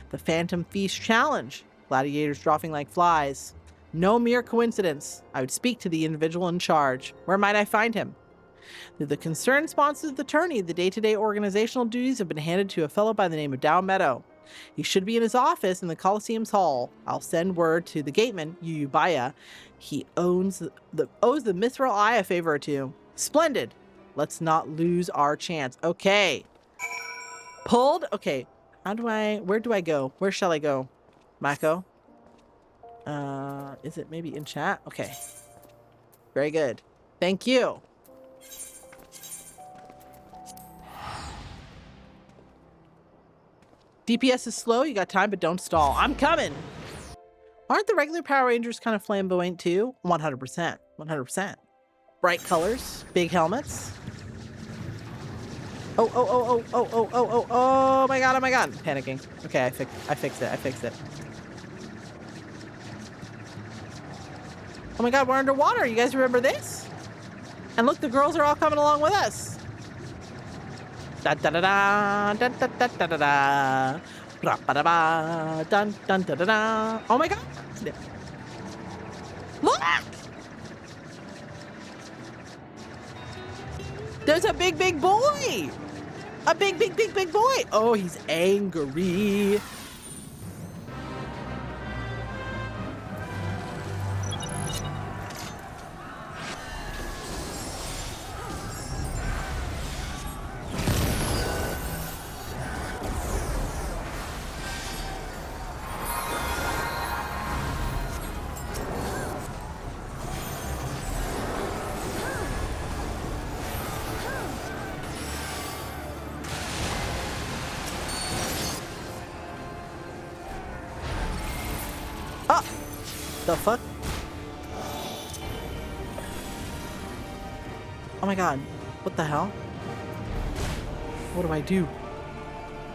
The Phantom Feast Challenge. Gladiators dropping like flies. No mere coincidence. I would speak to the individual in charge. Where might I find him? Through the concerned sponsors of the tourney, the day-to-day organizational duties have been handed to a fellow by the name of Dow Meadow. He should be in his office in the Coliseum's hall. I'll send word to the gateman, Yuyubaya. He owes the Mithril Eye a favor or two. Splendid. Let's not lose our chance. Okay. Pulled? Okay. Where do I go? Where shall I go? Mako? Is it maybe in chat? Okay. Very good. Thank you. DPS is slow, you got time, but don't stall. I'm coming! Aren't the regular Power Rangers kind of flamboyant too? 100%. 100%. Bright colors, big helmets. Oh my god, I'm panicking. Okay, I fixed it. Oh my god, we're underwater. You guys remember this? And look, the girls are all coming along with us. Da da da da da da da da da da. Bra ba da ba dun dun da da da. Oh my god! Look! There's a big boy! A big boy! Oh, he's angry. The fuck? Oh my god. What the hell? What do I do?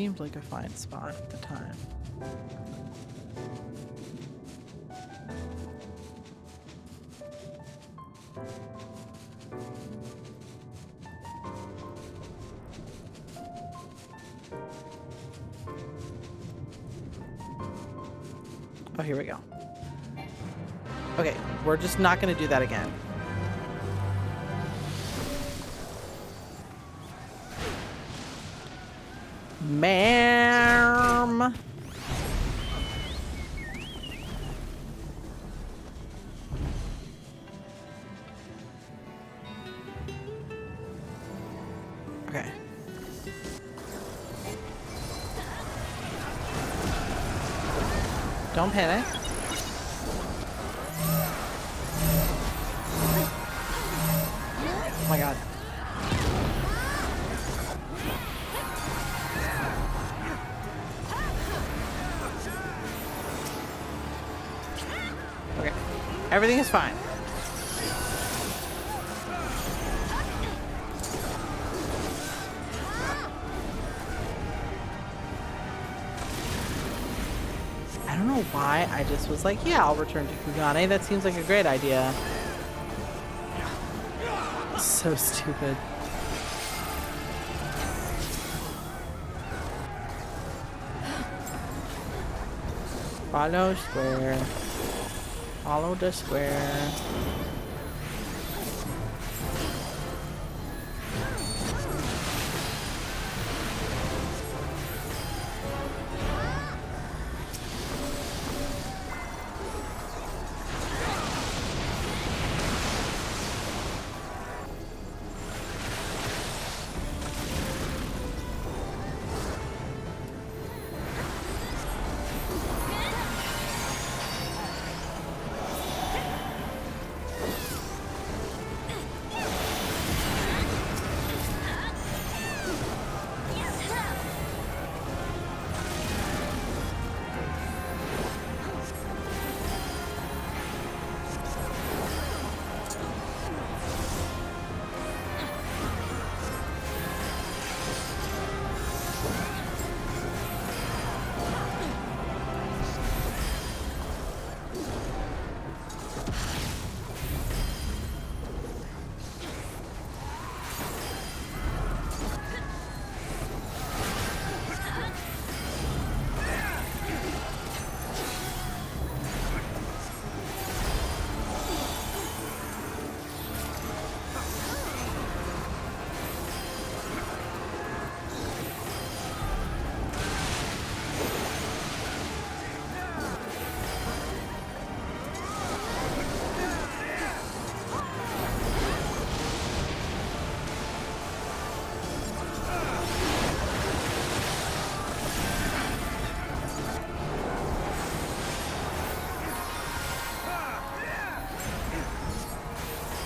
Seemed like a fine spot at the time. Oh, here we go. Okay, we're just not going to do that again. Ma'am. Okay. Don't panic. Oh my god. Okay. Everything is fine. I don't know why I just was like, yeah, I'll return to Kugane. That seems like a great idea. So stupid. Follow square. Follow the square.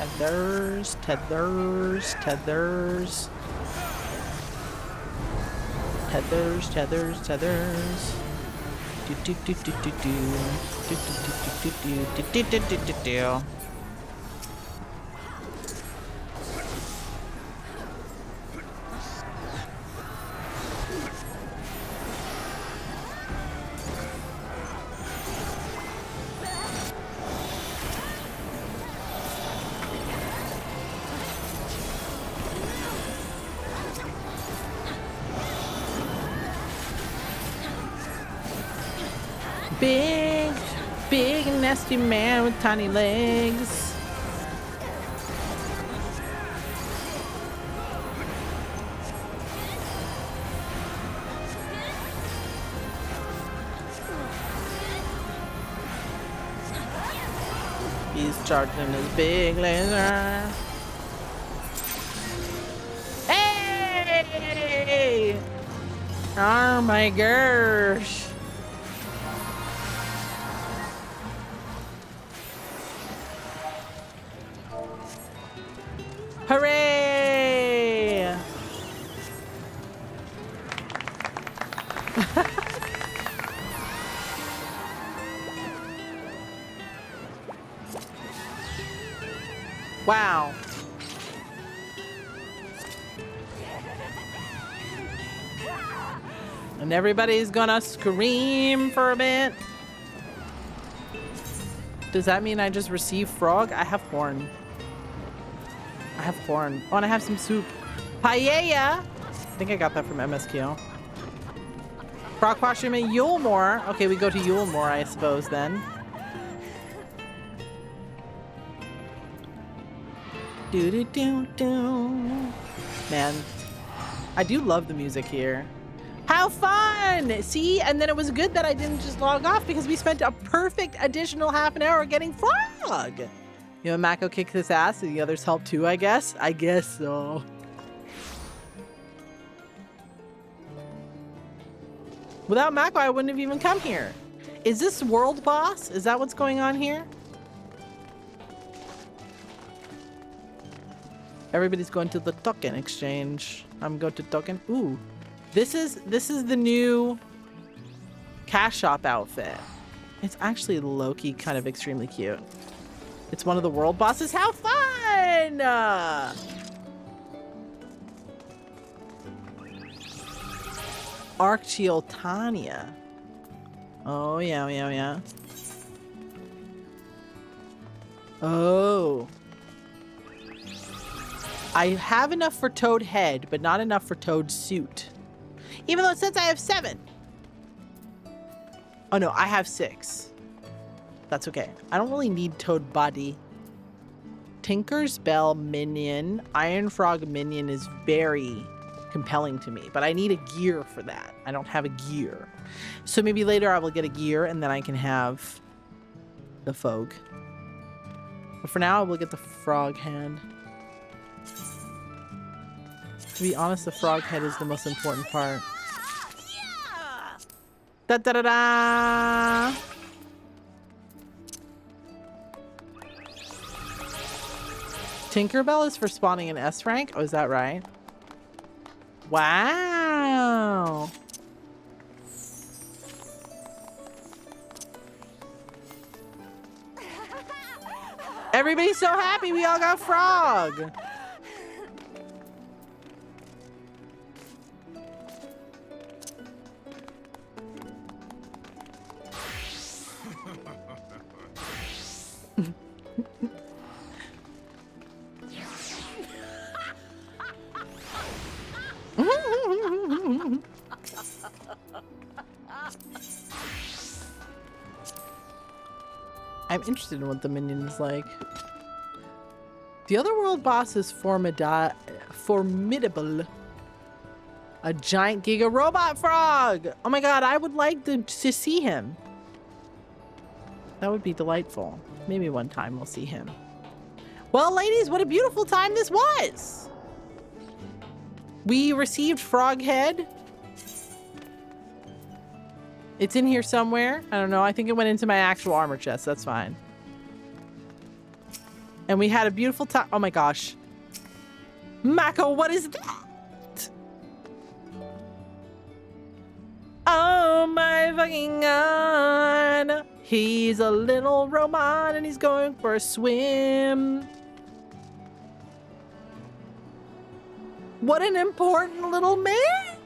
Tethers, tethers, tethers. Tethers, tethers, tethers. Do do do do do do. Do do do do do do do do do do. Big, big nasty man with tiny legs. He's charging his big laser. Hey! Oh my gosh. Hooray! Wow. And everybody's gonna scream for a bit. Does that mean I just receive frog? I have horn. I have horn. Oh, and I have some soup. Paella! I think I got that from MSQ. Frog Washroom and Yulemore. Okay, we go to Yulemore, I suppose, then. Do-do-do-do. Man, I do love the music here. How fun! See? And then it was good that I didn't just log off because we spent a perfect additional half an hour getting frog. You know, Mako kicked this ass and the others helped too, I guess? I guess so. Without Mako, I wouldn't have even come here. Is this world boss? Is that what's going on here? Everybody's going to the token exchange. I'm going to token. Ooh. This is the new cash shop outfit. It's actually low-key kind of extremely cute. It's one of the world bosses. How fun! Archeal Tanya. Oh, yeah. Oh. I have enough for Toad Head, but not enough for Toad Suit. Even though it says I have 7. Oh no, I have 6. That's okay. I don't really need Toad Body. Tinker's Bell minion, Iron Frog minion is very compelling to me, but I need a gear for that. I don't have a gear. So maybe later I will get a gear and then I can have the Fogue. But for now I will get the Frog Hand. To be honest, the frog head is the most important part. Da da da da! Tinkerbell is for spawning an S rank? Oh, is that right? Wow! Everybody's so happy we all got frog! I'm interested in what the minion is like. The other world boss is formidable. A giant giga robot frog! Oh my god, I would like to see him. That would be delightful. Maybe one time we'll see him. Well, ladies, what a beautiful time this was! We received Frog Head. It's in here somewhere. I don't know. I think it went into my actual armor chest. That's fine. And we had a beautiful time. Oh my gosh. Mako, what is that? Oh my fucking god. He's a little robot and he's going for a swim. What an important little man.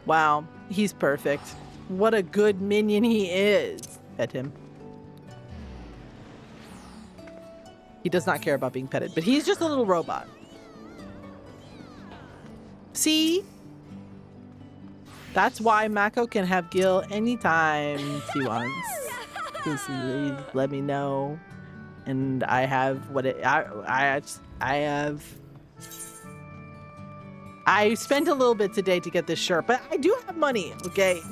Wow, he's perfect. What a good minion he is. Pet him. He does not care about being petted, but he's just a little robot. See? That's why Mako can have Gil anytime she wants. Just let me know. And I have what it, I have. I spent a little bit today to get this shirt, but I do have money, okay?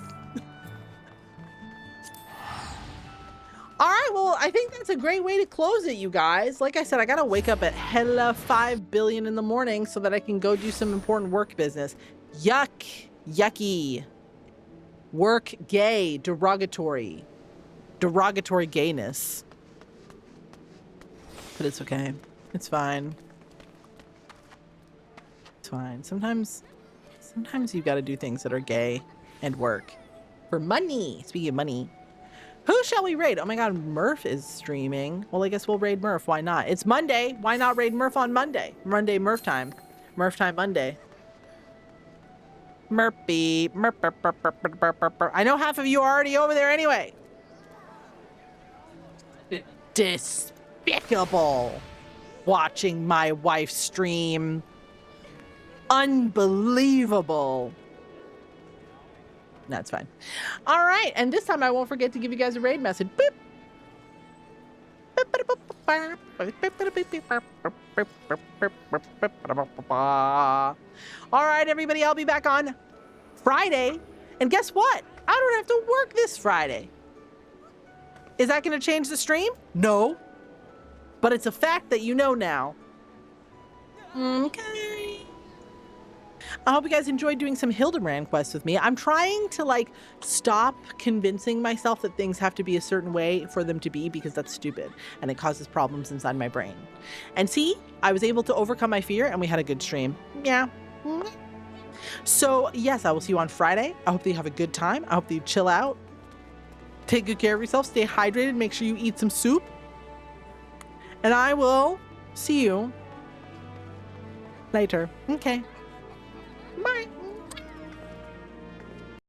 All right, well, I think that's a great way to close it, you guys. Like I said, I gotta wake up at hella 5 billion in the morning so that I can go do some important work business. Yuck. Yucky. Work gay. Derogatory. Derogatory gayness. But it's okay. It's fine. It's fine. Sometimes you've got to do things that are gay and work. For money. Speaking of money. Who shall we raid? Oh my god, Murph is streaming. Well, I guess we'll raid Murph. Why not? It's Monday. Why not raid Murph on Monday? Monday Murph time. Murph time Monday. Murphy. I know half of you are already over there anyway. Despicable. Watching my wife stream. Unbelievable. That's fine. All right, and this time I won't forget to give you guys a raid message. Boop. All right, everybody, I'll be back on Friday. And guess what? I don't have to work this Friday. Is that going to change the stream? No. But it's a fact that you know now. Okay. I hope you guys enjoyed doing some Hildebrand quests with me. I'm trying to like stop convincing myself that things have to be a certain way for them to be, because that's stupid and it causes problems inside my brain. And see, I was able to overcome my fear and we had a good stream. Yeah. So yes, I will see you on Friday. I hope that you have a good time. I hope that you chill out. Take good care of yourself. Stay hydrated. Make sure you eat some soup. And I will see you later. Okay. Bye.